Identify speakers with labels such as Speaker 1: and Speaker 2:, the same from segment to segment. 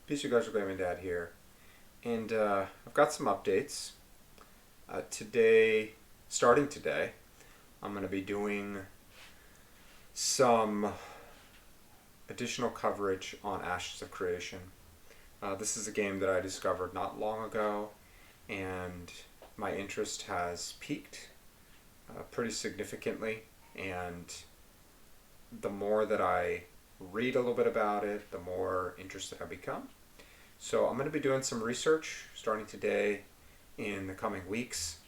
Speaker 1: PC Guys are Gaming Dad here, and I've got some updates. Starting today, I'm going to be doing some additional coverage on Ashes of Creation. This is a game that I discovered not long ago, and my interest has peaked pretty significantly, and the more that I read a little bit about it, the more interested I become. So I'm going to be doing some research starting today in the coming weeks.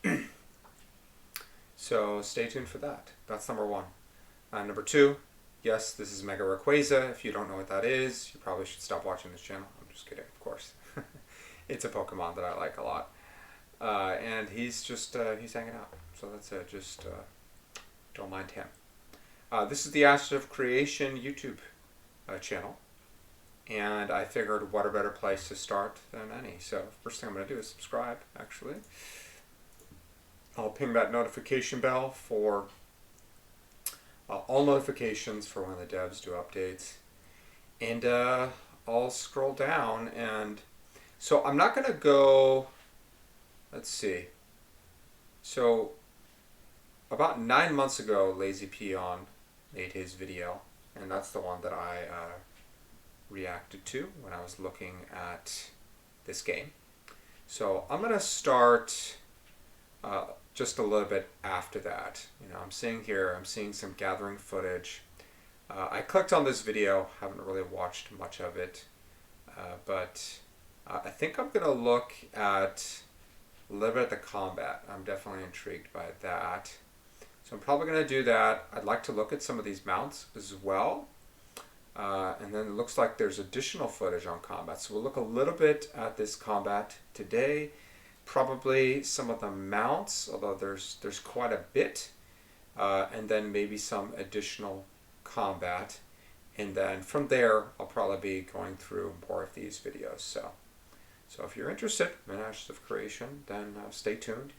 Speaker 1: So stay tuned for that. That's number one. Number two, yes, this is Mega Rayquaza. If you don't know what that is, you probably should stop watching this channel. I'm just kidding, of course. It's a Pokemon that I like a lot. And he's hanging out. So that's it. Just don't mind him. This is the Ashes of Creation YouTube channel. And I figured what a better place to start than any. So first thing I'm going to do is subscribe, actually. I'll ping that notification bell for all notifications for when the devs do updates. And I'll scroll down, and so I'm not going to go, let's see. So about 9 months ago, Lazy Peon made his video, and that's the one that I reacted to when I was looking at this game. So I'm going to start just a little bit after that. I'm seeing some gathering footage. I clicked on this video, haven't really watched much of it, but I think I'm going to look at a little bit at the combat. I'm definitely intrigued by that. So I'm probably going to do that. I'd like to look at some of these mounts as well. And then it looks like there's additional footage on combat. So we'll look a little bit at this combat today. Probably some of the mounts, although there's quite a bit. And then maybe some additional combat. And then from there, I'll probably be going through more of these videos. So if you're interested in Ashes of Creation, then stay tuned.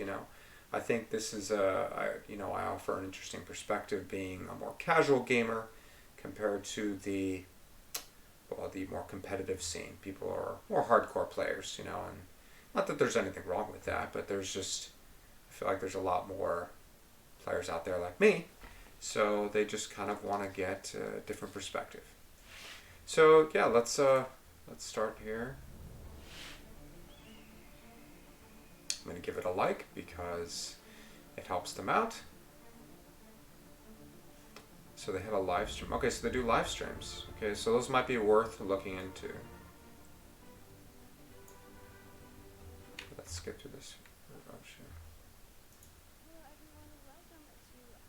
Speaker 1: I think this is I offer an interesting perspective, being a more casual gamer compared to the more competitive scene. People are more hardcore players, and not that there's anything wrong with that, but I feel like there's a lot more players out there like me, so they just kind of want to get a different perspective. So yeah, let's start here. I'm going to give it a like because it helps them out. So they have a live stream. Okay, so they do live streams. Okay, so those might be worth looking into. Let's skip to this.
Speaker 2: Hello everyone, welcome to our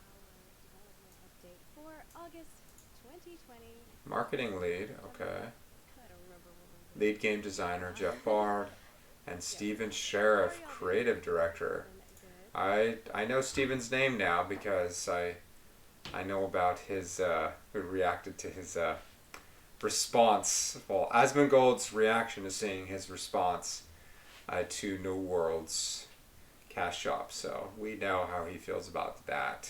Speaker 2: development update for August 2020.
Speaker 1: Marketing lead, okay.
Speaker 2: I don't remember what
Speaker 1: Lead game designer Jeff Bard, and Steven Sheriff, creative director. I know Steven's name now because I know about his who reacted to his response. Well, Asmongold's reaction to seeing his response to New World's cash shop. So we know how he feels about that.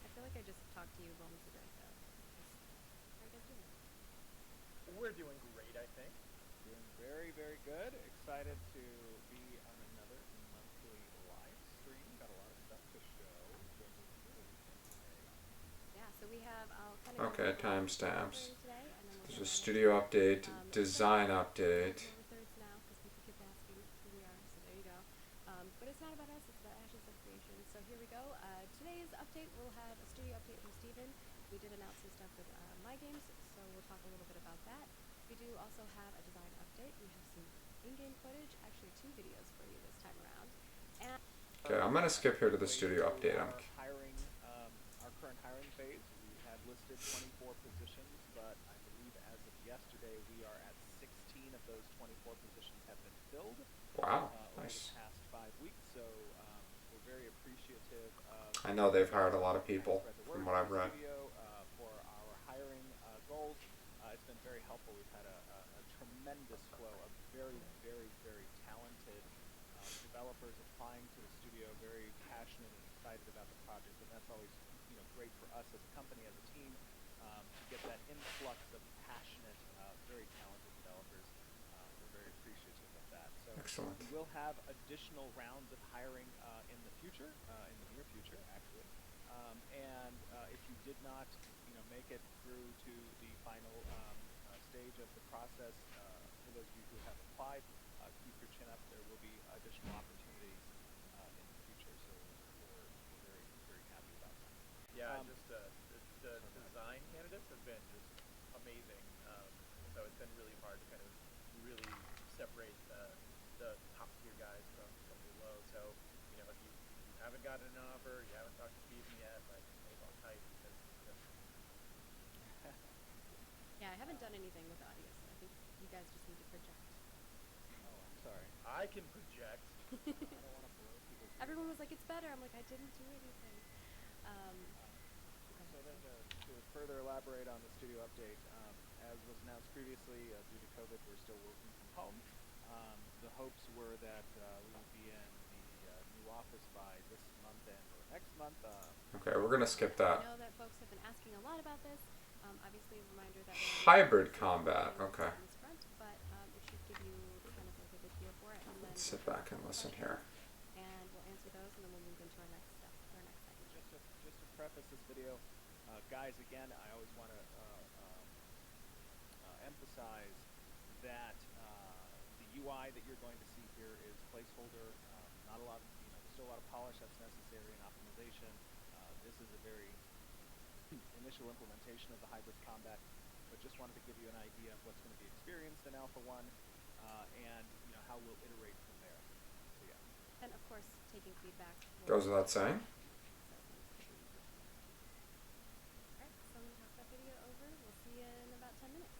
Speaker 2: I feel like I just talked to you moments ago. So how are you guys doing?
Speaker 3: We're doing great, I think. Doing very, very good. Excited to be on another monthly live stream. Got a lot of stuff to show.
Speaker 2: Yeah, so we have, I'll kind of
Speaker 1: Okay, timestamps.
Speaker 2: today, and then
Speaker 1: There's a studio update, design update.
Speaker 2: thirds now because people keep asking who we are, so there you go. But it's not about us, it's about Ashes of Creation. So here we go. Today's update, we'll have a studio update from Steven. We did announce some stuff with my games, so we'll talk a little bit about that. We do also have a design update. We have some in-game footage, actually 2 videos for you this time around. And
Speaker 1: Okay, I'm gonna skip here to the studio update.
Speaker 3: Our hiring, our current hiring phase, we had listed 24 positions, but I believe as of yesterday, we are at 16 of those 24 positions have been filled.
Speaker 1: Wow,
Speaker 3: Over
Speaker 1: nice.
Speaker 3: the past 5 weeks, so we're very appreciative of.
Speaker 1: I know they've hired a lot of people from what I've read.
Speaker 3: For our hiring goals, it's been very helpful. We've had a tremendous flow of very, very, very talented developers applying to the studio, very passionate and excited about the project, and that's always great for us as a company, as a team, to get that influx of passionate, very talented developers
Speaker 1: Excellent.
Speaker 3: We will have additional rounds of hiring in the future, in the near future, actually. And if you did not, make it through to the final stage of the process, for those of you who have applied, keep your chin up. There will be additional opportunities in the future, so we're very, very happy about that.
Speaker 4: Yeah, the design candidates have been just amazing. So it's been really hard to kind of really separate the top tier guys from below. So if you haven't gotten an offer, you haven't talked to Steven yet, like hold on tight because
Speaker 2: Yeah, I haven't done anything with audio, so I think you guys just need to project.
Speaker 3: Oh, I'm sorry.
Speaker 4: I can project.
Speaker 3: I don't want to blow people's ears
Speaker 2: Everyone
Speaker 3: out.
Speaker 2: was like, it's better. I'm like, I didn't do anything.
Speaker 3: So then to further elaborate on the studio update, as was announced previously, due to COVID, we're still working from home. The hopes were that we would be in the new office by this month and or next month.
Speaker 1: Okay, we're gonna skip
Speaker 2: I
Speaker 1: that.
Speaker 2: know that folks have been asking a lot about this. Obviously, a reminder that
Speaker 1: Hybrid combat. Okay.
Speaker 2: on this front, but it should give you kind of like a good feel for it. And then
Speaker 1: Let's sit back and listen here.
Speaker 2: and we'll answer those, and then we'll move into our next step, our next segment.
Speaker 3: Just to preface this video, guys, again, I always want to emphasize that the UI that you're going to see here is placeholder. Not a lot of, still a lot of polish that's necessary and optimization. This is a very initial implementation of the hybrid combat, but just wanted to give you an idea of what's going to be experienced in Alpha 1 and how we'll iterate from there. So yeah.
Speaker 2: And of course, taking feedback.
Speaker 1: Goes without saying.
Speaker 2: Alright, so I'm going to pass that video over. We'll see you in about 10 minutes.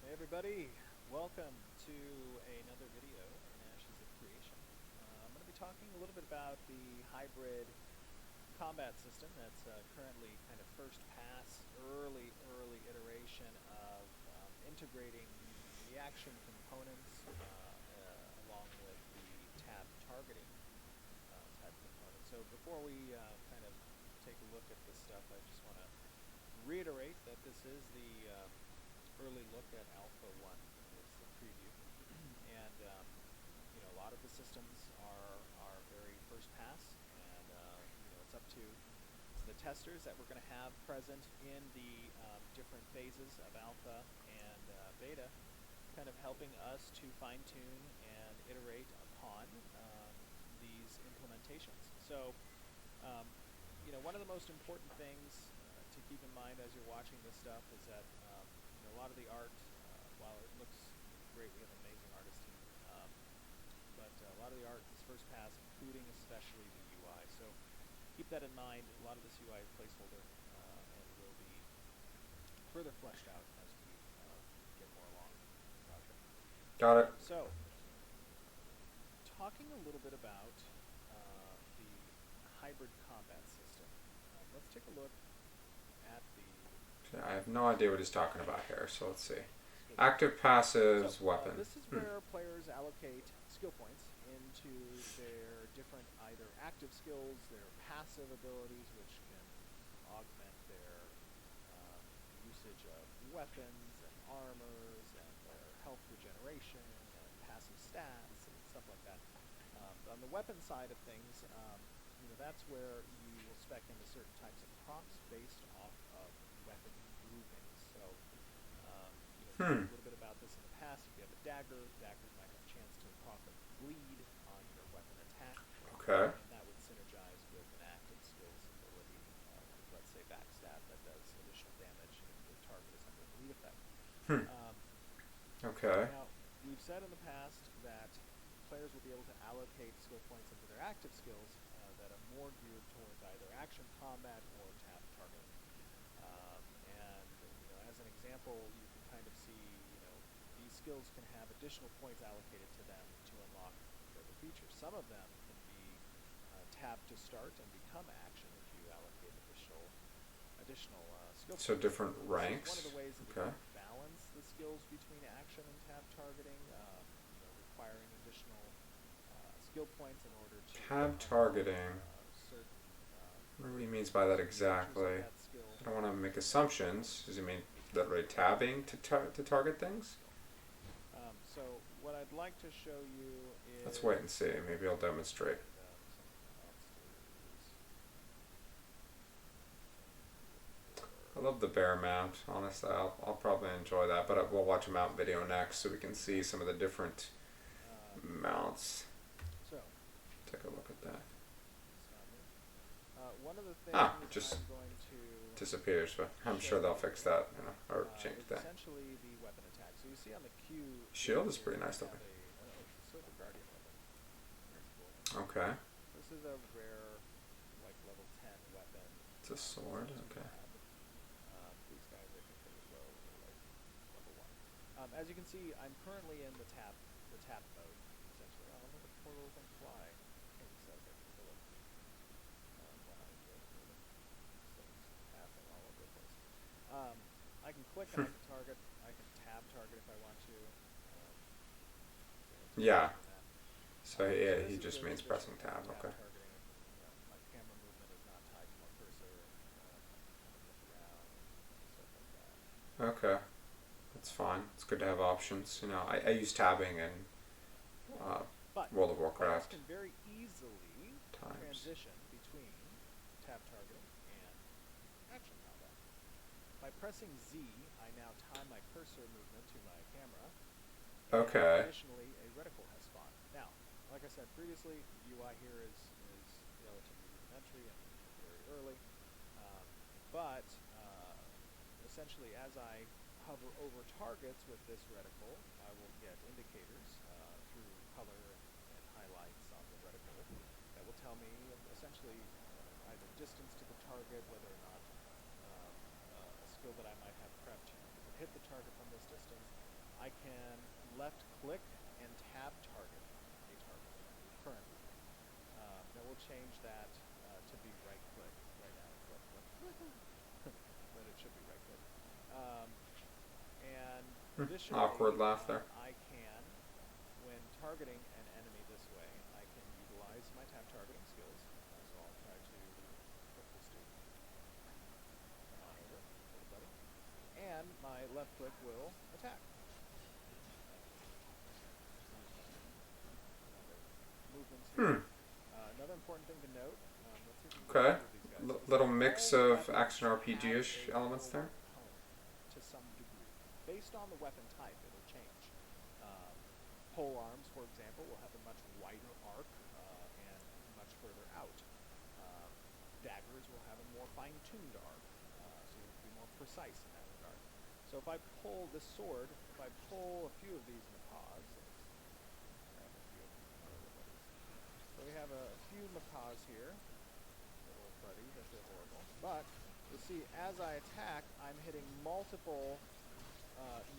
Speaker 3: Hey everybody, welcome to another video in Ashes of Creation. I'm going to be talking a little bit about the hybrid combat system that's currently kind of first pass, early iteration of integrating reaction components along with the tab targeting type component. So before we kind of take a look at this stuff, I just want to reiterate that this is the early look at Alpha 1. It's the preview. And a lot of the systems are very first pass, and it's up to the testers that we're going to have present in the different phases of alpha and beta, kind of helping us to fine-tune and iterate upon these implementations. So, one of the most important things to keep in mind as you're watching this stuff is that a lot of the art, while it looks great, we have an amazing artist team, but a lot of the art is first pass, including especially the UI. So keep that in mind. A lot of this UI is placeholder and will be further fleshed out as we get more along in the project.
Speaker 1: Got it.
Speaker 3: So, talking a little bit about the hybrid combat system, let's take a look at the
Speaker 1: I have no idea what he's talking about here, so let's see. Active, passives, weapon.
Speaker 3: This is where players allocate skill points into their different either active skills, their passive abilities, which can augment their usage of weapons and armors and their health regeneration and passive stats and stuff like that. On the weapon side of things, that's where you will spec into certain types of procs based off of weapon groupings. So, we've talked a little bit about this in the past. If you have a dagger, daggers might have a chance to proc a bleed on your weapon attack.
Speaker 1: Okay.
Speaker 3: And that would synergize with an active skills ability, let's say backstab, that does additional damage if the target is under a bleed effect.
Speaker 1: Okay.
Speaker 3: Now, we've said in the past that players will be able to allocate skill points into their active skills that are more geared towards either action combat or tab targeting. And as an example, you can kind of see, these skills can have additional points allocated to them to unlock further features. Some of them can be tab to start and become action if you allocate additional skill points.
Speaker 1: So different ranks.
Speaker 3: One of the ways that
Speaker 1: Okay.
Speaker 3: we can balance the skills between action and tab targeting, requiring additional skill points in order to
Speaker 1: Tab targeting.
Speaker 3: certain
Speaker 1: I wonder what he means by that exactly.
Speaker 3: that skill.
Speaker 1: I don't want to make assumptions. Does he mean literally tabbing to target things?
Speaker 3: I'd like to show you is...
Speaker 1: Let's wait and see. Maybe I'll demonstrate. I love the bear mount. Honestly, I'll probably enjoy that, but we'll watch a mount video next so we can see some of the different mounts.
Speaker 3: So,
Speaker 1: take a look at that.
Speaker 3: One of the things
Speaker 1: just
Speaker 3: I'm going to
Speaker 1: disappears, but I'm sure they'll fix that, you know, or change that.
Speaker 3: Essentially, the weapon attack. So you see on the Q.
Speaker 1: Shield is pretty nice looking.
Speaker 3: Silver Guardian weapon. Very cool.
Speaker 1: Okay.
Speaker 3: This is a rare, like level 10 weapon.
Speaker 1: It's a sword. Okay.
Speaker 3: These guys I think are low, like level 1. As you can see, I'm currently in the tap mode. Essentially, oh, look at the poor little thing fly. Can't be said, I can kill it. Passing all over the place. I can click and I can target. I can tab target if I want to.
Speaker 1: Yeah. So yeah, he just means pressing tab. Okay.
Speaker 3: Targeting, my camera movement is not tied to my cursor. Look around, stuff like that.
Speaker 1: Okay. That's fine. It's good to have options. You know, I use tabbing in
Speaker 3: But
Speaker 1: World of
Speaker 3: players
Speaker 1: Warcraft
Speaker 3: can very easily
Speaker 1: times.
Speaker 3: transition between tab targeting and action combat. By pressing Z, I now tie my cursor movement to my camera.
Speaker 1: Okay.
Speaker 3: And additionally, a reticle has spawned. Now, like I said previously, the UI here is relatively rudimentary and very early. But essentially, as I hover over targets with this reticle, I will get indicators through color and highlights on the reticle that will tell me essentially either distance to the target, whether or not a skill that I might have prepped would hit the target from this distance. I can left click and tab target a target currently. Now we'll change that to be right click right now. It's left click. But it should be right click. And additionally,
Speaker 1: Awkward laugh there.
Speaker 3: I can, when targeting an enemy this way, I can utilize my tab targeting skills. So I'll try to put this dude on over, little buddy. And my left click will attack. Movements here. Another important thing to note. Let's see if we can
Speaker 1: Okay.
Speaker 3: get these guys.
Speaker 1: Little mix
Speaker 3: All
Speaker 1: of
Speaker 3: weapons
Speaker 1: action
Speaker 3: have
Speaker 1: RPG-ish
Speaker 3: a
Speaker 1: elements there.
Speaker 3: component to some degree. Based on the weapon type, it'll change. Pole arms, for example, will have a much wider arc and much further out. Daggers will have a more fine-tuned arc, so you'll be more precise in that regard. So if I pull this sword, if I pull a few of these macaws, grab a few of our little buddies. So we have a few macaws here, little buddies, I feel horrible. But you'll see, as I attack, I'm hitting multiple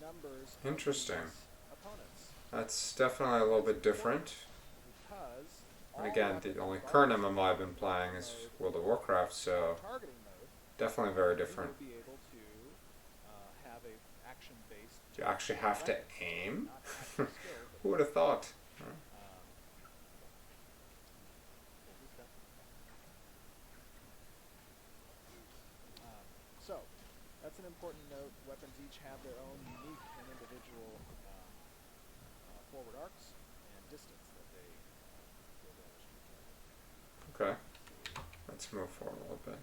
Speaker 3: numbers of
Speaker 1: Interesting.
Speaker 3: these opponents.
Speaker 1: That's definitely a little bit different.
Speaker 3: Because
Speaker 1: And again, the only current MMO I've been playing is World of Warcraft, so
Speaker 3: targeting mode,
Speaker 1: definitely very different.
Speaker 3: you will be able to have a action-based.
Speaker 1: Do you actually have to aim?
Speaker 3: Not actual skill, but,
Speaker 1: Who would have thought?
Speaker 3: what was that? So, that's an important note. Weapons each have their own unique and individual forward arcs and distance that they deal damage to.
Speaker 1: Okay. Let's move forward a little bit.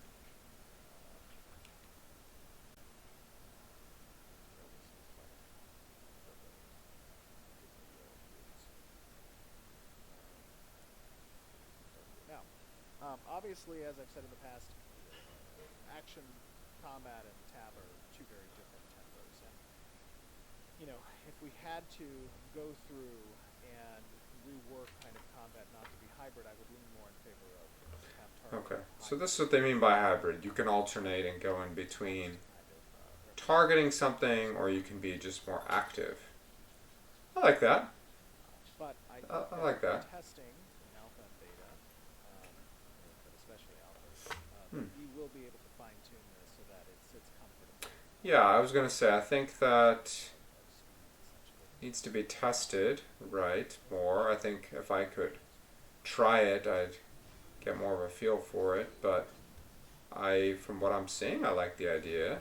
Speaker 3: Now, obviously, as I've said in the past, action, combat, and tab are two very different tempos. And, you know, if we had to go through and rework kind of combat not to be hybrid, I would lean more in favor of tab targeting.
Speaker 1: Okay. So this is what they mean by hybrid. You can alternate and go in between targeting something, or you can be just more active. I like that.
Speaker 3: But
Speaker 1: I like that.
Speaker 3: Testing in alpha and beta, but especially alpha, you will be able to fine tune this so that it sits comfortably.
Speaker 1: Yeah, I was going to say, I think that needs to be tested, right, more. I think if I could try it, I'd get more of a feel for it, but from what I'm seeing, I like the idea.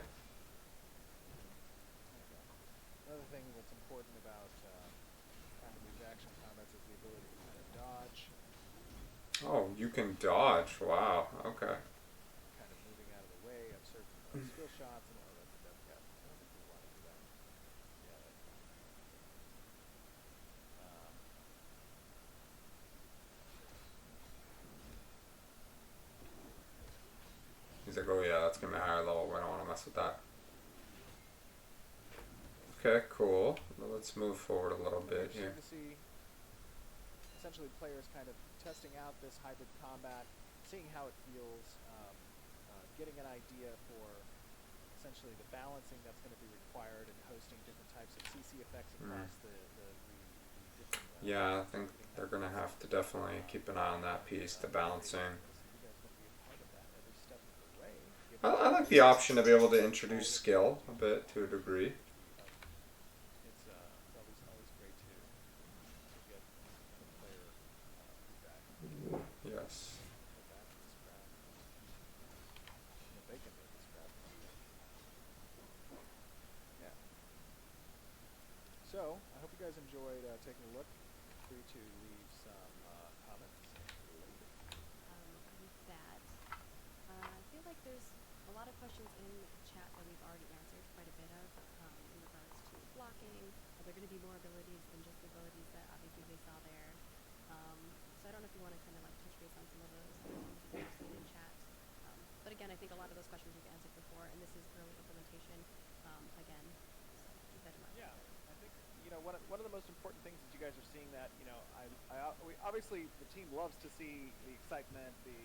Speaker 3: Another thing that's important about kind of these
Speaker 1: Oh, you can dodge. Wow. Okay.
Speaker 3: kind of moving out of the way of certain skill shots. And that's a death cap. I don't think we want to do that. Yeah, that's fine.
Speaker 1: He's like, oh yeah, that's gonna be a higher level. We don't want to mess with that. Okay, cool. Well, let's move forward a little bit
Speaker 3: You're
Speaker 1: here.
Speaker 3: starting to see essentially players kind of testing out this hybrid combat, seeing how it feels, getting an idea for essentially the balancing that's going to be required and hosting different types of CC effects across the different.
Speaker 1: Yeah, I think they're gonna have to definitely keep an eye on that piece, the balancing.
Speaker 3: You guys going to be a part of that every step of the way.
Speaker 1: I like the option to be able to introduce skill a bit to a degree.
Speaker 3: It's always great to get the player feedback.
Speaker 1: Yes.
Speaker 3: Put that in this graph. If they can make this graph. Yeah. So I hope you guys enjoyed taking a look. Free to leave some comments.
Speaker 2: With that, I feel like there's a lot of questions in the chat that we've already answered quite a bit of in regards to blocking. Are there going to be more abilities than just the abilities that obviously they saw there? So I don't know if you want to kind of like touch base on some of those things that you've seen in chat. But again, I think a lot of those questions we've answered before, and this is early implementation again. So keep that in mind.
Speaker 3: Yeah, I think one of the most important things that you guys are seeing that we obviously the team loves to see the excitement, the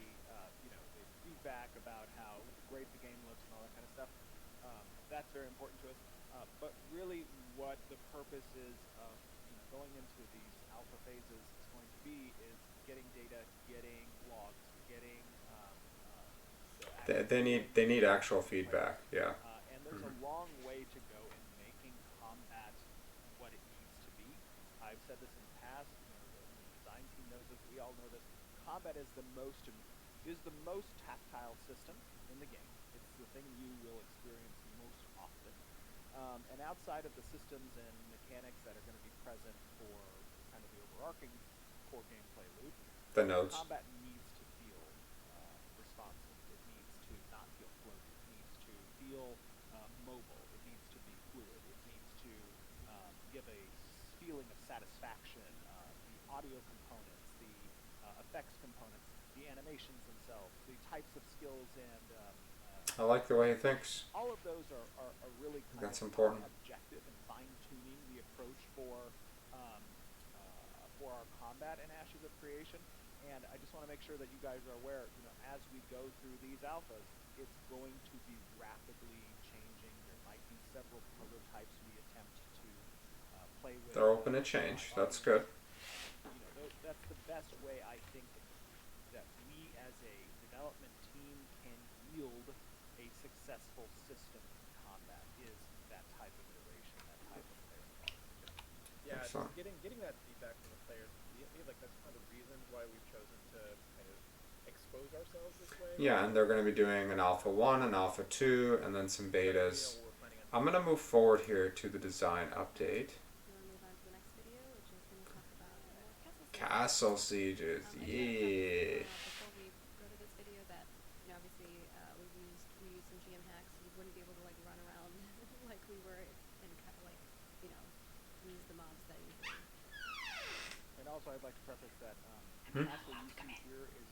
Speaker 3: the feedback about how great the game looks and all that kind of stuff. That's very important to us. But really, what the purpose is of going into these alpha phases is going to be is getting data, getting logs, getting
Speaker 1: They need actual feedback. Yeah.
Speaker 3: and there's a long way to go in making combat what it needs to be. I've said this in the past. The design team knows this. We all know this. Combat is the most tactile system in the game. It's the thing you will experience most often. And outside of the systems and mechanics that are going to be present for kind of the overarching core gameplay loop,
Speaker 1: The nodes.
Speaker 3: combat needs to feel responsive. It needs to not feel floaty. It needs to feel mobile. It needs to be fluid. It needs to give a feeling of satisfaction. The audio components, the effects components, the animations themselves, the types of skills and
Speaker 1: I like the way he thinks.
Speaker 3: all of those are really kind
Speaker 1: That's
Speaker 3: of
Speaker 1: important.
Speaker 3: objective and fine-tuning the approach for our combat in Ashes of Creation. And I just want to make sure that you guys are aware, as we go through these alphas, it's going to be rapidly changing. There might be several prototypes we attempt to play with.
Speaker 1: They're open to change. That's good.
Speaker 3: That's the best way I think that we as a development team can yield a successful system in combat is that type of iteration, that type of player involvement.
Speaker 4: Yeah,
Speaker 1: Excellent.
Speaker 4: just getting that feedback from the players. I feel like that's one of the reasons why we've chosen to kind of expose ourselves this way.
Speaker 1: Yeah, and they're going to be doing an alpha 1, an alpha 2, and then some betas.
Speaker 4: What we're planning on
Speaker 1: I'm going to move forward here to the design update.
Speaker 2: You want to move on to the next video, which is going to talk about
Speaker 1: Castle
Speaker 2: castle
Speaker 1: sieges.
Speaker 2: I
Speaker 1: Yeah.
Speaker 2: before we go to this video that obviously we used some GM hacks. We wouldn't be able to like run around like we were and kind of like use the mobs that easily.
Speaker 3: And also, I'd like to preface that
Speaker 1: Hmm?
Speaker 3: Castle you see here is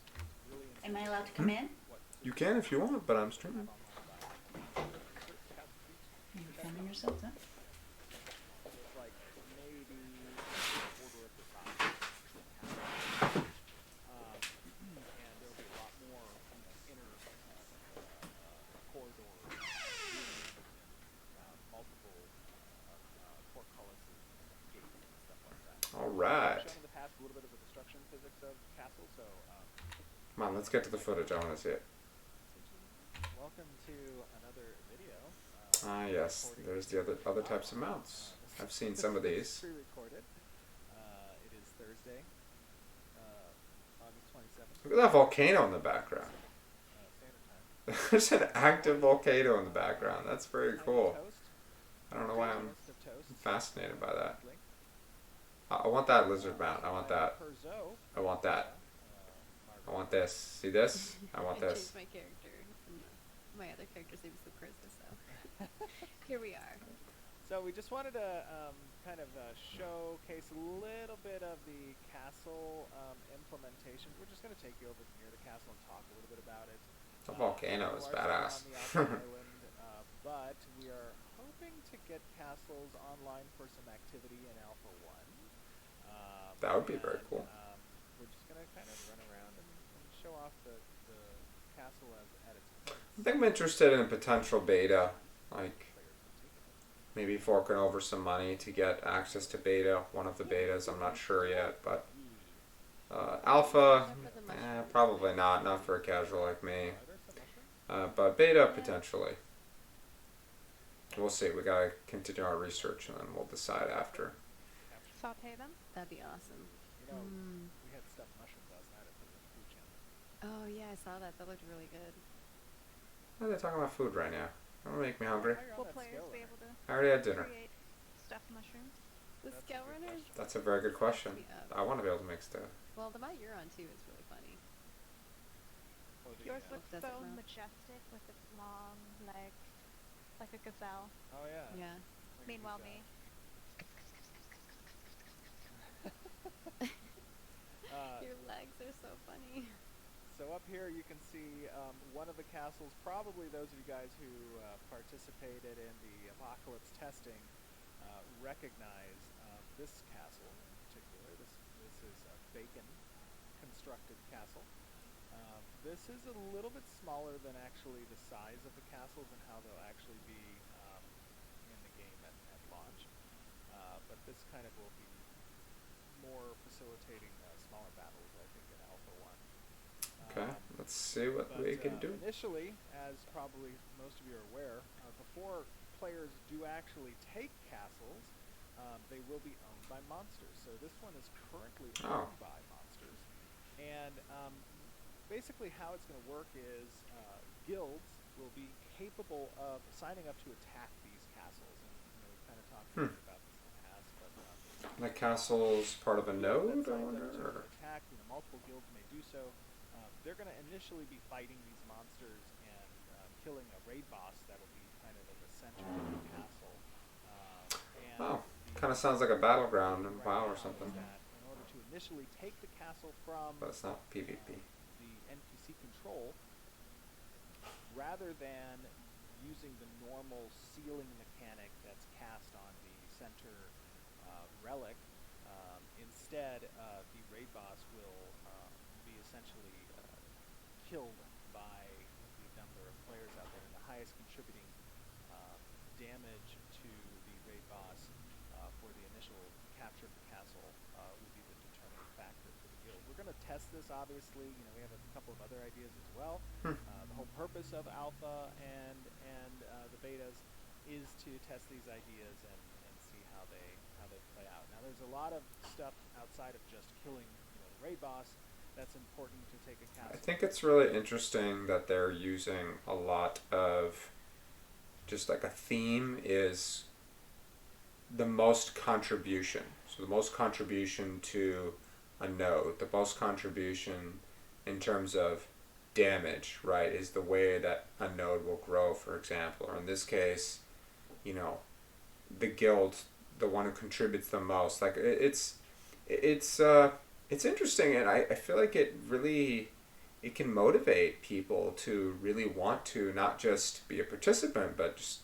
Speaker 3: really
Speaker 5: Am I allowed to come in?
Speaker 3: what
Speaker 1: You can if you want, but I'm streaming.
Speaker 3: have online by Castle Suites.
Speaker 5: You're filming yourself, huh?
Speaker 3: So it's like maybe a quarter of the size of Castle. And there'll be a lot more inner corridors, multiple portcullises, gates, and stuff like that.
Speaker 1: All right.
Speaker 3: I've shown in the past a little bit of the destruction physics of Castle, so
Speaker 1: Come on, let's get to the footage. I want to see it.
Speaker 3: welcome to another video.
Speaker 1: Ah, yes. There's the other types of mounts. I've seen some of these.
Speaker 3: Pre-recorded. It is Thursday, August 27th,
Speaker 1: Look at that volcano in the background.
Speaker 3: Standard Time.
Speaker 1: There's an active volcano in the background. That's very cool.
Speaker 3: Toast.
Speaker 1: I don't know why I'm
Speaker 3: List of toasts.
Speaker 1: fascinated by that.
Speaker 3: Link.
Speaker 1: I want that lizard mount. I want that.
Speaker 3: Perzo.
Speaker 1: I want that. I want this. See this? I want
Speaker 2: I
Speaker 1: this.
Speaker 2: changed my character from my other character's name is the Charisma, so here we are.
Speaker 3: So we just wanted to kind of showcase a little bit of the castle implementation. We're just going to take you over near the castle and talk a little bit about it.
Speaker 1: The volcano is
Speaker 3: You are
Speaker 1: badass.
Speaker 3: still on the outer island, but we are hoping to get castles online for some activity in Alpha 1.
Speaker 1: That would be very cool.
Speaker 3: We're just going to kind of run around and show off the castle at its points.
Speaker 1: I think I'm interested in a potential beta, like maybe forking over some money to get access to beta, one of the betas. I'm not sure yet, but alpha, probably not for a casual like me. But beta potentially. We'll see. We gotta continue our research and then we'll decide after.
Speaker 2: Saute them? That'd be awesome.
Speaker 3: You know, we had stuffed mushrooms last night at the food channel.
Speaker 2: Oh yeah, I saw that. That looked really good.
Speaker 1: Why are they talking about food right now? Don't make me hungry.
Speaker 3: Will
Speaker 6: players be able to
Speaker 1: I already had dinner.
Speaker 6: create stuffed mushrooms?
Speaker 2: The
Speaker 3: That's a
Speaker 2: Scout
Speaker 3: good
Speaker 2: Runners?
Speaker 3: question.
Speaker 1: That's a very good question.
Speaker 2: Yeah.
Speaker 1: I want to be able to make stuff.
Speaker 2: Well, the Might Euron too is really funny.
Speaker 3: Or the,
Speaker 6: Yours
Speaker 3: uh,
Speaker 6: looks
Speaker 2: Does
Speaker 6: so
Speaker 2: it not?
Speaker 6: majestic with its long legs, like a gazelle.
Speaker 3: oh yeah.
Speaker 2: Yeah.
Speaker 3: Like
Speaker 6: Meanwhile,
Speaker 3: these,
Speaker 6: me.
Speaker 2: Your legs are so funny.
Speaker 3: So up here you can see one of the castles, probably those of you guys who participated in the apocalypse testing recognize this castle in particular. This is a bacon constructed castle. This is a little bit smaller than actually the size of the castles and how they'll actually be in the game at launch. But this kind of will be more facilitating smaller battles, I think, in Alpha 1.
Speaker 1: Okay, let's see what we can do.
Speaker 3: Initially, as probably most of you are aware, before players do actually take castles, they will be owned by monsters. So this one is currently owned by monsters. And basically how it's going to work is guilds will be capable of signing up to attack these castles. And we've kind of talked about this in the past. But,
Speaker 1: The castle's part of a node, I
Speaker 3: signs
Speaker 1: wonder?
Speaker 3: up to
Speaker 1: Or?
Speaker 3: attack, multiple guilds may do so. They're going to initially be fighting these monsters and killing a raid boss that will be kind of at the center of the castle.
Speaker 1: Oh, kind of sounds like a battleground in WoW or something.
Speaker 3: In order to initially take the castle from
Speaker 1: But it's not PvP.
Speaker 3: the NPC control, rather than using the normal sealing mechanic that's cast on the center relic, instead the raid boss will be essentially killed by the number of players out there, and the highest contributing damage to the raid boss for the initial capture of the castle will be the determining factor for the guild. We're going to test this, obviously. We have a couple of other ideas as well. The whole purpose of Alpha and the betas is to test these ideas and see how they play out. Now, there's a lot of stuff outside of just killing the raid boss that's important to take a castle.
Speaker 1: I think it's really interesting that they're using a lot of just like a theme is the most contribution. So the most contribution to a node, the most contribution in terms of damage, right, is the way that a node will grow, for example. Or in this case, the guild, the one who contributes the most. Like it's interesting, and I feel like it can motivate people to really want to not just be a participant, but just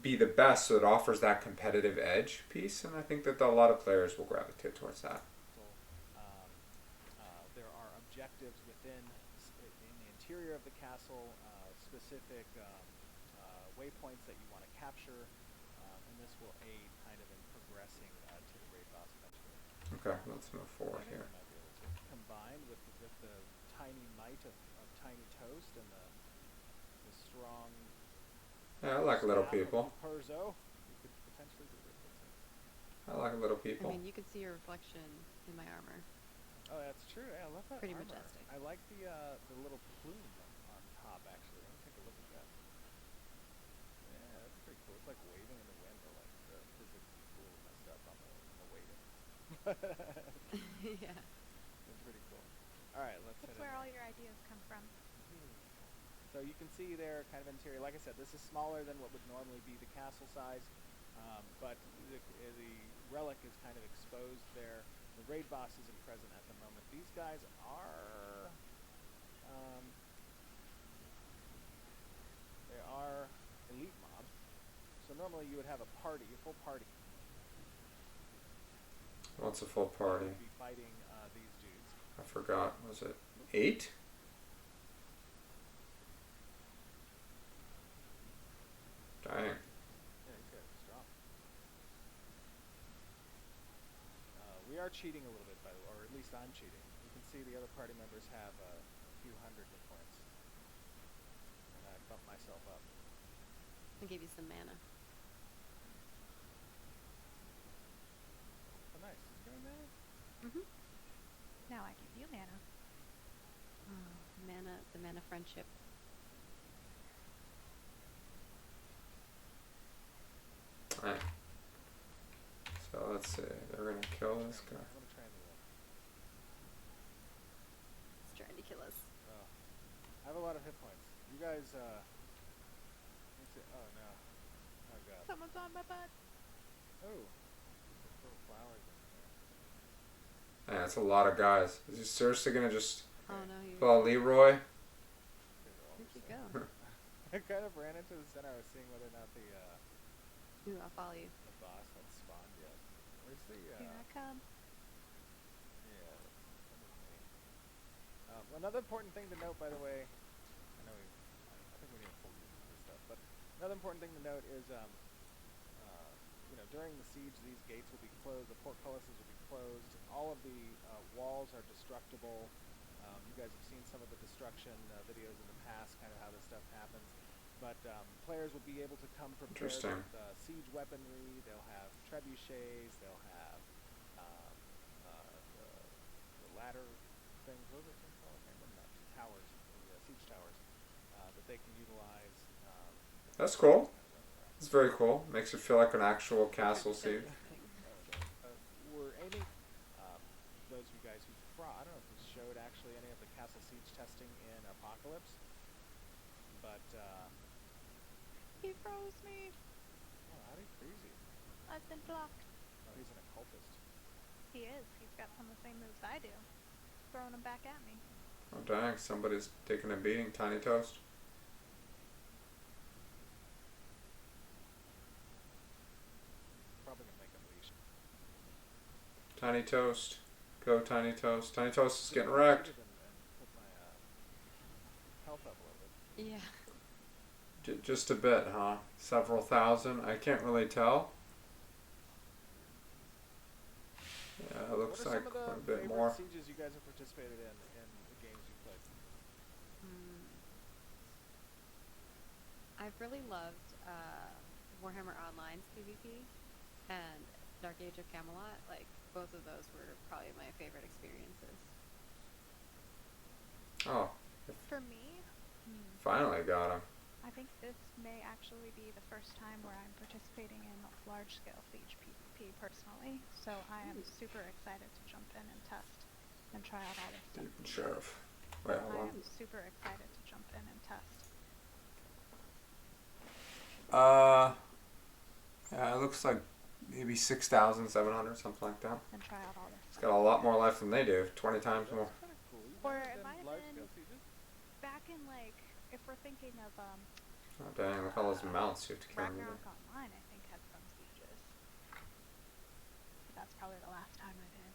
Speaker 1: be the best. So it offers that competitive edge piece, and I think that a lot of players will gravitate towards that.
Speaker 3: There are objectives in the interior of the castle, specific waypoints that you want to capture, and this will aid kind of in progressing to the raid boss eventually.
Speaker 1: Okay, let's move forward here.
Speaker 3: Might be able to combine with the tiny might of tiny toast and the strong.
Speaker 1: Yeah, I like little
Speaker 3: staff of
Speaker 1: people.
Speaker 3: Perzo, you could potentially do this.
Speaker 1: I like little people.
Speaker 2: I mean, you can see your reflection in my armor.
Speaker 3: Oh, that's true. Yeah, I love that
Speaker 2: Pretty
Speaker 3: armor.
Speaker 2: majestic.
Speaker 3: I like the little plume on top. Actually, let me take a look at that. Yeah, that's pretty cool. It's like waving in the wind, or like the physics is a little messed up on the waving.
Speaker 2: Yeah.
Speaker 3: It's pretty cool. All right, let's
Speaker 6: That's
Speaker 3: head
Speaker 6: where
Speaker 3: in
Speaker 6: all
Speaker 3: there.
Speaker 6: your ideas come from.
Speaker 3: So you can see their kind of interior. Like I said, this is smaller than what would normally be the castle size, but the relic is kind of exposed there. The raid boss isn't present at the moment. These guys are, they are elite mobs. So normally you would have a party, a full party.
Speaker 1: What's a full party?
Speaker 3: Would be fighting these dudes.
Speaker 1: I forgot. Was it 8? Dang.
Speaker 3: Yeah, these guys are strong. We are cheating a little bit, by the way, or at least I'm cheating. You can see the other party members have a few hundred hit points. And I bumped myself up.
Speaker 2: I gave you some mana.
Speaker 3: Oh, nice. You doing that?
Speaker 2: Mm-hmm.
Speaker 6: Now I give you mana.
Speaker 2: Oh, mana, the mana friendship.
Speaker 1: Alright. So let's see. They're gonna kill this guy.
Speaker 3: I'm gonna try and
Speaker 2: It's trying to kill us.
Speaker 3: oh. I have a lot of hit points. You guys, let's see. Oh, no. Oh, God.
Speaker 6: Someone's on my butt.
Speaker 3: Oh. There's little flowers in there.
Speaker 1: Man, that's a lot of guys. Is he seriously gonna just
Speaker 2: Oh no, you.
Speaker 1: pull out Leroy?
Speaker 3: These are all
Speaker 2: Where'd
Speaker 3: the
Speaker 2: you
Speaker 3: same.
Speaker 2: go?
Speaker 3: I kind of ran into the center. I was seeing whether or not the
Speaker 2: Ooh, I'll follow you.
Speaker 3: boss had spawned yet. Where's the,
Speaker 6: Here I come.
Speaker 3: yeah, come with me. Another important thing to note, by the way, I think we need to pull this stuff, but another important thing to note is, you know, during the siege, these gates will be closed, the portcullises will be closed, all of the walls are destructible. You guys have seen some of the destruction videos in the past, kind of how this stuff happens. But players will be able to come prepared
Speaker 1: Interesting.
Speaker 3: with siege weaponry. They'll have trebuchets. They'll have the ladder things. What are those things called? I can't remember now. Towers, the siege towers that they can utilize.
Speaker 1: That's cool. It's very cool. Makes it feel like an actual castle siege.
Speaker 3: We're aiming. Those of you guys who I don't know if we showed actually any of the castle siege testing in Apocalypse, but.
Speaker 6: He froze me.
Speaker 3: Oh, how do you freeze you?
Speaker 6: I've been blocked.
Speaker 3: Oh, he's an occultist.
Speaker 6: He is. He's got some of the same moves I do. Throwing them back at me.
Speaker 1: Oh dang, somebody's taking a beating. Tiny Toast.
Speaker 3: Probably gonna make him leash.
Speaker 1: Tiny Toast. Go Tiny Toast. Tiny Toast is getting wrecked.
Speaker 3: And put my health up a little bit.
Speaker 2: Yeah.
Speaker 1: Just a bit, huh? Several thousand? I can't really tell. Yeah, it looks like
Speaker 3: what
Speaker 1: quite
Speaker 3: are
Speaker 1: a
Speaker 3: some of
Speaker 1: bit
Speaker 3: the
Speaker 1: more.
Speaker 3: favorite sieges you guys have participated in the games you played?
Speaker 2: I've really loved Warhammer Online's PvP and Dark Age of Camelot. Like, both of those were probably my favorite experiences.
Speaker 1: Oh,
Speaker 6: For me,
Speaker 1: finally got him.
Speaker 6: I think this may actually be the first time where I'm participating in large-scale siege PvP personally. So I am super excited to jump in and test and try out all this stuff.
Speaker 1: Deep Sheriff. Wait,
Speaker 6: I
Speaker 1: hold
Speaker 6: am super excited to jump in and test.
Speaker 1: on. Yeah, it looks like maybe 6,700, something like that.
Speaker 6: And try out all this
Speaker 1: It's
Speaker 6: stuff.
Speaker 1: got a lot more life than they do. 20 times more.
Speaker 3: That's kind of cool. You've
Speaker 6: Or
Speaker 3: never
Speaker 6: it
Speaker 3: done
Speaker 6: might have
Speaker 3: large-scale
Speaker 6: been-
Speaker 3: sieges?
Speaker 6: Back in like, if we're thinking of
Speaker 1: Oh dang, look at all those mounts you have to carry.
Speaker 6: Ragnarok Online, I think had some sieges. But that's probably the last time I did.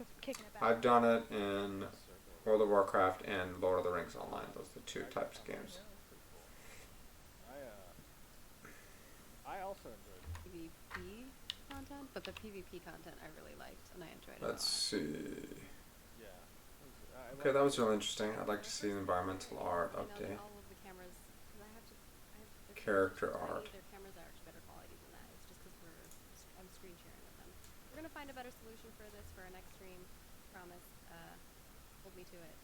Speaker 6: Just kicking it back.
Speaker 1: I've done it in
Speaker 3: Circle.
Speaker 1: World of Warcraft and Lord of the Rings Online. Those are the two types of games.
Speaker 3: Yeah, that's pretty cool. I also enjoyed it.
Speaker 2: PvP content, but the PvP content I really liked and I enjoyed it
Speaker 1: Let's
Speaker 2: a lot.
Speaker 1: see.
Speaker 3: Yeah.
Speaker 1: Okay, that was really interesting. I'd like to see the environmental art
Speaker 2: You know,
Speaker 1: update.
Speaker 2: all of the cameras, because I have their
Speaker 1: Character
Speaker 2: cameras are
Speaker 1: art.
Speaker 2: tiny, their cameras are actually better quality than that. It's just because I'm screen sharing with them. We're gonna find a better solution for this for our next stream. Promise. Hold me to it.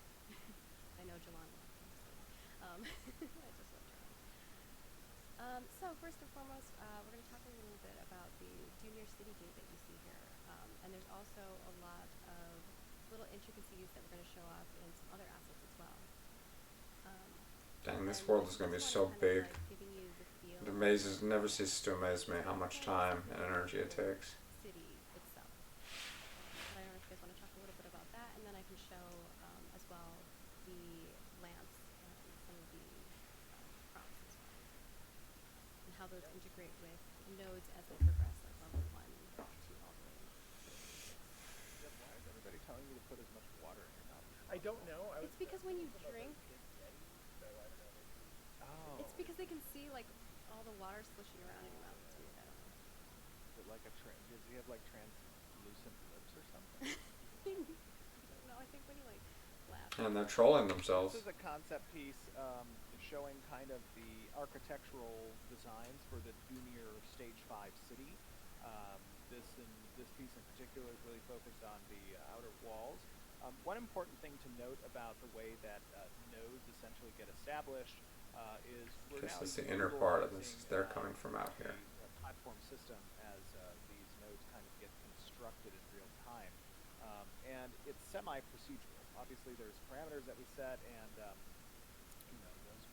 Speaker 2: I know Jelon will. I just love Jelon. So first and foremost, we're gonna talk a little bit about the Junior City Gate that you see here, and there's also a lot of little intricacies that we're going to show off in some other assets as well.
Speaker 1: Dang, this
Speaker 2: And
Speaker 1: world
Speaker 2: I
Speaker 1: is
Speaker 2: think
Speaker 1: going to be
Speaker 2: this
Speaker 1: so
Speaker 2: one is kind
Speaker 1: big.
Speaker 2: of like giving you the feel
Speaker 1: It
Speaker 2: of
Speaker 1: amazes,
Speaker 2: the
Speaker 1: never ceases to amaze me how much time and energy it takes.
Speaker 2: city itself. But I don't know if you guys want to talk a little bit about that, and then I can show as well the lamps and some of the props as well, and how those integrate with nodes as they progress, like level 1 to all the way to level 6.
Speaker 3: Jeff, why is everybody telling you to put as much water in your mouth as
Speaker 4: I don't
Speaker 3: possible?
Speaker 4: know.
Speaker 2: It's because when you
Speaker 4: thinking about
Speaker 2: drink,
Speaker 4: those big Yetis, so I don't know. Maybe.
Speaker 3: Oh.
Speaker 2: it's because they can see like all the water slushing around in your mouth. It's weird. I don't know.
Speaker 3: Is it like does he have like translucent lips or something?
Speaker 2: I don't know. I think when you like laugh.
Speaker 1: And they're trolling themselves.
Speaker 3: This is a concept piece showing kind of the architectural designs for the Junior Stage 5 city. This piece in particular is really focused on the outer walls. One important thing to note about the way that nodes essentially get established is we're
Speaker 1: This
Speaker 3: now
Speaker 1: is the inner part of this.
Speaker 3: utilizing,
Speaker 1: They're coming from out here.
Speaker 3: the platform system as these nodes kind of get constructed in real time. And it's semi-procedural. Obviously, there's parameters that we set, and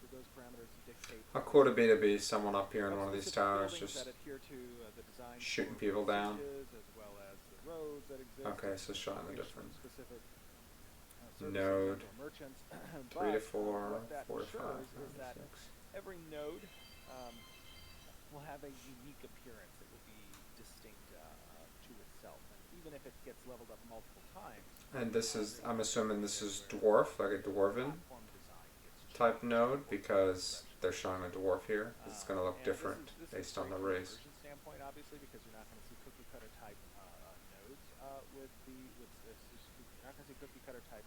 Speaker 3: those parameters dictate.
Speaker 1: How cool to be someone up here in one of these
Speaker 3: specific
Speaker 1: towers
Speaker 3: buildings
Speaker 1: just
Speaker 3: that adhere to the design
Speaker 1: shooting
Speaker 3: for
Speaker 1: people down.
Speaker 3: usages, as well as the roads that exist.
Speaker 1: Okay, so showing the
Speaker 3: There's
Speaker 1: difference.
Speaker 3: Specific
Speaker 1: Node,
Speaker 3: services or merchants.
Speaker 1: 3 to
Speaker 3: But,
Speaker 1: 4,
Speaker 3: what that
Speaker 1: 4 to 5,
Speaker 3: ensures
Speaker 1: 5
Speaker 3: is
Speaker 1: to
Speaker 3: that
Speaker 1: 6.
Speaker 3: every node will have a unique appearance. It will be distinct to itself, and even if it gets leveled up multiple times.
Speaker 1: And this is, I'm assuming this is dwarf, like a dwarven
Speaker 3: Platform design gets
Speaker 1: type
Speaker 3: changed
Speaker 1: node,
Speaker 3: over
Speaker 1: because
Speaker 3: progression.
Speaker 1: they're showing a dwarf here. It's going to look
Speaker 3: And
Speaker 1: different
Speaker 3: this
Speaker 1: based
Speaker 3: is
Speaker 1: on the
Speaker 3: great
Speaker 1: race.
Speaker 3: from an immersion standpoint, obviously, because you're not going to see cookie cutter type nodes with you're not going to see cookie cutter type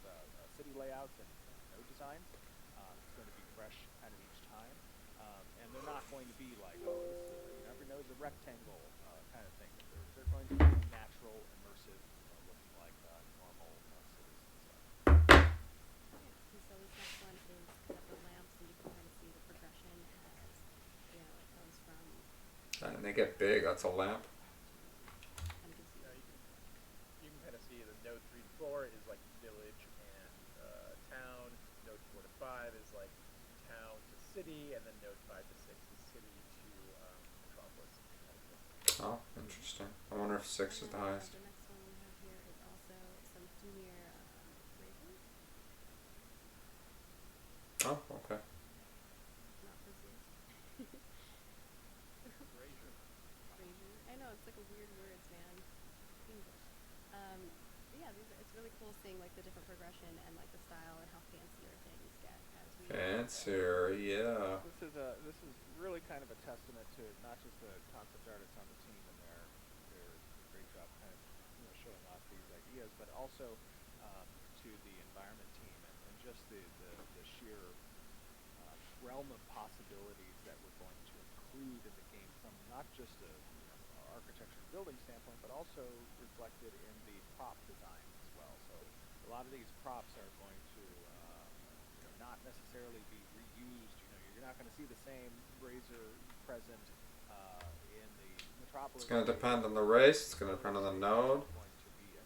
Speaker 3: city layouts and node designs. It's going to be fresh kind of each time, and they're not going to be like, oh, this every node's a rectangle kind of thing. They're going to be natural, immersive, looking like normal cities and stuff.
Speaker 2: Yeah, and so this next one is kind of the lamps, and you can kind of see the progression as, it goes from
Speaker 1: And they get big, that's a lamp.
Speaker 2: kind of gives you
Speaker 4: You can kind of see the node 3 to 4 is like village and town. Node 4 to 5 is like town to city, and then node 5 to 6 is city to metropolis.
Speaker 1: Oh, interesting. I wonder if 6 is the highest.
Speaker 2: The next one we have here is also some junior raisins,
Speaker 1: Oh, okay.
Speaker 2: not braziers.
Speaker 3: Brazier.
Speaker 2: Raisin. I know, it's like a weird words, man. English. But yeah, it's really cool seeing like the different progression and like the style and how fancier things get as we
Speaker 1: Fancier, yeah.
Speaker 3: This is really kind of a testament to not just the concept artists on the team and their great job kind of showing off these ideas, but also to the environment team and just the sheer realm of possibilities that we're going to include in the game from not just a architecture and building standpoint, but also reflected in the prop design as well. So a lot of these props are going to not necessarily be reused. You're not going to see the same razor present in the metropolis.
Speaker 1: It's going to depend on the race, it's going to depend on the node.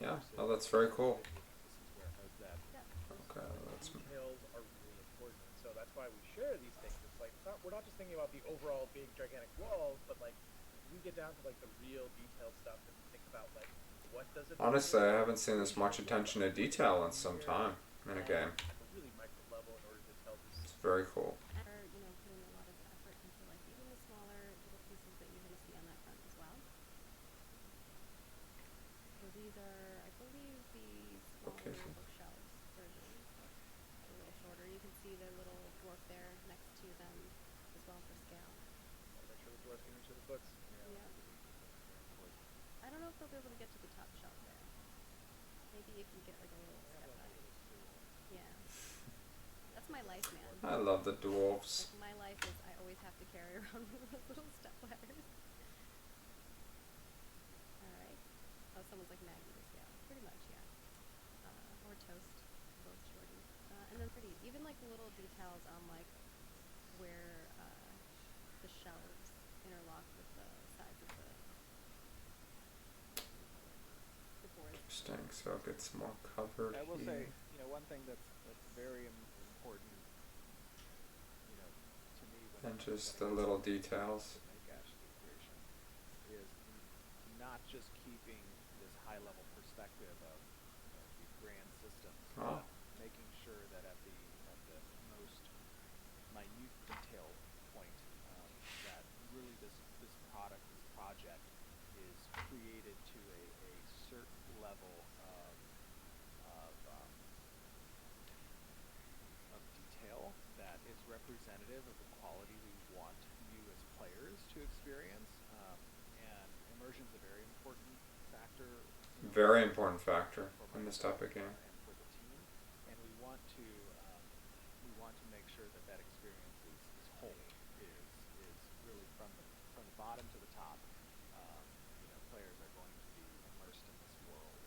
Speaker 1: Yeah, oh, that's very cool. Okay, that's
Speaker 4: Details are really important, so that's why we share these things. It's like we're not just thinking about the overall big gigantic walls, but like we get down to like the real detailed stuff and think about like what does it.
Speaker 1: honestly, I haven't seen this much attention to detail in some time in a game.
Speaker 4: At a really micro level in order to tell this.
Speaker 1: It's very cool.
Speaker 2: Are putting a lot of effort into like even the smaller little pieces that you're going to see on that front as well. So these are, I believe, the smaller
Speaker 1: Bookcases.
Speaker 2: bookshelves version. A little shorter. You can see the little dwarf there next to them as well for scale.
Speaker 4: Make sure the dwarves can reach the books.
Speaker 2: Yep. I don't know if they'll be able to get to the top shelf there. Maybe you can get like a little step up. Yeah. That's my life, man.
Speaker 1: I love the dwarves.
Speaker 2: Like my life is I always have to carry around one of those little step ladders. Alright. Oh, someone's like Maggie to scale. Pretty much, yeah. Or toast. Both shorty. And then pretty. Even like little details on like where the shelves interlock with the sides of the boards.
Speaker 1: Interesting. so it gets more covered
Speaker 3: I will
Speaker 1: here.
Speaker 3: say, one thing that's very important, to me when
Speaker 1: And just the
Speaker 3: when it
Speaker 1: little
Speaker 3: comes to
Speaker 1: details.
Speaker 3: make Ashley creation is not just keeping this high level perspective of these grand systems,
Speaker 1: Oh.
Speaker 3: but making sure that at the most minute detail point, that really this project is created to a certain level of detail that is representative of the quality we want you as players to experience. And immersion is a very important factor.
Speaker 1: Very important factor
Speaker 3: for
Speaker 1: in this
Speaker 3: myself,
Speaker 1: type of game.
Speaker 3: and for the team. And we want to make sure that that experience is whole, is really from the bottom to the top. Players are going to be immersed in this world,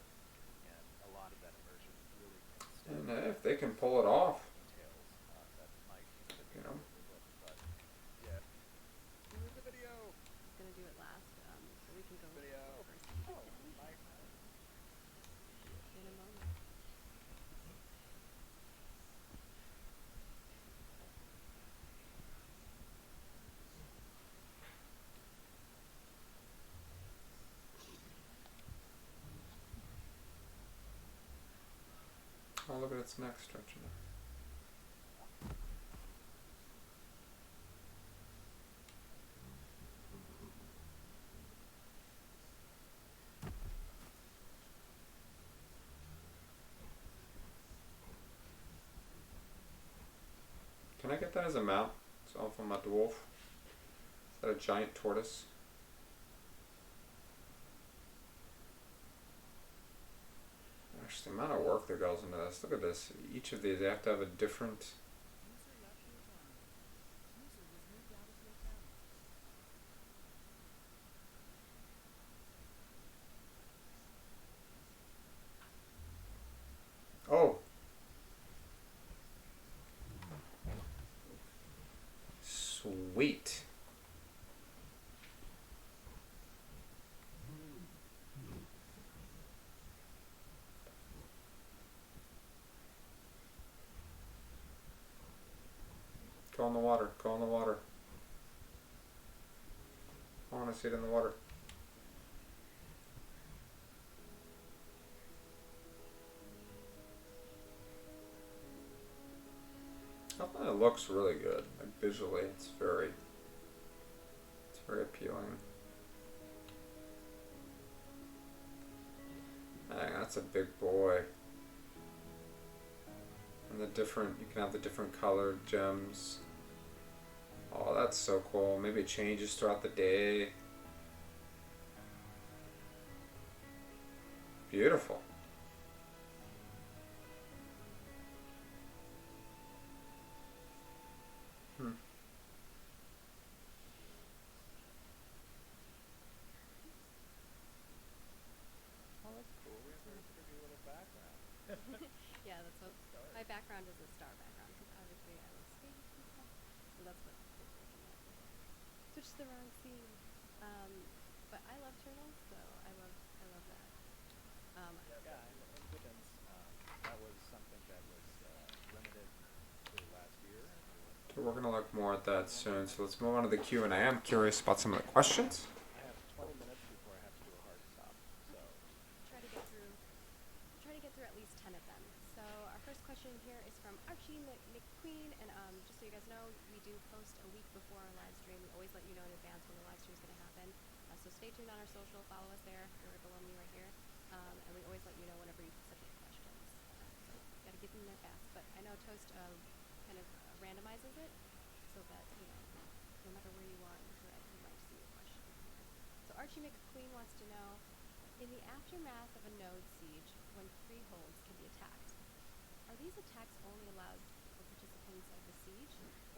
Speaker 3: and a lot of that immersion really can stem
Speaker 1: And
Speaker 3: from
Speaker 1: if they can pull it off,
Speaker 3: details that might
Speaker 1: you know.
Speaker 3: overlook. But yeah, cue the video.
Speaker 2: I was gonna do it last, so we can go
Speaker 3: Video.
Speaker 2: first
Speaker 3: Oh, my.
Speaker 2: in a moment.
Speaker 1: Oh, look at its neck stretching. Can I get that as a mount? So from my dwarf. Is that a giant tortoise? Gosh, the amount of work that goes into this. Look at this. Each of these, they have to have a different. Oh! Sweet. Go in the water. Go in the water. I want to see it in the water. I thought it looks really good. Like visually, it's very appealing. Dang, that's a big boy. And you can have the different colored gems. Oh, that's so cool. Maybe it changes throughout the day. Beautiful.
Speaker 3: Oh, that's cool. We have to give you a little background.
Speaker 2: Yeah, that's what my background is, a star background, because obviously I love space and stuff. So that's what it's looking at. Switch the wrong scene. But I love turtles, so I love that.
Speaker 3: Yeah, in Dickens, that was something that was limited to last year.
Speaker 1: So we're gonna look more at that soon. So let's move on to the Q&A. I'm curious about some of the questions.
Speaker 3: I have 20 minutes before I have to do a hard stop, so
Speaker 2: Try to get through at least 10 of them. So our first question here is from Archie McQueen, and just so you guys know, we do post a week before our live stream. We always let you know in advance when the live stream is going to happen. So stay tuned on our social, follow us there. You're right below me right here. And we always let you know whenever you submit questions. So you got to get them there fast. But I know Toast kind of randomizes it so that, no matter where you are in the thread, you might see a question. So Archie McQueen wants to know, in the aftermath of a node siege, when freeholds can be attacked, are these attacks only allowed for participants of the siege,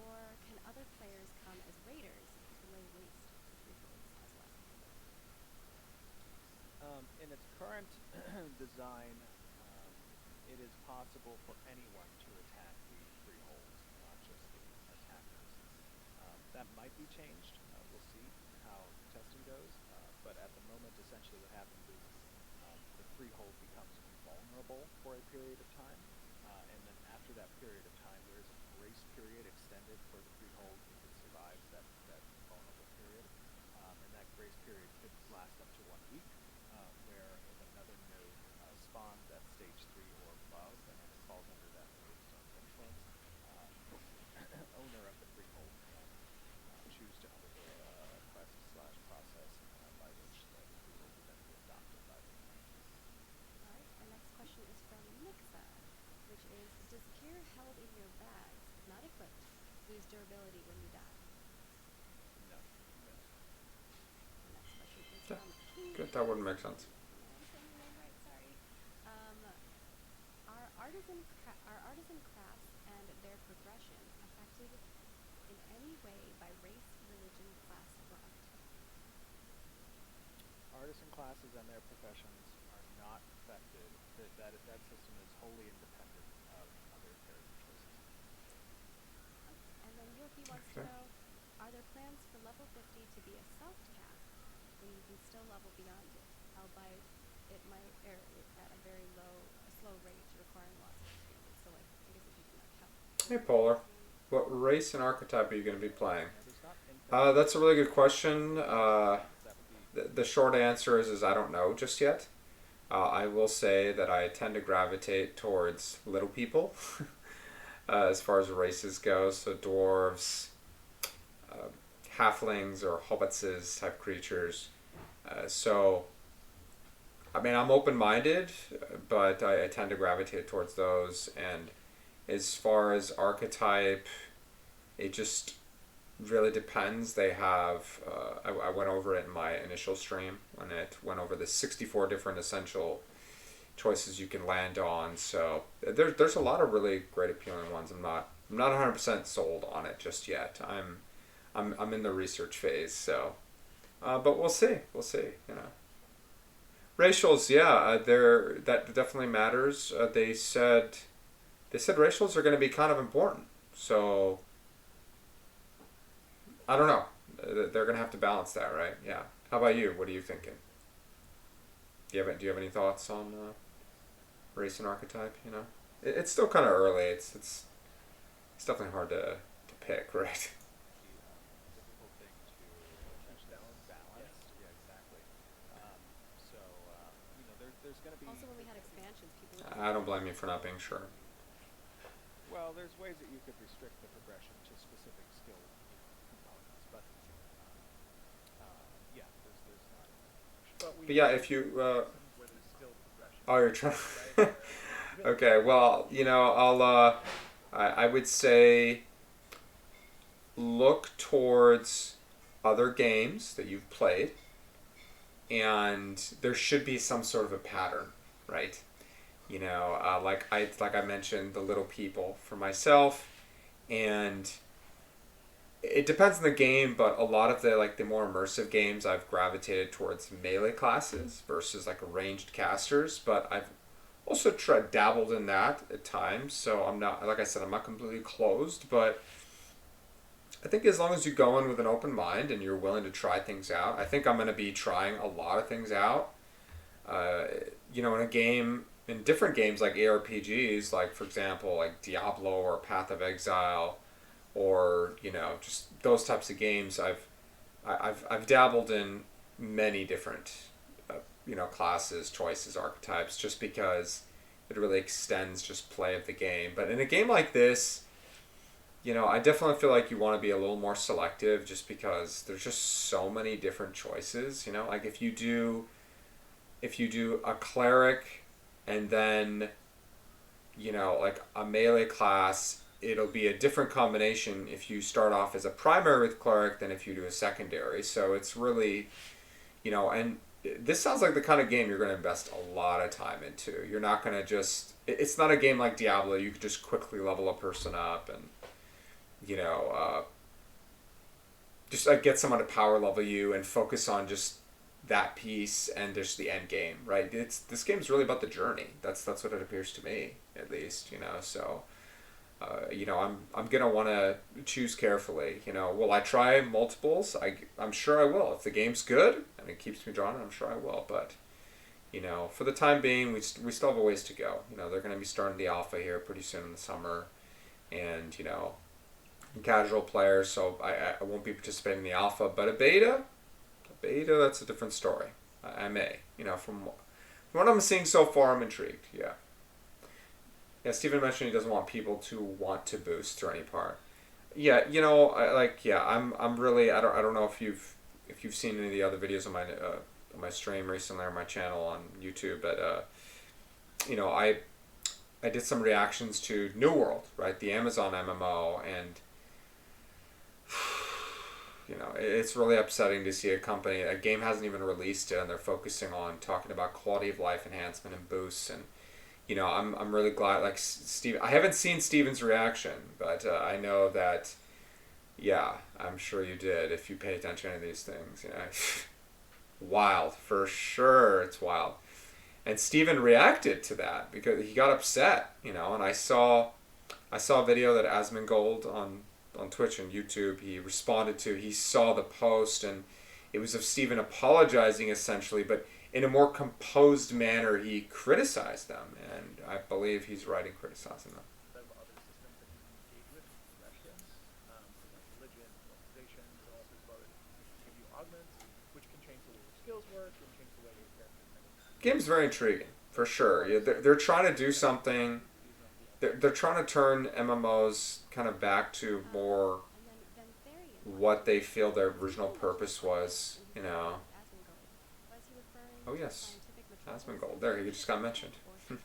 Speaker 2: or can other players come as raiders to lay waste to freeholds as well?
Speaker 3: in its current design, it is possible for anyone to attack the freeholds, not just the attackers. That might be changed. We'll see how testing goes. But at the moment, essentially what happens is the freehold becomes vulnerable for a period of time, and then after that period of time, there is a grace period extended for the freehold if it survives that vulnerable period, and that grace period could last up to 1 week, where if another node spawns at stage 3 or above, and then it falls under that node's zone of influence, owner of the freehold can choose to undergo a quest/process by which the freehold will then be adopted by the owner.
Speaker 2: Alright, our next question is from Nixa, which is, does gear held in your bags, not equipped, lose durability when you die?
Speaker 3: No.
Speaker 2: The next question is
Speaker 1: Yeah,
Speaker 2: from King.
Speaker 1: Good, that wouldn't make sense.
Speaker 2: I'm saying your name right, sorry. Are artisan crafts and their progression affected in any way by race, religion, class, or archetype?
Speaker 3: Artisan classes and their professions are not affected. That system is wholly independent of other character choices.
Speaker 2: And then Yorkie wants to
Speaker 1: Okay.
Speaker 2: know, are there plans for level 50 to be a soft cap when you can still level beyond it, albeit it might at a very slow rate requiring lots of experience? So like, I guess if you can like help.
Speaker 1: Hey, Polar. What race and archetype are you going to be playing?
Speaker 3: Now, there's not infinite
Speaker 1: That's a really good question.
Speaker 3: that would be
Speaker 1: The short answer is I don't know just yet. I will say that I tend to gravitate towards little people as far as races go. So dwarves, halflings or hobbitses type creatures. So, I mean, I'm open-minded, but I tend to gravitate towards those. And as far as archetype, it just really depends. They have, I went over it in my initial stream when it went over the 64 different essential choices you can land on. So there's a lot of really great appealing ones. I'm not 100% sold on it just yet. I'm in the research phase. So, but we'll see. You know, racials, yeah, that definitely matters. They said racials are going to be kind of important. So. I don't know. They're gonna have to balance that, right? Yeah. How about you? What are you thinking? Do you have any thoughts on race and archetype? You know, it's still kind of early. It's definitely hard to pick, right?
Speaker 3: difficult thing to balance. Yeah, exactly. So there's going to be
Speaker 2: Also, when we had expansions, people would
Speaker 1: I don't blame you for not being sure.
Speaker 3: well, there's ways that you could restrict the progression to specific skill components, but yeah, there's not.
Speaker 1: But yeah, if you
Speaker 4: where there's still progression.
Speaker 1: oh, you're trying.
Speaker 4: Right?
Speaker 1: Okay, well, you know, I would say look towards other games that you've played, and there should be some sort of a pattern, right? You know, like I mentioned, the little people for myself, and it depends on the game, but a lot of the more immersive games I've gravitated towards melee classes versus like ranged casters, but I've also dabbled in that at times, so I'm not, like I said, I'm not completely closed, but I think as long as you go in with an open mind and you're willing to try things out, I think I'm going to be trying a lot of things out. You know, in different games like ARPGs, like for example, like Diablo or Path of Exile, or you know, just those types of games, I've dabbled in many different classes, choices, archetypes, just because it really extends just play of the game. But in a game like this, you know, I definitely feel like you want to be a little more selective, just because there's just so many different choices. You know, like if you do a cleric and then, you know, like a melee class, it'll be a different combination if you start off as a primary with cleric than if you do a secondary. So it's really, you know, and this sounds like the kind of game you're going to invest a lot of time into. You're not going to just, it's not a game like Diablo. You could just quickly level a person up and, you know, just get someone to power level you and focus on just that piece and just the end game, right? This game's really about the journey. That's what it appears to me, at least, you know. So, you know, I'm gonna want to choose carefully. You know, will I try multiples? I'm sure I will. If the game's good and it keeps me drawn, I'm sure I will. But you know, for the time being, we still have a ways to go. You know, they're going to be starting the alpha here pretty soon in the summer, and you know, casual players, so I won't be participating in the alpha, but a beta, that's a different story. I may, you know, from what I'm seeing so far, I'm intrigued. Yeah. Yeah, Steven mentioned he doesn't want people to want to boost through any part. Yeah, you know, I'm really, I don't know if you've seen any of the other videos on my stream recently or my channel on YouTube, but you know, I did some reactions to New World, right, the Amazon MMO, and you know, it's really upsetting to see a game hasn't even released yet, and they're focusing on talking about quality of life enhancement and boosts, and you know, I'm really glad. Like Steve, I haven't seen Steven's reaction, but I know that. Yeah, I'm sure you did. If you pay attention to these things, you know, wild for sure. It's wild, and Steven reacted to that because he got upset. You know, and I saw a video that Asmongold on Twitch and YouTube, he responded to. He saw the post, and it was of Steven apologizing essentially, but in a more composed manner, he criticized them, and I believe he's right in criticizing them.
Speaker 4: There are other systems that you can engage with, refreshes, like religion, organizations, and all sorts of other which give you augments, which can change the way your skills work, and change the way your character kind of.
Speaker 1: Game's very intriguing, for sure. Yeah, they're trying to do something. They're trying to turn MMOs kind of back to more what they feel their original purpose was, you know. Oh yes, Asmongold. There, he just got mentioned.
Speaker 3: No,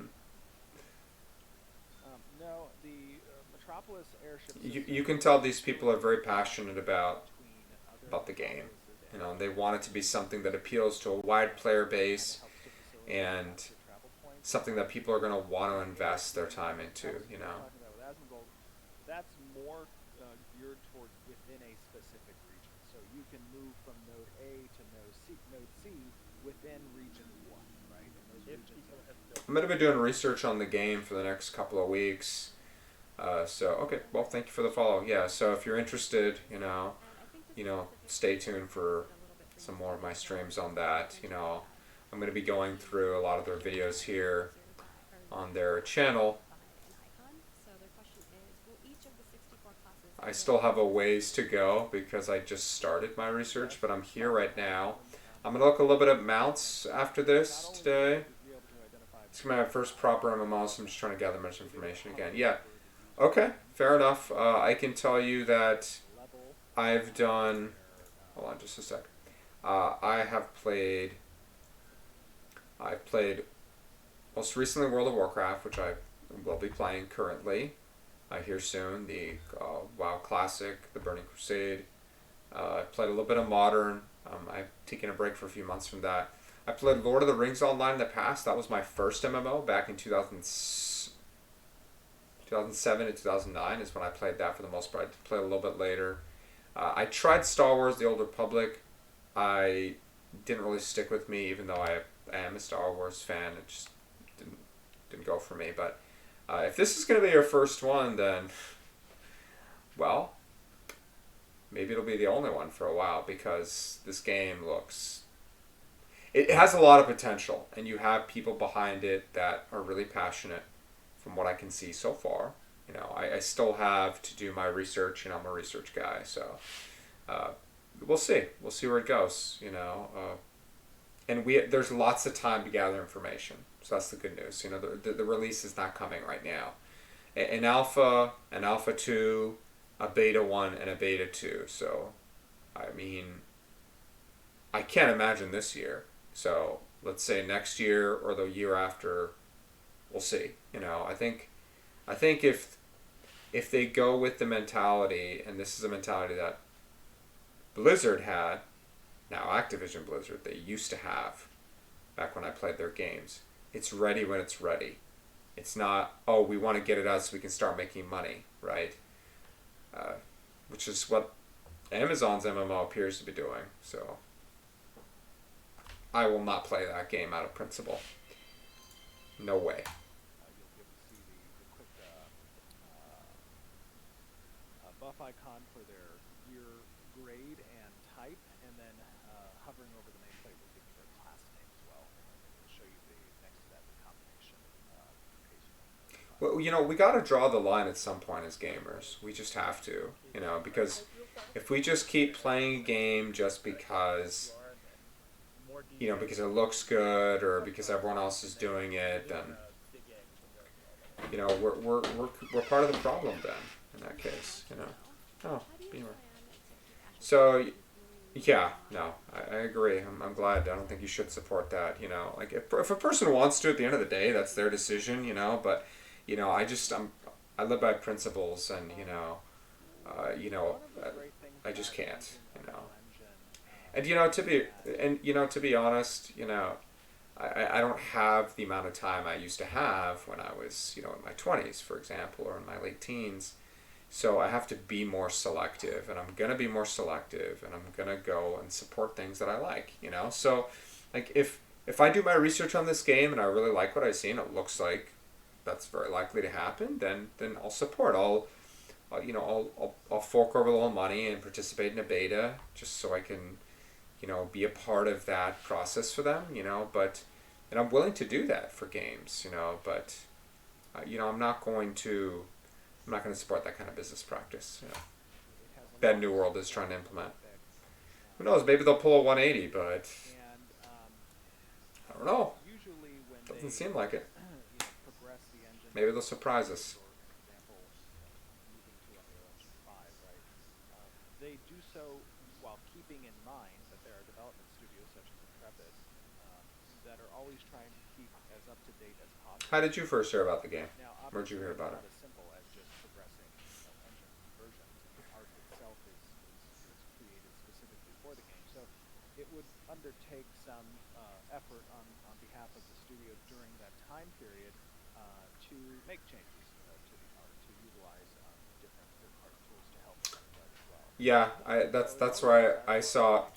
Speaker 3: the Metropolis airship.
Speaker 1: You can tell these people are very passionate about the game. You know, they want it to be something that appeals to a wide player base, and something that people are going to want to invest their time into. You know.
Speaker 3: That's more geared towards within a specific region. So you can move from node A to node C within region 1, right? And those regions
Speaker 1: I'm going to be doing research on the game for the next couple of weeks. So, okay, well, thank you for the follow. Yeah, so if you're interested, you know, stay tuned for some more of my streams on that. You know, I'm going to be going through a lot of their videos here on their channel. I still have a ways to go because I just started my research, but I'm here right now. I'm going to look a little bit at mounts after this today. It's going to be my first proper MMO, so I'm just trying to gather much information again. Yeah, okay, fair enough. I can tell you that I've done... Hold on just a sec. I've played most recently World of Warcraft, which I will be playing currently. Here soon, the WoW Classic, the Burning Crusade. I played a little bit of Modern. I've taken a break for a few months from that. I played Lord of the Rings Online in the past. That was my first MMO back in 2007 to 2009 is when I played that for the most part. I played a little bit later. I tried Star Wars: The Old Republic. I didn't really stick with me, even though I am a Star Wars fan. It just didn't go for me, but if this is going to be your first one, then, well, maybe it'll be the only one for a while, because this game looks... It has a lot of potential, and you have people behind it that are really passionate from what I can see so far. You know, I still have to do my research, and I'm a research guy, so we'll see. We'll see where it goes, you know. And there's lots of time to gather information. So that's the good news. You know, the release is not coming right now. An alpha 2, a beta 1, and a beta 2. So, I mean, I can't imagine this year. So, let's say next year or the year after, we'll see. You know, I think if they go with the mentality, and this is a mentality that Blizzard had, now Activision Blizzard, they used to have back when I played their games. It's ready when it's ready. It's not, oh, we want to get it out so we can start making money, right? Which is what Amazon's MMO appears to be doing. So I will not play that game out of principle. No way.
Speaker 3: You'll be able to see the quick buff icon for their gear grade and type, and then hovering over the nameplate will give you their class name as well. show you next to that the combination in case you want to.
Speaker 1: Well, we got to draw the line at some point as gamers. We just have to, because if we just keep playing a game just because, because it looks good or because everyone else is doing it, then, we're part of the problem then, in that case, Oh, Beamer. So, yeah, no, I agree. I'm glad. I don't think you should support that, Like, if a person wants to, at the end of the day, that's their decision, but, I live by principles and, I just can't, And, to be honest, I don't have the amount of time I used to have when I was, in my 20s, for example, or in my late teens. So I have to be more selective, and I'm going to be more selective, and I'm going to go and support things that I like, So, like, if I do my research on this game and I really like what I see and it looks like that's very likely to happen, then I'll support. I'll fork over a little money and participate in a beta just so I can, be a part of that process for them, and I'm willing to do that for games, but, I'm not going to support that kind of business practice, that New World is trying to implement. Who knows, maybe they'll pull a 180, but I don't know. Doesn't seem like it. Maybe they'll surprise us.
Speaker 3: They do so while keeping in mind that there are development studios such as Intrepid that are always trying to keep as up to date as possible.
Speaker 1: How did you first hear about the game?
Speaker 3: Now,
Speaker 1: Where'd you hear about it?
Speaker 3: It's not as simple as just progressing engine conversions. The art itself is created specifically for the game, so it would undertake some effort on behalf of the studio during that time period to make changes to the art, to utilize different art tools to help the art as well.
Speaker 1: Yeah, that's where I saw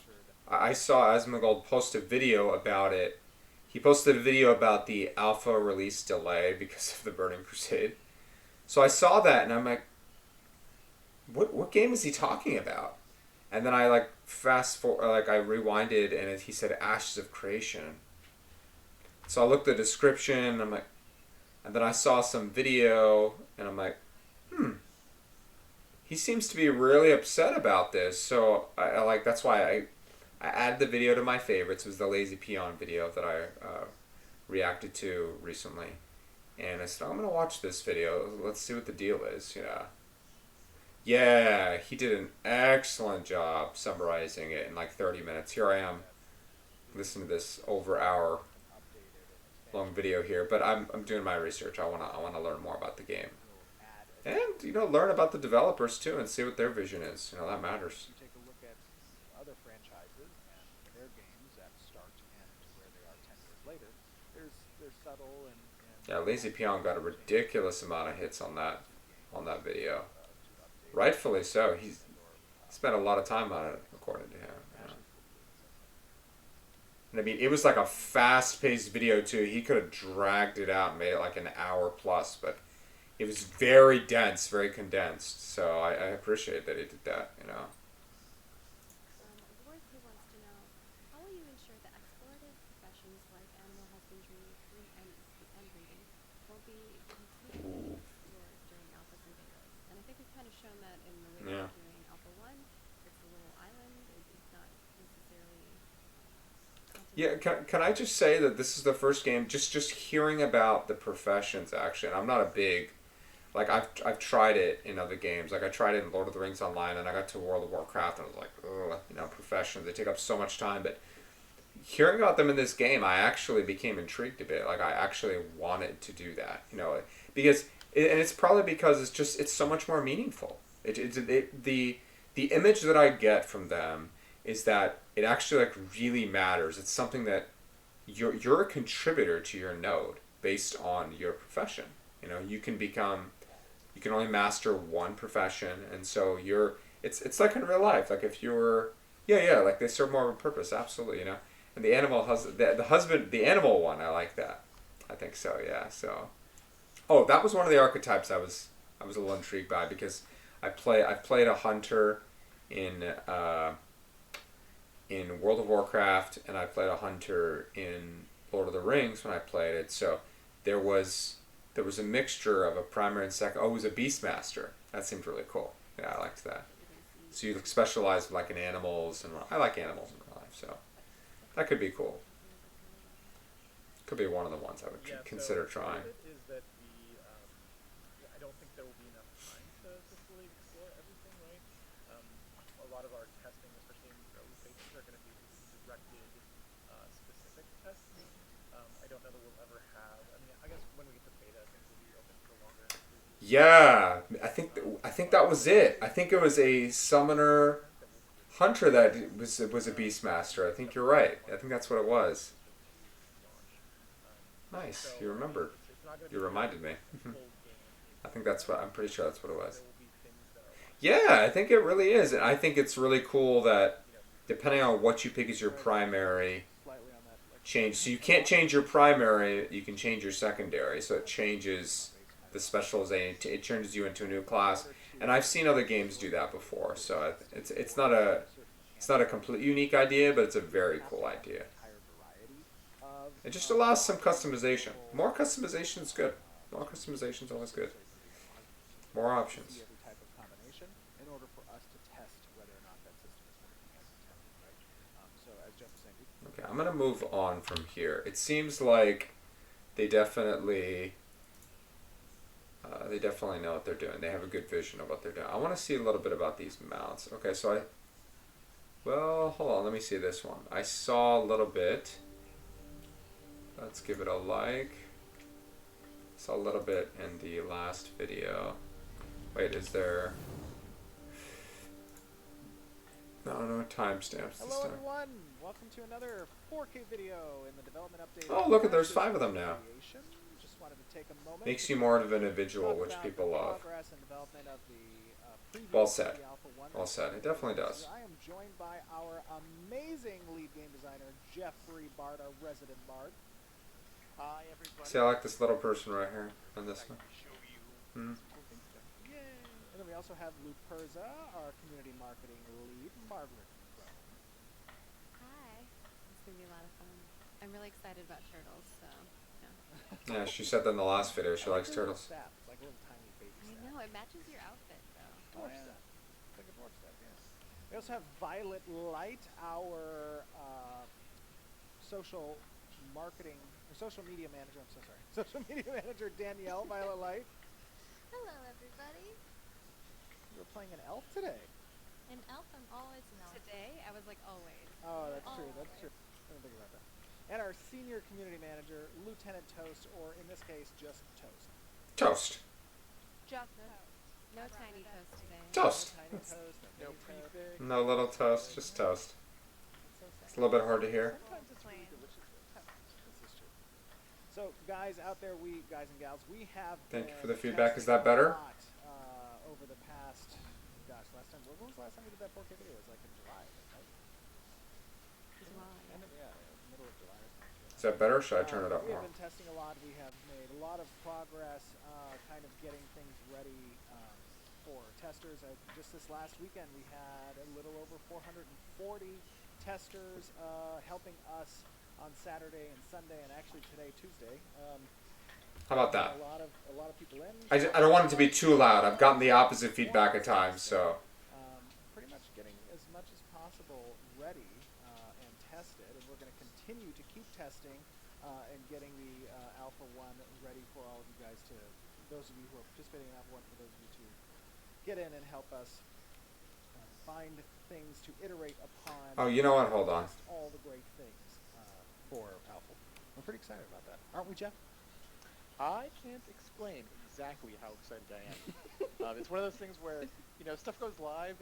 Speaker 1: Asmongold post a video about it. He posted a video about the alpha release delay because of the Burning Crusade. So I saw that and I'm like, what game is he talking about? And then I I rewinded and he said Ashes of Creation. So I looked at the description and I'm like, and then I saw some video and I'm like, he seems to be really upset about this. So that's why I added the video to my favorites. It was the Lazy Peon video that I reacted to recently. And I said, I'm going to watch this video. Let's see what the deal is, Yeah, he did an excellent job summarizing it in like 30 minutes. Here I am, listening to this over hour long video here. But I'm doing my research. I want to learn more about the game. And, learn about the developers too and see what their vision is. That matters.
Speaker 3: Take a look at other franchises and their games that start and where they are 10 years later. There's subtle and
Speaker 1: yeah, Lazy Peon got a ridiculous amount of hits on that video. Rightfully so. He's spent a lot of time on it, according to him. And I mean, it was like a fast-paced video too. He could have dragged it out and made it like an hour plus, but it was very dense, very condensed. So I appreciate that he did that,
Speaker 2: Worthy wants to know, how will you ensure that explorative professions like animal husbandry and breeding won't be completely explored during alphas and betas? And I think we've kind of shown that in the way that we're doing Alpha 1. It's a little island. It's not necessarily...
Speaker 1: Yeah, can I just say that this is the first game, just hearing about the professions, actually, and I'm not a big... Like, I've tried it in other games. Like, I tried it in Lord of the Rings Online, and I got to World of Warcraft, and I was like, ugh, professions, they take up so much time. But hearing about them in this game, I actually became intrigued a bit. Like, I actually wanted to do that, because... And it's probably because it's so much more meaningful. The image that I get from them is that it actually, like, really matters. It's something that you're a contributor to your node based on your profession. You can only master one profession, and so it's like in real life. Like if you're, like they serve more of a purpose, absolutely, And the animal the animal one, I like that. I think so, yeah. So, that was one of the archetypes I was a little intrigued by because I've played a hunter in World of Warcraft, and I played a hunter in Lord of the Rings when I played it. So there was a mixture of a primary and second. Oh, it was a Beastmaster. That seemed really cool. Yeah, I liked that. So you specialize like in animals, and I like animals in real life, so that could be cool. Could be one of the ones I would consider trying.
Speaker 4: Part of it is that I don't think there will be enough time to fully explore everything, right? A lot of our testing, especially in early phases, are going to be directed specific tests. I don't know that we'll ever have. I mean, I guess when we get to beta, things will be open for longer.
Speaker 1: Yeah, I think that was it. I think it was a summoner hunter that was a Beastmaster. I think you're right. I think that's what it was. Nice, you remembered. You reminded me. I think that's what, I'm pretty sure that's what it was. Yeah, I think it really is. And I think it's really cool that depending on what you pick as your primary, change. So you can't change your primary, you can change your secondary. So it changes the specialization. It turns you into a new class. And I've seen other games do that before. So it's not a complete unique idea, but it's a very cool idea. It just allows some customization. More customization is good. More customization is always good. More options.
Speaker 3: In order for us to test whether or not that system is working as intended, right? So as Jeff was saying,
Speaker 1: Okay, I'm gonna move on from here. It seems like they definitely know what they're doing. They have a good vision of what they're doing. I want to see a little bit about these mounts. Okay, so well, hold on. Let me see this one. I saw a little bit. Let's give it a like. Saw a little bit in the last video. Wait, is there... No timestamps this
Speaker 3: hello
Speaker 1: time.
Speaker 3: everyone! Welcome to another 4K video in the development update.
Speaker 1: Oh, look, there's 5 of them now.
Speaker 3: Just wanted to take a moment
Speaker 1: Makes you more of an individual, which people love.
Speaker 3: Progress and development of the
Speaker 1: Well said. Well said. It definitely does.
Speaker 3: I am joined by our amazing lead game designer, Jeffrey Bard, our resident bard. Hi everybody.
Speaker 1: See, I like this little person right here on this one.
Speaker 3: Yay! And then we also have Lou Perza, our community marketing lead, Margaret.
Speaker 2: Hi. It's gonna be a lot of fun. I'm really excited about turtles, so
Speaker 1: Yeah, she said that in the last video. She likes turtles.
Speaker 3: Staff. It's like a little tiny baby
Speaker 2: I
Speaker 3: staff.
Speaker 2: know it matches your outfit though.
Speaker 3: Dwarf staff. It's like a dwarf staff, yeah. We also have Violet Light, our social marketing, or social media manager. I'm so sorry. Social media manager Danielle, Violet Light.
Speaker 7: Hello, everybody.
Speaker 3: You were playing an elf today.
Speaker 7: An elf, I'm always an elf.
Speaker 2: Today I was like always.
Speaker 3: Oh, that's true. That's true. I didn't think about that. And our senior community manager, Lieutenant Toast, or in this case, just Toast.
Speaker 1: Toast.
Speaker 6: Just
Speaker 2: No tiny toast today.
Speaker 1: Toast.
Speaker 3: No tiny toast, no prefix.
Speaker 1: No little toast, just toast.
Speaker 3: It's so sad.
Speaker 1: It's a little bit hard to hear.
Speaker 3: Sometimes it's really delicious. This is true. So, guys out there, guys and gals, we have.
Speaker 1: Thank you for
Speaker 3: been
Speaker 1: the feedback. Is that
Speaker 3: testing
Speaker 1: better?
Speaker 3: a lot, over the past, last time. When was the last time we did that 4K video? It was like in July, right? Middle of July or something.
Speaker 1: Is that better or should I turn it up
Speaker 3: We
Speaker 1: more?
Speaker 3: have been testing a lot. We have made a lot of progress, kind of getting things ready for testers. Just this last weekend, we had a little over 440 testers helping us on Saturday and Sunday, and actually today, Tuesday.
Speaker 1: How about that?
Speaker 3: A lot of people in.
Speaker 1: I don't want it to be too loud. I've gotten the opposite feedback at times, so.
Speaker 3: Pretty much getting as much as possible ready and tested, and we're going to continue to keep testing and getting the Alpha 1 ready for all of you guys to, those of you who are participating in Alpha 1, for those of you to get in and help us find things to iterate upon.
Speaker 1: Oh, you know what? Hold on.
Speaker 3: All the great things for Alpha. I'm pretty excited about that. Aren't we, Jeff?
Speaker 8: I can't explain exactly how excited I am. It's one of those things where, stuff goes live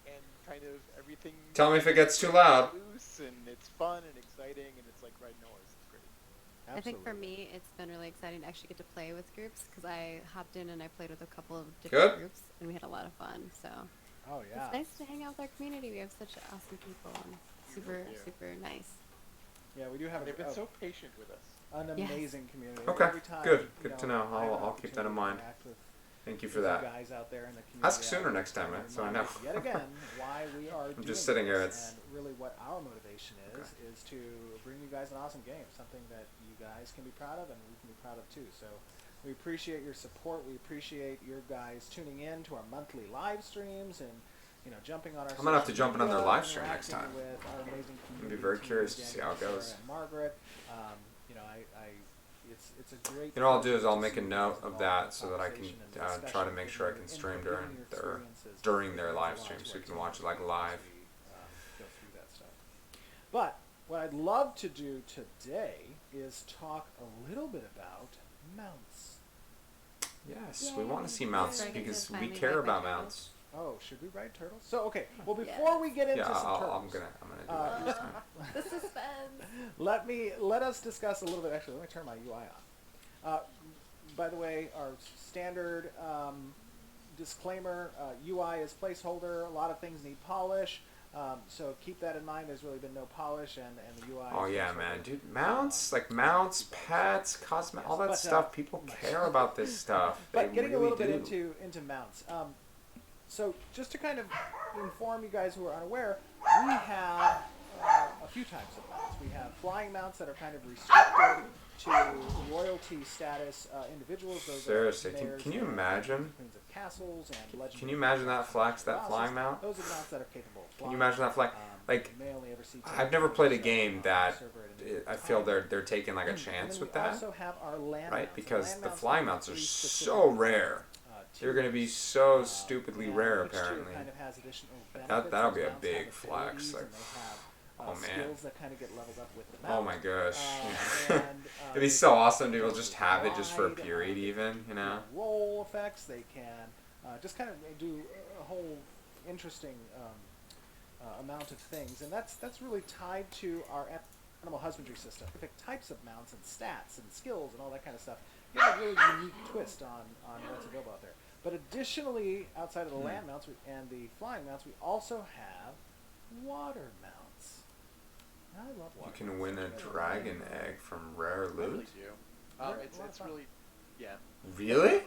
Speaker 8: and kind of everything...
Speaker 1: Tell me if it gets too loud.
Speaker 8: ...loose and it's fun and exciting and it's like riding a horse. It's great.
Speaker 2: I think for me, it's been really exciting to actually get to play with groups because I hopped in and I played with a couple of different groups and we had a lot of fun. So
Speaker 3: oh yeah,
Speaker 2: it's nice to hang out with our community. We have such awesome people and super nice.
Speaker 3: Yeah, we do have.
Speaker 8: They've been so patient with us.
Speaker 3: An amazing community.
Speaker 1: Okay,
Speaker 3: Every time,
Speaker 1: good to know. I'll keep that in mind.
Speaker 3: interact with
Speaker 1: Thank you for
Speaker 3: with
Speaker 1: that.
Speaker 3: You guys out there in the community.
Speaker 1: Ask sooner next time,
Speaker 3: and
Speaker 1: so I
Speaker 3: remind
Speaker 1: know.
Speaker 3: us yet again why we are doing
Speaker 1: just sitting here,
Speaker 3: this,
Speaker 1: it's-
Speaker 3: and really what our motivation is to bring you guys an awesome game, something that you guys can be proud of and we can be proud of too. So we appreciate your support. We appreciate your guys tuning in to our monthly live streams and jumping on our.
Speaker 1: I'm gonna have to
Speaker 3: social
Speaker 1: jump in on their
Speaker 3: media,
Speaker 1: live stream next
Speaker 3: interacting
Speaker 1: time.
Speaker 3: With our amazing
Speaker 1: I'd be
Speaker 3: community
Speaker 1: very
Speaker 3: team,
Speaker 1: curious to see
Speaker 3: Daniel,
Speaker 1: how it goes.
Speaker 3: Sarah, and Margaret. It's a great.
Speaker 1: You know what I'll do is I'll
Speaker 3: to
Speaker 1: make a
Speaker 3: see you
Speaker 1: note
Speaker 3: guys
Speaker 1: of that
Speaker 3: involved
Speaker 1: so
Speaker 3: in
Speaker 1: that I can
Speaker 3: conversation and
Speaker 1: try to
Speaker 3: discussion
Speaker 1: make
Speaker 3: with
Speaker 1: sure I
Speaker 3: you
Speaker 1: can
Speaker 3: and
Speaker 1: stream
Speaker 3: giving your experiences
Speaker 1: during
Speaker 3: to
Speaker 1: their
Speaker 3: the
Speaker 1: live
Speaker 3: live
Speaker 1: stream, so you
Speaker 3: to
Speaker 1: can
Speaker 3: our
Speaker 1: watch it
Speaker 3: team
Speaker 1: like live.
Speaker 3: as we, go through that stuff. But what I'd love to do today is talk a little bit about mounts.
Speaker 1: Yes, we want to see mounts
Speaker 7: Yay.
Speaker 1: because we
Speaker 7: Finally
Speaker 1: care
Speaker 7: ride my
Speaker 1: about
Speaker 7: turtles.
Speaker 1: mounts.
Speaker 3: Oh, should we ride turtles? So okay. Well, before we get into
Speaker 1: Yeah,
Speaker 3: some
Speaker 1: I'm
Speaker 3: turtles,
Speaker 1: gonna do that this time.
Speaker 2: The suspense.
Speaker 3: let us discuss a little bit. Actually, let me turn my UI on. By the way, our standard disclaimer: UI is placeholder. A lot of things need polish, so keep that in mind. There's really been no polish, and the UI.
Speaker 1: Oh
Speaker 3: is
Speaker 1: yeah,
Speaker 3: placeholder.
Speaker 1: man, dude, mounts, like mounts, pets, cosmetic, all that
Speaker 3: But,
Speaker 1: stuff. People care about this stuff.
Speaker 3: But
Speaker 1: They
Speaker 3: getting
Speaker 1: really
Speaker 3: a little bit
Speaker 1: do.
Speaker 3: into mounts. So just to kind of inform you guys who are unaware, we have a few types of mounts. We have flying mounts that are kind of restricted to royalty status individuals. Those
Speaker 1: Seriously,
Speaker 3: are mayors
Speaker 1: can you
Speaker 3: and
Speaker 1: imagine?
Speaker 3: queens of castles and legendary.
Speaker 1: Can you imagine that flex, that
Speaker 3: bosses.
Speaker 1: flying mount?
Speaker 3: Those are mounts that are capable of flying.
Speaker 1: Can you imagine that flag? Like,
Speaker 3: you may only ever see
Speaker 1: I've never played a
Speaker 3: so,
Speaker 1: game that
Speaker 3: server at any
Speaker 1: I feel
Speaker 3: time.
Speaker 1: they're taking like a
Speaker 3: And
Speaker 1: chance
Speaker 3: then
Speaker 1: with
Speaker 3: we
Speaker 1: that,
Speaker 3: also have our land
Speaker 1: right?
Speaker 3: mounts. And
Speaker 1: Because
Speaker 3: land
Speaker 1: the
Speaker 3: mounts
Speaker 1: flying
Speaker 3: have
Speaker 1: mounts are
Speaker 3: three
Speaker 1: so
Speaker 3: specific,
Speaker 1: rare. They're going to be so stupidly
Speaker 3: and
Speaker 1: rare,
Speaker 3: each tier
Speaker 1: apparently.
Speaker 3: kind of has additional benefits.
Speaker 1: That'll
Speaker 3: Those
Speaker 1: be a
Speaker 3: mounts
Speaker 1: big
Speaker 3: have
Speaker 1: flex,
Speaker 3: abilities,
Speaker 1: like,
Speaker 3: and they have,
Speaker 1: oh, man.
Speaker 3: skills that kind of get leveled up with the
Speaker 1: Oh
Speaker 3: mount.
Speaker 1: my gosh.
Speaker 3: And,
Speaker 1: It'd be so awesome to be able to just have it just for a
Speaker 3: glide,
Speaker 1: period even, you know?
Speaker 3: Roll effects. They can just kind of do a whole interesting amount of things, and that's really tied to our animal husbandry system. Specific types of mounts and stats and skills and all that kind of stuff. You have a really unique twist on what's available out there. But additionally, outside of the land mounts and the flying mounts, we also have water mounts. I love water.
Speaker 1: You can win a dragon egg from rare
Speaker 8: I really
Speaker 1: loot.
Speaker 8: do.
Speaker 3: They're a
Speaker 8: It's
Speaker 3: lot of fun.
Speaker 8: really, yeah.
Speaker 1: Really?
Speaker 8: Right.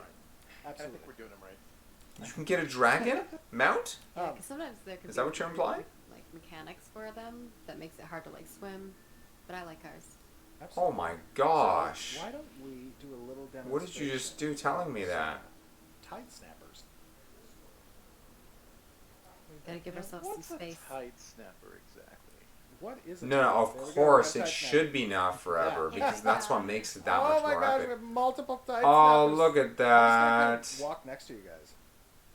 Speaker 8: I
Speaker 3: Absolutely.
Speaker 8: think we're doing them right.
Speaker 1: You can get a dragon mount?
Speaker 2: Yeah,
Speaker 3: Um,
Speaker 2: 'cause sometimes there could
Speaker 1: is
Speaker 2: be
Speaker 1: that what you're implying?
Speaker 2: like mechanics for them that makes it hard to like swim, but I like ours.
Speaker 1: Oh
Speaker 3: Absolutely.
Speaker 1: my gosh.
Speaker 3: So why don't we do a little demonstration?
Speaker 1: What did you just do telling me that?
Speaker 3: Tide snappers.
Speaker 2: Gotta give
Speaker 3: Now,
Speaker 2: ourselves some
Speaker 8: What's a
Speaker 2: space.
Speaker 8: tide snapper exactly?
Speaker 3: What is a
Speaker 1: No,
Speaker 3: tide?
Speaker 1: no, of
Speaker 3: There we go,
Speaker 1: course
Speaker 3: a
Speaker 1: it
Speaker 3: tide
Speaker 1: should
Speaker 3: snapper.
Speaker 1: be now forever
Speaker 3: Yeah.
Speaker 1: because that's what makes it that
Speaker 3: oh
Speaker 1: much
Speaker 3: my
Speaker 1: more
Speaker 3: gosh, we
Speaker 1: epic.
Speaker 3: have multiple tide
Speaker 1: Oh,
Speaker 3: snappers.
Speaker 1: look at
Speaker 3: I'm just gonna
Speaker 1: that.
Speaker 3: walk next to you guys.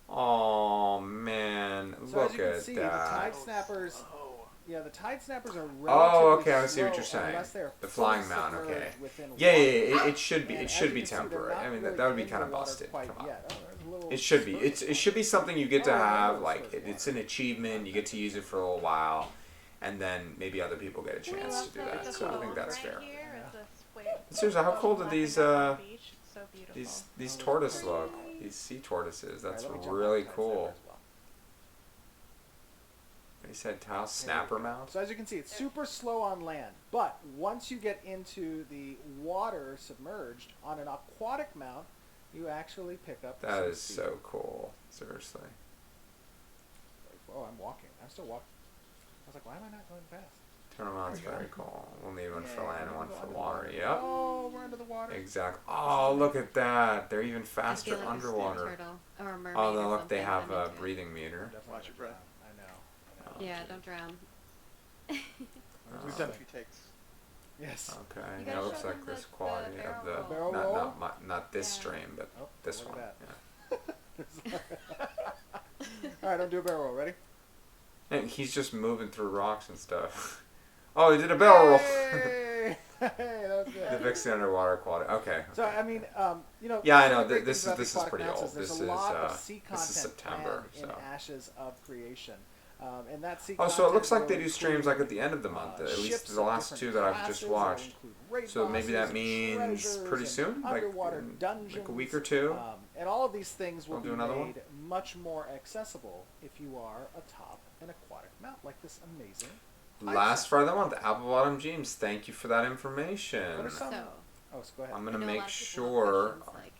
Speaker 1: Oh man,
Speaker 3: So
Speaker 1: look
Speaker 3: as you can
Speaker 1: at
Speaker 3: see, the
Speaker 1: that.
Speaker 3: tide snappers.
Speaker 8: Oh.
Speaker 3: Yeah, the tide snappers are relatively
Speaker 1: Oh, okay, I see what
Speaker 3: slow
Speaker 1: you're saying.
Speaker 3: unless they're
Speaker 1: The
Speaker 3: fully
Speaker 1: flying mount,
Speaker 3: submerged
Speaker 1: okay.
Speaker 3: within
Speaker 1: Yeah,
Speaker 3: water.
Speaker 1: it should be.
Speaker 3: And
Speaker 1: It
Speaker 3: as
Speaker 1: should
Speaker 3: you
Speaker 1: be
Speaker 3: can see, they're
Speaker 1: temporary.
Speaker 3: not
Speaker 1: I mean,
Speaker 3: really
Speaker 1: that would be
Speaker 3: in
Speaker 1: kind
Speaker 3: the
Speaker 1: of
Speaker 3: water
Speaker 1: busted.
Speaker 3: quite
Speaker 1: Come on.
Speaker 3: yet. Oh, there's a little
Speaker 1: It should be.
Speaker 3: spurt.
Speaker 1: It should be something you get to
Speaker 3: Oh, yeah,
Speaker 1: have.
Speaker 3: those
Speaker 1: Like
Speaker 3: spurts of
Speaker 1: it's
Speaker 3: water.
Speaker 1: an achievement. You get to use it for a little while, and then maybe other people get a chance to do that. So I think that's fair. Seriously, how cool do these these tortoise look? These sea tortoises. That's
Speaker 3: Alright, let me jump
Speaker 1: really
Speaker 3: on the tide
Speaker 1: cool.
Speaker 3: snapper as well.
Speaker 1: They said tile
Speaker 3: There
Speaker 1: snapper
Speaker 3: we go.
Speaker 1: mount.
Speaker 3: So as you can see, it's super slow on land, but once you get into the water submerged on an aquatic mount, you actually pick up.
Speaker 1: That
Speaker 3: some
Speaker 1: is
Speaker 3: speed.
Speaker 1: so cool. Seriously.
Speaker 3: Oh, I'm walking. I'm still walking. I was like, why am I not going fast?
Speaker 1: Turn them on's very cool. We'll need one for
Speaker 3: Yeah,
Speaker 1: land and
Speaker 3: we're
Speaker 1: one
Speaker 3: gonna
Speaker 1: for
Speaker 3: go under the
Speaker 1: water. Yep.
Speaker 3: Oh, we're under the water.
Speaker 1: Exactly. Oh, look at that. They're even
Speaker 2: I
Speaker 1: faster
Speaker 2: feel like a sea
Speaker 1: underwater.
Speaker 2: turtle or a mermaid.
Speaker 1: Oh,
Speaker 2: or
Speaker 1: no, look, they
Speaker 2: something.
Speaker 1: have
Speaker 2: I'm
Speaker 1: a
Speaker 2: into it.
Speaker 1: breathing meter.
Speaker 3: Definitely
Speaker 8: Watch your
Speaker 3: gonna
Speaker 8: breath.
Speaker 3: drown. I know.
Speaker 2: Yeah, don't drown.
Speaker 8: We've done a few takes.
Speaker 3: Yes.
Speaker 1: Okay.
Speaker 2: You
Speaker 1: Yeah,
Speaker 2: gotta
Speaker 1: it looks
Speaker 2: show
Speaker 1: like
Speaker 2: them
Speaker 1: this
Speaker 2: the
Speaker 1: quality
Speaker 2: barrel
Speaker 1: of
Speaker 2: roll.
Speaker 1: the
Speaker 3: Barrel roll?
Speaker 1: not this
Speaker 2: Yeah.
Speaker 1: stream, but
Speaker 3: Oh,
Speaker 1: this
Speaker 3: look
Speaker 1: one.
Speaker 3: at
Speaker 1: Yeah.
Speaker 3: All right, I'm doing a barrel roll. Ready?
Speaker 1: And he's just moving through rocks and stuff. Oh, he did a barrel roll.
Speaker 3: Hey! Hey, that was
Speaker 1: The
Speaker 3: good.
Speaker 1: Vixie underwater quality. Okay.
Speaker 3: So I mean, you know.
Speaker 1: Yeah, I
Speaker 3: one
Speaker 1: know.
Speaker 3: of the great
Speaker 1: This
Speaker 3: things about
Speaker 1: is
Speaker 3: the aquatic
Speaker 1: pretty
Speaker 3: mounts
Speaker 1: old.
Speaker 3: There's
Speaker 1: This
Speaker 3: a
Speaker 1: is,
Speaker 3: lot of sea
Speaker 1: this is
Speaker 3: content
Speaker 1: September,
Speaker 3: planned
Speaker 1: so.
Speaker 3: in Ashes of Creation, and that sea
Speaker 1: Oh, so it looks like
Speaker 3: content
Speaker 1: they
Speaker 3: will
Speaker 1: do streams like
Speaker 3: include,
Speaker 1: at the end of the month. At
Speaker 3: ships
Speaker 1: least the
Speaker 3: of
Speaker 1: last
Speaker 3: different
Speaker 1: two that I've
Speaker 3: classes.
Speaker 1: just
Speaker 3: It'll
Speaker 1: watched.
Speaker 3: include raid
Speaker 1: So maybe that
Speaker 3: bosses,
Speaker 1: means
Speaker 3: treasures,
Speaker 1: pretty
Speaker 3: and
Speaker 1: soon, like
Speaker 3: underwater
Speaker 1: in,
Speaker 3: dungeons,
Speaker 1: like a week or two.
Speaker 3: and all of these things will
Speaker 1: I'll
Speaker 3: be
Speaker 1: do another one.
Speaker 3: made much more accessible if you are atop an aquatic mount like this amazing.
Speaker 1: Last Friday of the month, Apple Bottom Jeans. Thank you for that information.
Speaker 3: What are some-
Speaker 2: So,
Speaker 3: Oh, so go ahead.
Speaker 1: I'm
Speaker 2: I
Speaker 1: gonna
Speaker 2: know a
Speaker 1: make
Speaker 2: lot of people have
Speaker 1: sure.
Speaker 2: questions like,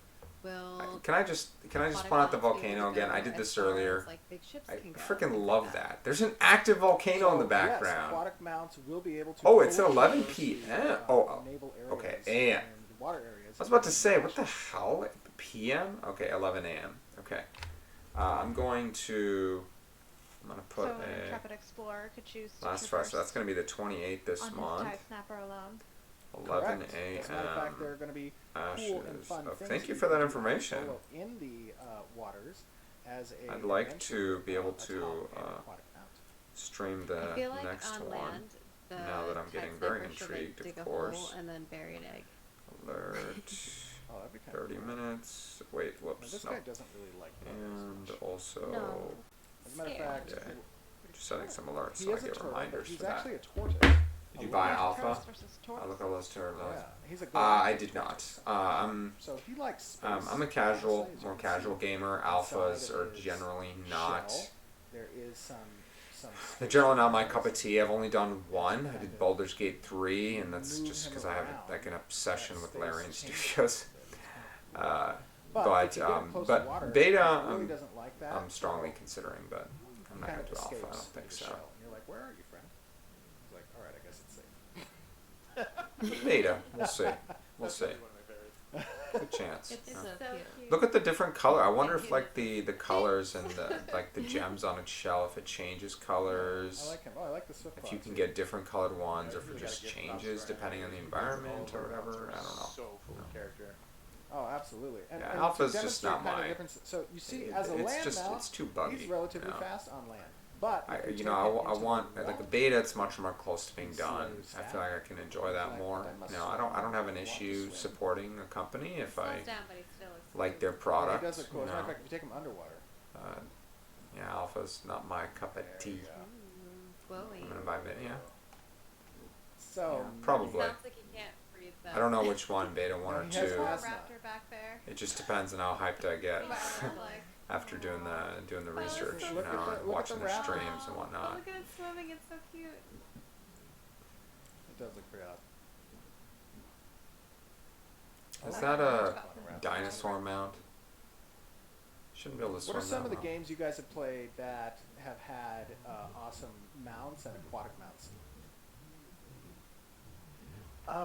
Speaker 7: will.
Speaker 1: Can I just
Speaker 7: aquatic
Speaker 1: point out the
Speaker 7: mounts be
Speaker 1: volcano
Speaker 7: able to
Speaker 1: again?
Speaker 7: go
Speaker 1: I did
Speaker 7: as
Speaker 1: this
Speaker 7: far as,
Speaker 1: earlier.
Speaker 7: like, big ships
Speaker 1: I
Speaker 7: can go,
Speaker 1: freaking
Speaker 7: things
Speaker 1: love
Speaker 7: like
Speaker 1: that. There's an active volcano in the
Speaker 3: Yes,
Speaker 1: background.
Speaker 3: aquatic mounts will be able to.
Speaker 1: Oh, it's
Speaker 3: fully
Speaker 1: 11
Speaker 3: traverse
Speaker 1: p.m.
Speaker 3: the,
Speaker 1: Oh,
Speaker 3: naval
Speaker 1: okay,
Speaker 3: areas
Speaker 1: a.m.
Speaker 3: and water areas.
Speaker 1: I was about to say, what the hell? PM? Okay, 11 a.m. Okay. I'm going to put
Speaker 6: So an Intrepid Explorer could choose to
Speaker 1: last
Speaker 6: traverse
Speaker 1: Friday. So that's going to be the 28th this
Speaker 6: on his
Speaker 1: month.
Speaker 6: TIE Snapper alone.
Speaker 1: 11
Speaker 3: Correct.
Speaker 1: a.m.
Speaker 3: As a matter of fact, there are going to be cool and
Speaker 1: Ashes.
Speaker 3: fun
Speaker 1: Oh,
Speaker 3: things
Speaker 1: thank you
Speaker 3: that
Speaker 1: for that
Speaker 3: can do
Speaker 1: information.
Speaker 3: solo in the waters as a
Speaker 1: I'd like
Speaker 3: adventure,
Speaker 1: to be able
Speaker 3: atop
Speaker 1: to
Speaker 3: an aquatic mount.
Speaker 1: stream
Speaker 7: I
Speaker 1: the
Speaker 7: feel like
Speaker 1: next
Speaker 7: on
Speaker 1: one.
Speaker 7: land, the
Speaker 1: Now that I'm
Speaker 7: TIE
Speaker 1: getting very
Speaker 7: sniper should, like,
Speaker 1: intrigued,
Speaker 7: dig
Speaker 1: of
Speaker 7: a hole
Speaker 1: course.
Speaker 7: and then bury an egg.
Speaker 1: Alert.
Speaker 3: Oh, that'd be kind
Speaker 1: 30
Speaker 3: of cool.
Speaker 1: minutes. Wait,
Speaker 3: Now,
Speaker 1: whoops.
Speaker 3: this
Speaker 1: No.
Speaker 3: guy doesn't really like
Speaker 1: And
Speaker 3: bugs.
Speaker 1: also,
Speaker 7: No.
Speaker 3: As a matter of
Speaker 7: Scared.
Speaker 3: fact,
Speaker 1: Okay. just setting some alerts
Speaker 3: he
Speaker 1: so I
Speaker 3: is a
Speaker 1: get
Speaker 3: turtle,
Speaker 1: reminders
Speaker 3: but he's
Speaker 1: for that.
Speaker 3: actually a tortoise.
Speaker 1: Did you
Speaker 3: A
Speaker 1: buy
Speaker 3: large
Speaker 1: Alpha?
Speaker 6: Turtles versus
Speaker 1: I'll
Speaker 6: tortoise.
Speaker 1: look at those turtles.
Speaker 3: Yeah, he's a
Speaker 1: I
Speaker 3: galactic
Speaker 1: did not.
Speaker 3: tortoise.
Speaker 1: I'm
Speaker 3: So he likes space.
Speaker 1: I'm a casual,
Speaker 3: Honestly, as you
Speaker 1: more
Speaker 3: can see,
Speaker 1: casual gamer.
Speaker 3: inside
Speaker 1: Alphas
Speaker 3: of
Speaker 1: are
Speaker 3: his
Speaker 1: generally not.
Speaker 3: shell, there is some
Speaker 1: They're generally not my cup of tea. I've only done one. I did Baldur's Gate 3, and that's
Speaker 3: Move
Speaker 1: just
Speaker 3: him
Speaker 1: because I have
Speaker 3: around.
Speaker 1: like an obsession
Speaker 3: That
Speaker 1: with
Speaker 3: space
Speaker 1: Larian
Speaker 3: changes
Speaker 1: Studios.
Speaker 3: a little bit.
Speaker 1: But
Speaker 3: if you get it close to
Speaker 1: but
Speaker 3: water,
Speaker 1: beta,
Speaker 3: he really doesn't like that,
Speaker 1: I'm strongly
Speaker 3: so
Speaker 1: considering, but I'm
Speaker 3: he
Speaker 1: not
Speaker 3: kind
Speaker 1: gonna
Speaker 3: of
Speaker 1: do Alpha. I don't
Speaker 3: escapes
Speaker 1: think
Speaker 3: his
Speaker 1: so.
Speaker 3: shell. And you're like, where are you, friend? He's like, all right, I guess it's safe.
Speaker 1: Beta, we'll see. We'll
Speaker 8: That's
Speaker 1: see.
Speaker 8: really one of my favorites.
Speaker 1: Good chance.
Speaker 7: It's
Speaker 1: Yeah.
Speaker 7: so
Speaker 2: So
Speaker 7: cute.
Speaker 2: cute.
Speaker 1: Look at the different color. I wonder
Speaker 7: And
Speaker 1: if
Speaker 7: he
Speaker 1: like the colors and the like the gems on its shell, if it changes colors.
Speaker 3: I like him. Oh, I like the swift
Speaker 1: If you
Speaker 3: claws,
Speaker 1: can
Speaker 3: too.
Speaker 1: get different colored ones,
Speaker 8: Yeah,
Speaker 1: or if
Speaker 8: you
Speaker 1: it
Speaker 8: really
Speaker 1: just
Speaker 8: gotta give
Speaker 1: changes
Speaker 8: props for
Speaker 1: depending on the
Speaker 8: Anakin.
Speaker 1: environment
Speaker 8: All
Speaker 1: or
Speaker 8: of our
Speaker 1: whatever.
Speaker 8: mounts
Speaker 1: I
Speaker 8: are
Speaker 1: don't know.
Speaker 8: So full of character.
Speaker 3: Oh, absolutely. And,
Speaker 1: Yeah,
Speaker 3: and
Speaker 1: Alpha's
Speaker 3: to
Speaker 1: just
Speaker 3: demonstrate
Speaker 1: not
Speaker 3: kind of
Speaker 1: my-
Speaker 3: difference, so you see, as a
Speaker 1: It's
Speaker 3: land
Speaker 1: just
Speaker 3: mount,
Speaker 1: it's too buggy.
Speaker 3: he's relatively
Speaker 1: you know.
Speaker 3: fast on land. But if
Speaker 1: I
Speaker 3: you
Speaker 1: you
Speaker 3: take
Speaker 1: know
Speaker 3: him
Speaker 1: I
Speaker 3: into
Speaker 1: want
Speaker 3: the
Speaker 1: like a
Speaker 3: water,
Speaker 1: beta. It's much more close to being
Speaker 3: he's
Speaker 1: done.
Speaker 3: slow
Speaker 1: I feel like I can enjoy that
Speaker 3: Like,
Speaker 1: more.
Speaker 3: I must
Speaker 1: You know, I don't have an
Speaker 3: want to
Speaker 1: issue
Speaker 3: swim.
Speaker 1: supporting a company if I
Speaker 7: Slows down, but he still is
Speaker 1: like their
Speaker 7: cute.
Speaker 1: product.
Speaker 3: He does it cool.
Speaker 1: You
Speaker 3: As a matter of
Speaker 1: know.
Speaker 3: fact, if you take him underwater,
Speaker 1: Yeah, Alpha's not my cup of
Speaker 3: there
Speaker 1: tea.
Speaker 3: you go.
Speaker 7: Flowy.
Speaker 1: I'm gonna buy Beta.
Speaker 3: So
Speaker 1: Yeah, probably.
Speaker 7: Sounds like you can't breathe though.
Speaker 1: I don't know which one, Beta 1
Speaker 3: No,
Speaker 1: or
Speaker 3: he has
Speaker 1: 2.
Speaker 3: one.
Speaker 6: Or a
Speaker 3: Asthma.
Speaker 6: raptor back there.
Speaker 1: It just depends on how hyped I get
Speaker 6: What I look like.
Speaker 1: after doing the research,
Speaker 6: so
Speaker 1: you
Speaker 3: Look at
Speaker 1: know,
Speaker 3: the-
Speaker 1: and
Speaker 3: look at
Speaker 1: watching
Speaker 3: the
Speaker 1: their
Speaker 3: raptor.
Speaker 1: streams and
Speaker 7: Oh,
Speaker 1: whatnot.
Speaker 7: look at it swimming, it's so cute.
Speaker 3: it does look pretty odd.
Speaker 1: Is
Speaker 3: I
Speaker 1: that
Speaker 3: like
Speaker 1: a
Speaker 3: the raptor.
Speaker 1: dinosaur mount? Shouldn't be able to swim
Speaker 3: What are some
Speaker 1: that
Speaker 3: of the
Speaker 1: well.
Speaker 3: games you guys have played that have had awesome mounts and aquatic mounts?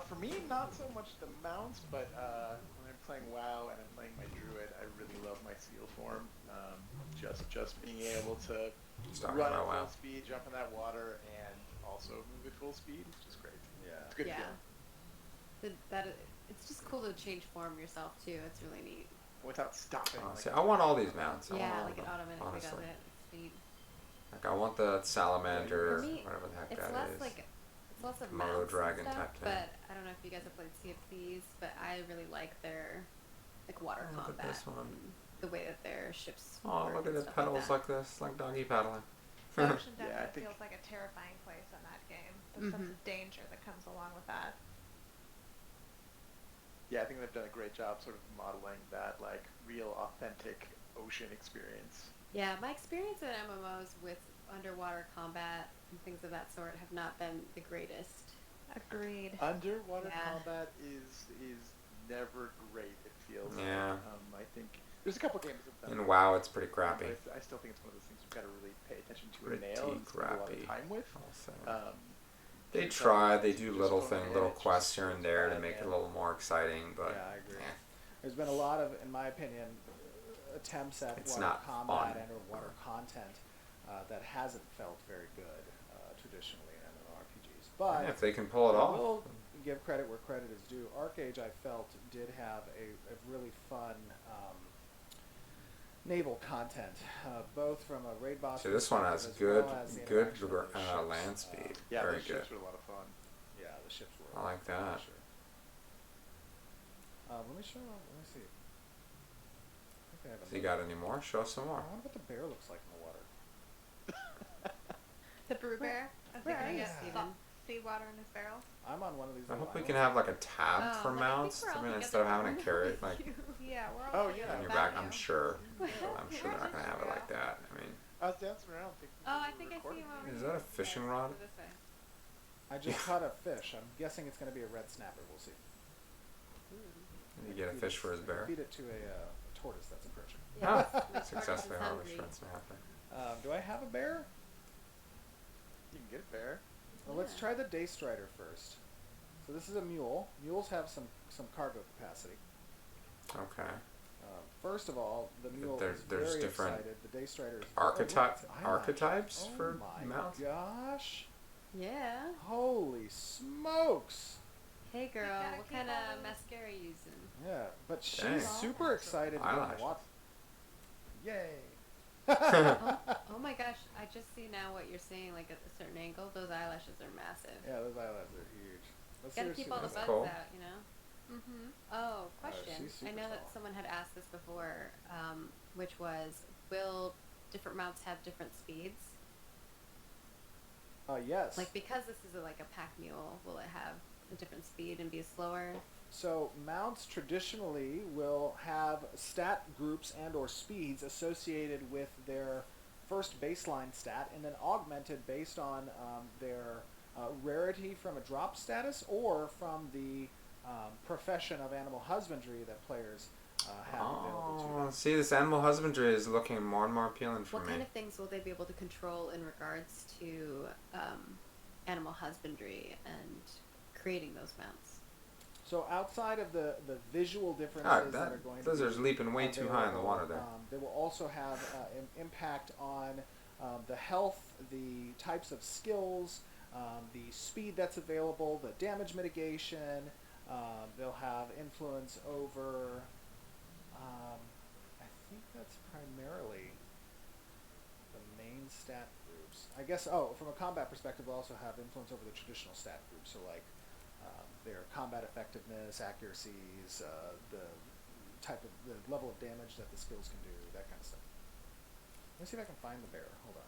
Speaker 8: For me, not so much the mounts, but when I'm playing WoW and I'm playing my druid, I really love my seal form. Just being able to
Speaker 1: Just talking
Speaker 8: run at
Speaker 1: about
Speaker 8: full
Speaker 1: WoW.
Speaker 8: speed, jump in that water, and also move at full speed is just great.
Speaker 3: Yeah.
Speaker 8: It's a good
Speaker 7: Yeah.
Speaker 8: feeling.
Speaker 7: It's just cool to change form yourself too. It's really neat.
Speaker 8: Without stopping.
Speaker 1: See, I want all these mounts. I want
Speaker 7: Yeah,
Speaker 1: all
Speaker 7: like
Speaker 1: of
Speaker 7: it
Speaker 1: them,
Speaker 7: automatically
Speaker 1: honestly.
Speaker 7: does it. It's neat.
Speaker 1: Like I want the salamander,
Speaker 7: For me,
Speaker 1: whatever the heck
Speaker 7: It's
Speaker 1: that
Speaker 7: less
Speaker 1: is.
Speaker 7: like it's less of
Speaker 1: Moto
Speaker 7: mounts
Speaker 1: dragon
Speaker 7: and stuff,
Speaker 1: type thing.
Speaker 7: but I don't know if you guys have played Sea of Thieves, but I really like their like water
Speaker 1: Oh, look at
Speaker 7: combat.
Speaker 1: this one.
Speaker 7: and the way that their ships
Speaker 1: Oh,
Speaker 7: work
Speaker 1: look at
Speaker 7: and
Speaker 1: it
Speaker 7: stuff
Speaker 1: pedals
Speaker 7: like
Speaker 1: like this, like doggy paddling.
Speaker 6: The ocean
Speaker 8: Yeah, I
Speaker 6: definitely
Speaker 8: think-
Speaker 6: feels like a terrifying place in that game. The sense of danger that comes along with that.
Speaker 8: Yeah, I think they've done a great job sort of modeling that like real authentic ocean experience.
Speaker 7: Yeah, my experience in MMOs with underwater combat and things of that sort have not been the greatest.
Speaker 6: Agreed.
Speaker 8: Underwater
Speaker 7: Yeah.
Speaker 8: combat is never great. It feels.
Speaker 1: Yeah.
Speaker 8: I think there's a couple games that have done
Speaker 1: In
Speaker 8: it,
Speaker 1: WoW, it's pretty crappy.
Speaker 8: but I still think it's one of those things you've got to really pay attention to
Speaker 1: Pretty
Speaker 8: and nail and spend a lot
Speaker 1: crappy.
Speaker 8: of time with.
Speaker 1: I'll say.
Speaker 8: So
Speaker 1: They try, they do
Speaker 8: just
Speaker 1: little
Speaker 8: don't-
Speaker 1: little
Speaker 8: it's just-
Speaker 1: quests here and
Speaker 8: it's
Speaker 1: there to
Speaker 8: bad,
Speaker 1: make it a
Speaker 8: man.
Speaker 1: little more exciting, but
Speaker 3: Yeah, I agree.
Speaker 1: eh.
Speaker 3: There's been a lot of, in my opinion, attempts at
Speaker 1: It's
Speaker 3: water
Speaker 1: not
Speaker 3: combat
Speaker 1: fun.
Speaker 3: and or water content that hasn't felt very good traditionally in MMORPGs. But
Speaker 1: Yeah, if they can pull it
Speaker 3: I
Speaker 1: off.
Speaker 3: will give credit where credit is due. Arcage, I felt, did have a really fun naval content, both from a raid boss.
Speaker 1: See, this one has
Speaker 3: perspective as
Speaker 1: good
Speaker 3: well as the
Speaker 1: good
Speaker 3: interaction with the ships.
Speaker 1: land speed.
Speaker 8: Yeah,
Speaker 1: Very
Speaker 8: those
Speaker 1: good.
Speaker 8: ships were a lot of fun.
Speaker 3: Yeah, the ships were.
Speaker 1: I like that.
Speaker 3: for sure. Let me show. Let me see. I think I have
Speaker 1: So you got any more? Show us some more.
Speaker 3: I wonder what the bear looks like in the water.
Speaker 6: The brew bear. I
Speaker 7: where
Speaker 6: think
Speaker 7: are
Speaker 6: he
Speaker 7: you,
Speaker 6: gets
Speaker 7: Steven?
Speaker 6: seawater in his barrel.
Speaker 3: I'm on one of these.
Speaker 1: I
Speaker 3: little
Speaker 1: hope we can
Speaker 3: islands.
Speaker 1: have like a tab
Speaker 7: Oh,
Speaker 1: for
Speaker 7: like, I think
Speaker 1: mounts.
Speaker 7: we're all
Speaker 1: I mean,
Speaker 7: together
Speaker 1: instead of having a
Speaker 7: now.
Speaker 1: carrot like
Speaker 6: Yeah, we're
Speaker 8: Oh,
Speaker 6: all
Speaker 8: yeah.
Speaker 6: together
Speaker 1: on your
Speaker 6: without
Speaker 1: back, I'm
Speaker 6: you.
Speaker 1: sure. I'm sure they're not gonna have it like that. I mean,
Speaker 8: I was dancing around thinking.
Speaker 7: Oh, I
Speaker 8: we
Speaker 7: think
Speaker 8: were
Speaker 7: I see
Speaker 8: recording.
Speaker 7: him over
Speaker 1: Is
Speaker 7: here.
Speaker 1: that a fishing
Speaker 7: Okay,
Speaker 1: rod?
Speaker 7: go this way.
Speaker 3: I just caught a fish. I'm guessing it's going to be a red snapper. We'll see.
Speaker 1: You get a fish for his bear.
Speaker 3: Feed it to a tortoise that's approaching.
Speaker 1: Ah,
Speaker 7: My
Speaker 1: successfully
Speaker 7: tortoise is
Speaker 1: harvest
Speaker 7: hungry.
Speaker 1: friends happen.
Speaker 3: Do I have a bear?
Speaker 8: You can get a bear.
Speaker 3: Well, let's
Speaker 7: Yeah.
Speaker 3: try the Day Strider first. So this is a mule. Mules have some cargo capacity.
Speaker 1: Okay.
Speaker 3: First of all, the mule
Speaker 1: There's
Speaker 3: is very
Speaker 1: different
Speaker 3: excited. The Day Strider is
Speaker 1: Archetypes
Speaker 3: oh
Speaker 1: for
Speaker 3: my
Speaker 1: mounts?
Speaker 3: gosh!
Speaker 7: Yeah.
Speaker 3: Holy smokes!
Speaker 7: Hey girl,
Speaker 2: gotta
Speaker 7: what
Speaker 2: keep
Speaker 7: kind
Speaker 2: all
Speaker 7: of
Speaker 2: those-
Speaker 7: mascara you using?
Speaker 3: Yeah, but she's
Speaker 1: Dang.
Speaker 3: super excited to get in
Speaker 1: Eyelashes.
Speaker 3: the water. Yay!
Speaker 7: Oh my gosh, I just see now what you're saying, like at a certain angle. Those eyelashes are massive.
Speaker 3: Yeah, those eyelashes are huge. Let's
Speaker 7: Gotta
Speaker 3: see
Speaker 7: keep
Speaker 3: what
Speaker 7: all the
Speaker 3: she
Speaker 7: bugs
Speaker 1: That's cool.
Speaker 7: out, you know?
Speaker 2: Mm-hmm.
Speaker 7: Oh, question.
Speaker 3: she's
Speaker 7: I
Speaker 3: super
Speaker 7: know
Speaker 3: tall.
Speaker 7: that someone had asked this before, which was, will different mounts have different speeds?
Speaker 3: Yes.
Speaker 7: Like, because this is like a pack mule, will it have a different speed and be slower?
Speaker 3: So mounts traditionally will have stat groups and or speeds associated with their first baseline stat and then augmented based on their rarity from a drop status or from the profession of animal husbandry that players have available to
Speaker 1: Oh,
Speaker 3: them.
Speaker 1: see, this animal husbandry is looking more and more appealing for
Speaker 7: What
Speaker 1: me.
Speaker 7: kind of things will they be able to control in regards to animal husbandry and creating those mounts?
Speaker 3: So outside of the visual differences that are going
Speaker 1: Those
Speaker 3: to
Speaker 1: are
Speaker 3: be
Speaker 1: leaping way too high in the
Speaker 3: available,
Speaker 1: water there.
Speaker 3: They will also have an impact on the health, the types of skills, the speed that's available, the damage mitigation. They'll have influence over, I think that's primarily the main stat groups. I guess, from a combat perspective, they'll also have influence over the traditional stat groups. So like their combat effectiveness, accuracies, the level of damage that the skills can do, that kind of stuff. Let me see if I can find the bear. Hold on.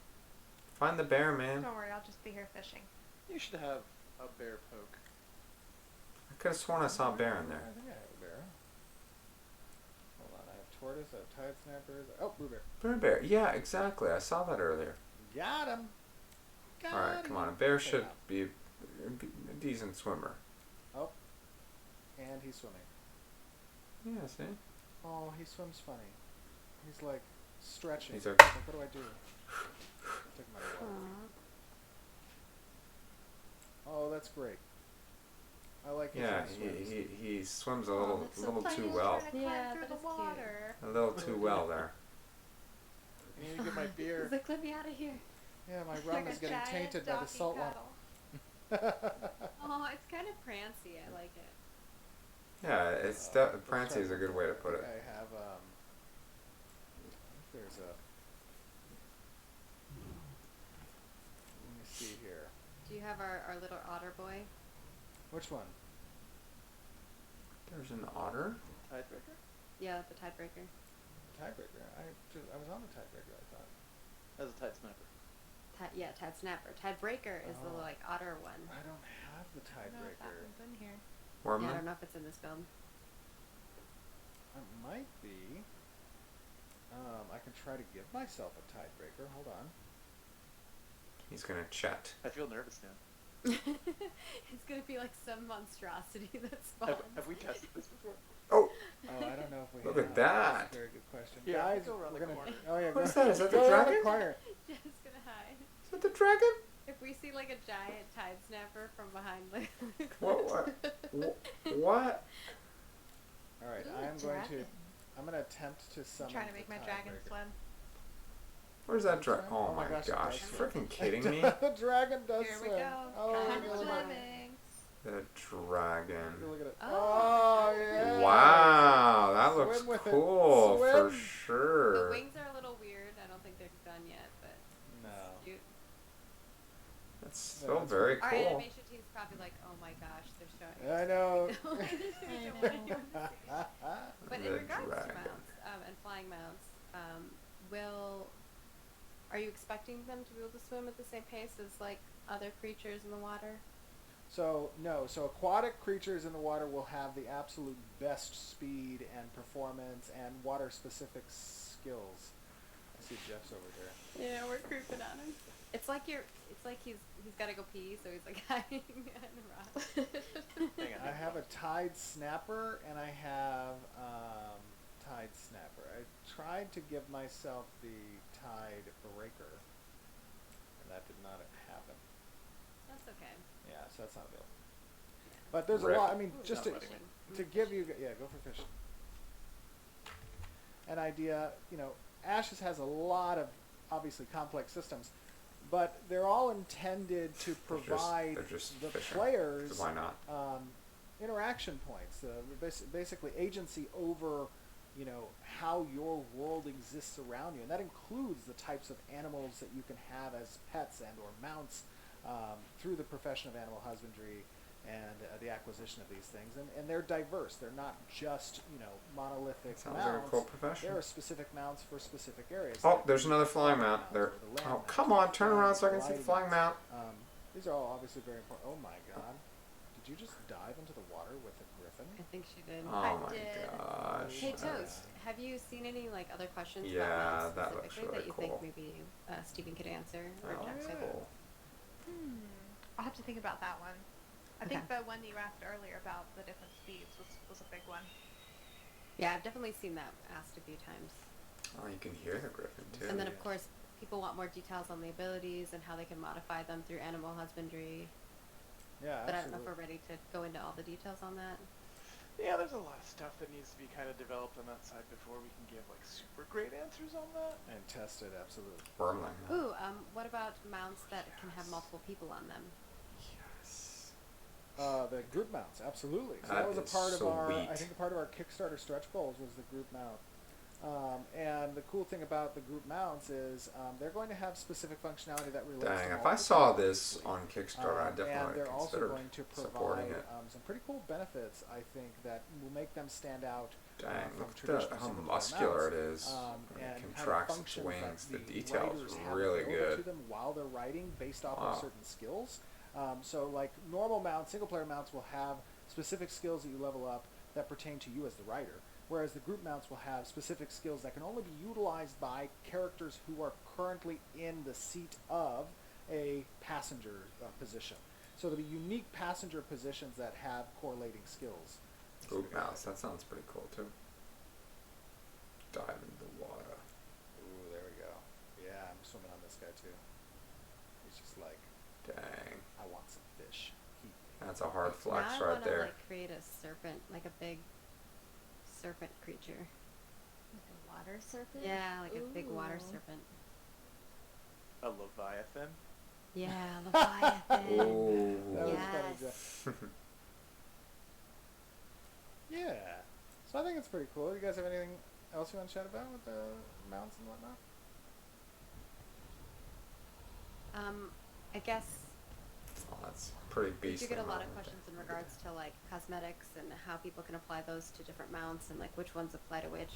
Speaker 1: Find the bear, man.
Speaker 6: Don't worry, I'll just be here fishing.
Speaker 8: You should have a bear poke.
Speaker 1: I could have sworn I saw a bear in there.
Speaker 3: I think I have a bear. Hold on, I have tortoise, I have tide snappers. Oh, blue bear.
Speaker 1: Blue bear. Yeah, exactly. I saw that earlier.
Speaker 3: Got him. Got
Speaker 1: Alright, come on. A bear should be a decent swimmer.
Speaker 3: Oh, and he's swimming.
Speaker 1: Yeah, see?
Speaker 3: Oh, he swims funny. He's like stretching.
Speaker 1: He's
Speaker 3: Like, what do I do? Take him out of the water. Oh, that's great. I like his
Speaker 1: Yeah,
Speaker 3: swims.
Speaker 1: he swims a little
Speaker 7: that's so
Speaker 1: too
Speaker 7: cute.
Speaker 1: well.
Speaker 6: Trying to
Speaker 7: Yeah,
Speaker 6: climb through
Speaker 7: that
Speaker 6: the
Speaker 7: is cute.
Speaker 6: water.
Speaker 1: A little too well there.
Speaker 8: I need to get my beer.
Speaker 7: He's like, let me out of here.
Speaker 3: Yeah, my
Speaker 6: It's
Speaker 3: rum
Speaker 6: like
Speaker 3: is
Speaker 6: a
Speaker 3: getting
Speaker 6: giant
Speaker 3: tainted by the
Speaker 6: doggy
Speaker 3: salt
Speaker 6: cuddle.
Speaker 3: water.
Speaker 7: Oh, it's kind of prancy. I like it.
Speaker 1: Yeah, it's Prancy is a good way to put it.
Speaker 3: I have there's a. Let me see here.
Speaker 7: Do you have our little otter boy?
Speaker 3: Which one?
Speaker 1: There's an otter?
Speaker 8: Tiebreaker?
Speaker 7: Yeah, the tiebreaker.
Speaker 3: Tiebreaker. I was on the tiebreaker. I thought.
Speaker 8: As a tight snapper.
Speaker 7: Yeah, tide snapper. Tiebreaker is the
Speaker 3: Oh.
Speaker 7: like otter one.
Speaker 3: I don't have the
Speaker 6: I don't know if that
Speaker 3: tiebreaker.
Speaker 6: one's in here.
Speaker 7: Yeah, I don't
Speaker 1: Wormman?
Speaker 7: know if it's in this build.
Speaker 3: It might be. I can try to give myself a tiebreaker. Hold on.
Speaker 1: He's gonna chat.
Speaker 8: I feel nervous now.
Speaker 7: It's gonna be like some monstrosity that
Speaker 8: Have,
Speaker 7: spawns.
Speaker 8: have we tested this before?
Speaker 1: Oh!
Speaker 3: Oh, I don't know if we
Speaker 1: Look
Speaker 3: have.
Speaker 1: at that.
Speaker 3: That's a very good question.
Speaker 8: Yeah,
Speaker 3: Guys,
Speaker 8: go around
Speaker 3: we're
Speaker 8: the
Speaker 3: gonna.
Speaker 8: corner.
Speaker 3: Oh yeah.
Speaker 1: What
Speaker 3: go,
Speaker 1: is that? Is that the
Speaker 3: go around
Speaker 1: dragon?
Speaker 3: the corner.
Speaker 7: Just gonna hide.
Speaker 1: Is that the dragon?
Speaker 7: If we see like a giant tide snapper from behind the
Speaker 1: What? What?
Speaker 3: All right,
Speaker 7: Ooh,
Speaker 3: I am going to.
Speaker 7: dragon.
Speaker 3: I'm gonna attempt to
Speaker 6: I'm
Speaker 3: summon.
Speaker 6: trying to make
Speaker 3: the
Speaker 6: my dragon
Speaker 3: tiebreaker.
Speaker 6: swim.
Speaker 1: Where's that dragon? Oh,
Speaker 3: Oh my
Speaker 1: my
Speaker 3: gosh, it
Speaker 1: gosh.
Speaker 3: does
Speaker 1: Freaking kidding me?
Speaker 3: The dragon does
Speaker 6: Here we
Speaker 3: swim.
Speaker 6: go.
Speaker 3: Oh,
Speaker 6: Kind of
Speaker 3: look at it.
Speaker 6: swimming.
Speaker 1: The dragon.
Speaker 3: Look at it.
Speaker 7: Oh.
Speaker 3: Oh, yeah.
Speaker 1: Wow, that
Speaker 3: Swim
Speaker 1: looks
Speaker 3: with it.
Speaker 1: cool for
Speaker 3: Swim.
Speaker 1: sure.
Speaker 7: The wings are a little weird. I don't think they're done yet, but
Speaker 3: No.
Speaker 7: cute.
Speaker 1: That's still
Speaker 3: that's
Speaker 1: very
Speaker 7: Our
Speaker 1: cool.
Speaker 7: animation team's probably like, oh my gosh, they're showing us.
Speaker 3: I know.
Speaker 7: They're showing us. But in
Speaker 1: The
Speaker 7: regards to
Speaker 1: dragon.
Speaker 7: mounts and flying mounts, are you expecting them to be able to swim at the same pace as like other creatures in the water?
Speaker 3: So no, so aquatic creatures in the water will have the absolute best speed and performance and water-specific skills. I see Jeff's over there.
Speaker 7: Yeah, we're creeping on him. It's like he's got to go pee, so he's like hiding behind the rock.
Speaker 8: Hang on.
Speaker 3: I have a Tide Snapper and I have Tide Snapper. I tried to give myself the Tide Breaker, and that did not happen.
Speaker 7: That's okay.
Speaker 3: Yeah, so that's not available. But there's
Speaker 1: Rip.
Speaker 3: a lot. I mean,
Speaker 7: Ooh,
Speaker 3: just
Speaker 7: not
Speaker 3: to
Speaker 7: fishing.
Speaker 3: give you, yeah, go for fishing. An idea, you know, Ashes has a lot of obviously complex systems, but they're all intended to provide
Speaker 1: they're just
Speaker 3: the
Speaker 1: fishing.
Speaker 3: players
Speaker 1: So why not?
Speaker 3: interaction points, basically agency over, you know, how your world exists around you, and that includes the types of animals that you can have as pets and or mounts through the profession of animal husbandry and the acquisition of these things, and they're diverse. They're not just, you know, monolithic
Speaker 1: Sounds
Speaker 3: mounts.
Speaker 1: like a cool profession.
Speaker 3: There are specific mounts for specific areas.
Speaker 1: Oh,
Speaker 3: like
Speaker 1: there's
Speaker 3: the
Speaker 1: another flying
Speaker 3: flying
Speaker 1: mount.
Speaker 3: mounts
Speaker 1: There.
Speaker 3: or the land
Speaker 1: Oh,
Speaker 3: mounts,
Speaker 1: come on, turn around so I can see the
Speaker 3: gliding
Speaker 1: flying mount.
Speaker 3: These are all obviously very important. Oh my god. Did you just dive into the water with a griffin?
Speaker 7: I think she did.
Speaker 1: Oh my
Speaker 6: did.
Speaker 1: gosh.
Speaker 7: Hey Toast, have you seen any like other questions
Speaker 1: Yeah,
Speaker 7: about
Speaker 1: that
Speaker 7: mounts
Speaker 1: looks
Speaker 7: specifically
Speaker 1: really
Speaker 7: that you
Speaker 1: cool.
Speaker 7: think maybe Stephen could answer or
Speaker 1: Oh,
Speaker 7: Jack could?
Speaker 1: cool.
Speaker 6: I'll have to think about that one. I
Speaker 7: Okay.
Speaker 6: think the one you asked earlier about the different speeds was a big one.
Speaker 7: Yeah, I've definitely seen that asked a few times.
Speaker 1: Oh, you can hear the griffin too.
Speaker 7: And then
Speaker 3: Yeah.
Speaker 7: of course people want more details on the abilities and how they can modify them through animal husbandry.
Speaker 3: Yeah,
Speaker 7: But I don't know if
Speaker 3: absolutely.
Speaker 7: we're ready to go into all the details on that.
Speaker 8: Yeah, there's a lot of stuff that needs to be kind of developed on that side before we can give like super great answers on that.
Speaker 3: And tested, absolutely.
Speaker 1: Wormling.
Speaker 7: Ooh, what about mounts that can have multiple people on them?
Speaker 1: Yes.
Speaker 3: The group mounts, absolutely. So
Speaker 1: That
Speaker 3: that was a
Speaker 1: is
Speaker 3: part of our, I
Speaker 1: sweet.
Speaker 3: think a part of our Kickstarter stretch goals was the group mount. And the cool thing about the group mounts is they're going to have specific functionality that relates
Speaker 1: Dang,
Speaker 3: to
Speaker 1: if I
Speaker 3: multiple
Speaker 1: saw
Speaker 3: people
Speaker 1: this
Speaker 3: easily.
Speaker 1: on Kickstarter, I
Speaker 3: And
Speaker 1: definitely
Speaker 3: they're also
Speaker 1: considered
Speaker 3: going to
Speaker 1: supporting
Speaker 3: provide
Speaker 1: it.
Speaker 3: some pretty cool benefits, I think, that will make them stand out
Speaker 1: Dang,
Speaker 3: from
Speaker 1: look at
Speaker 3: traditional
Speaker 1: how
Speaker 3: single-player
Speaker 1: muscular it
Speaker 3: mounts.
Speaker 1: is.
Speaker 3: And
Speaker 1: It
Speaker 3: kind of
Speaker 1: contracts its
Speaker 3: functions
Speaker 1: wings.
Speaker 3: that
Speaker 1: The details
Speaker 3: writers
Speaker 1: are
Speaker 3: have
Speaker 1: really
Speaker 3: available
Speaker 1: good.
Speaker 3: to them while they're writing based off
Speaker 1: Wow.
Speaker 3: of certain skills. So like normal mounts, single player mounts will have specific skills that you level up that pertain to you as the writer, whereas the group mounts will have specific skills that can only be utilized by characters who are currently in the seat of a passenger position. So there'll be unique passenger positions that have correlating skills.
Speaker 1: Group mouse, that sounds pretty cool too. Dive into the water.
Speaker 3: Ooh, there we go. Yeah, I'm swimming on this guy too. He's just like,
Speaker 1: Dang.
Speaker 3: I want some fish. Keep me.
Speaker 1: That's a hard
Speaker 7: Now
Speaker 1: flex
Speaker 7: I
Speaker 1: right
Speaker 7: want to
Speaker 1: there.
Speaker 7: like create a serpent, like a big serpent creature.
Speaker 5: Like a water serpent?
Speaker 7: Yeah, like a big water
Speaker 5: Ooh.
Speaker 7: serpent.
Speaker 8: A Leviathan.
Speaker 7: Yeah, Leviathan.
Speaker 1: Ooh.
Speaker 3: That was
Speaker 7: Yes.
Speaker 3: funny, Jeff. Yeah. So I think it's pretty cool. You guys have anything else you want to chat about with the mounts and whatnot?
Speaker 7: I guess
Speaker 1: Oh, that's pretty
Speaker 7: we
Speaker 1: beastly.
Speaker 7: do get a lot of
Speaker 1: moment
Speaker 7: questions in
Speaker 1: there.
Speaker 7: regards to like cosmetics and how people can apply those to different mounts and like which ones apply to which.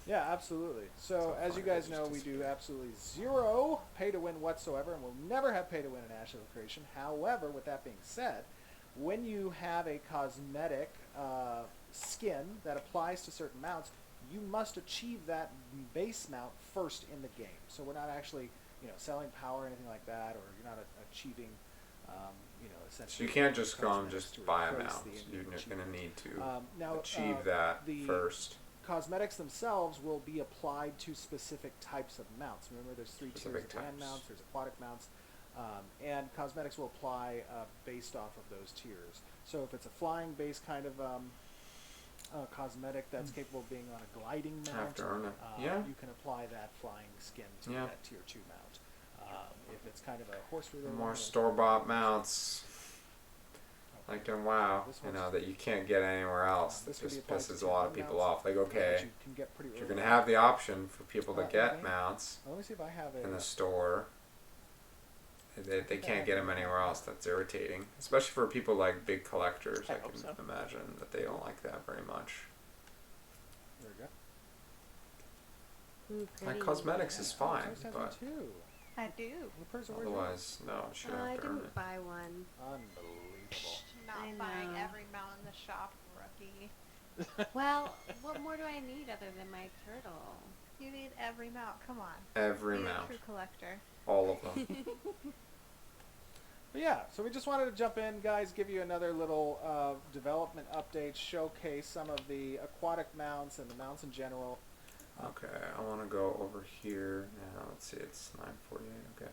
Speaker 3: Yeah, absolutely. So,
Speaker 1: So
Speaker 3: as you
Speaker 1: funny,
Speaker 3: guys
Speaker 1: they
Speaker 3: know,
Speaker 1: just
Speaker 3: we do
Speaker 1: disappear.
Speaker 3: absolutely zero pay to win whatsoever, and we'll never have pay to win in Ashes of Creation. However, with that being said, when you have a cosmetic skin that applies to certain mounts, you must achieve that base mount first in the game. So we're not actually, selling power or anything like that, or you're not achieving,
Speaker 1: So
Speaker 3: essentially.
Speaker 1: you can't just go and
Speaker 3: cosmetics
Speaker 1: just
Speaker 3: to
Speaker 1: buy a
Speaker 3: replace
Speaker 1: mount.
Speaker 3: the
Speaker 1: You're
Speaker 3: in-game
Speaker 1: going to
Speaker 3: achievement.
Speaker 1: need to
Speaker 3: Now,
Speaker 1: achieve that
Speaker 3: the
Speaker 1: first.
Speaker 3: Cosmetics themselves will be applied to specific types of mounts. Remember, there's three
Speaker 1: Specific
Speaker 3: tiers of land
Speaker 1: types.
Speaker 3: mounts, there's aquatic mounts, and cosmetics will apply based off of those tiers. So if it's a flying base kind of cosmetic that's capable of being on a gliding
Speaker 1: Have
Speaker 3: mount,
Speaker 1: to earn it. Yeah.
Speaker 3: you can apply that flying skin to
Speaker 1: Yeah.
Speaker 3: that tier 2 mount. If it's kind of a horse related
Speaker 1: More store-bought mounts. Like in WoW,
Speaker 3: This one's
Speaker 1: that you can't get anywhere else. That
Speaker 3: this could be
Speaker 1: just
Speaker 3: applied to
Speaker 1: pisses a
Speaker 3: tier
Speaker 1: lot of
Speaker 3: 1
Speaker 1: people
Speaker 3: mounts,
Speaker 1: off. Like,
Speaker 3: but
Speaker 1: okay,
Speaker 3: you can get pretty
Speaker 1: if you're
Speaker 3: early
Speaker 1: going to
Speaker 3: on.
Speaker 1: have the option for people to
Speaker 3: Okay.
Speaker 1: get mounts
Speaker 3: Let me see if I have a.
Speaker 1: in the store, they can't get them anywhere else. That's irritating. Especially for people like big collectors.
Speaker 8: I
Speaker 1: I
Speaker 8: hope
Speaker 1: can
Speaker 8: so.
Speaker 1: imagine that they don't like that very much.
Speaker 3: There we go.
Speaker 7: Ooh,
Speaker 1: Like,
Speaker 7: pretty.
Speaker 1: cosmetics is fine,
Speaker 3: Toast has one
Speaker 1: but
Speaker 3: too.
Speaker 6: I do.
Speaker 3: The person where's yours?
Speaker 1: otherwise, no, she
Speaker 7: I
Speaker 1: have to earn
Speaker 7: didn't
Speaker 1: it.
Speaker 7: buy one.
Speaker 3: Unbelievable.
Speaker 6: Not
Speaker 7: I
Speaker 6: buying
Speaker 7: know.
Speaker 6: every mount in the shop, rookie.
Speaker 7: Well, what more do I need other than my turtle?
Speaker 6: You need every mount. Come on.
Speaker 1: Every
Speaker 6: Be
Speaker 1: mount.
Speaker 6: a true collector.
Speaker 1: All of them.
Speaker 3: But yeah, so we just wanted to jump in, guys, give you another little development update, showcase some of the aquatic mounts and the mounts in general.
Speaker 1: Okay, I want to go over here now. Let's see, it's 9:48. Okay.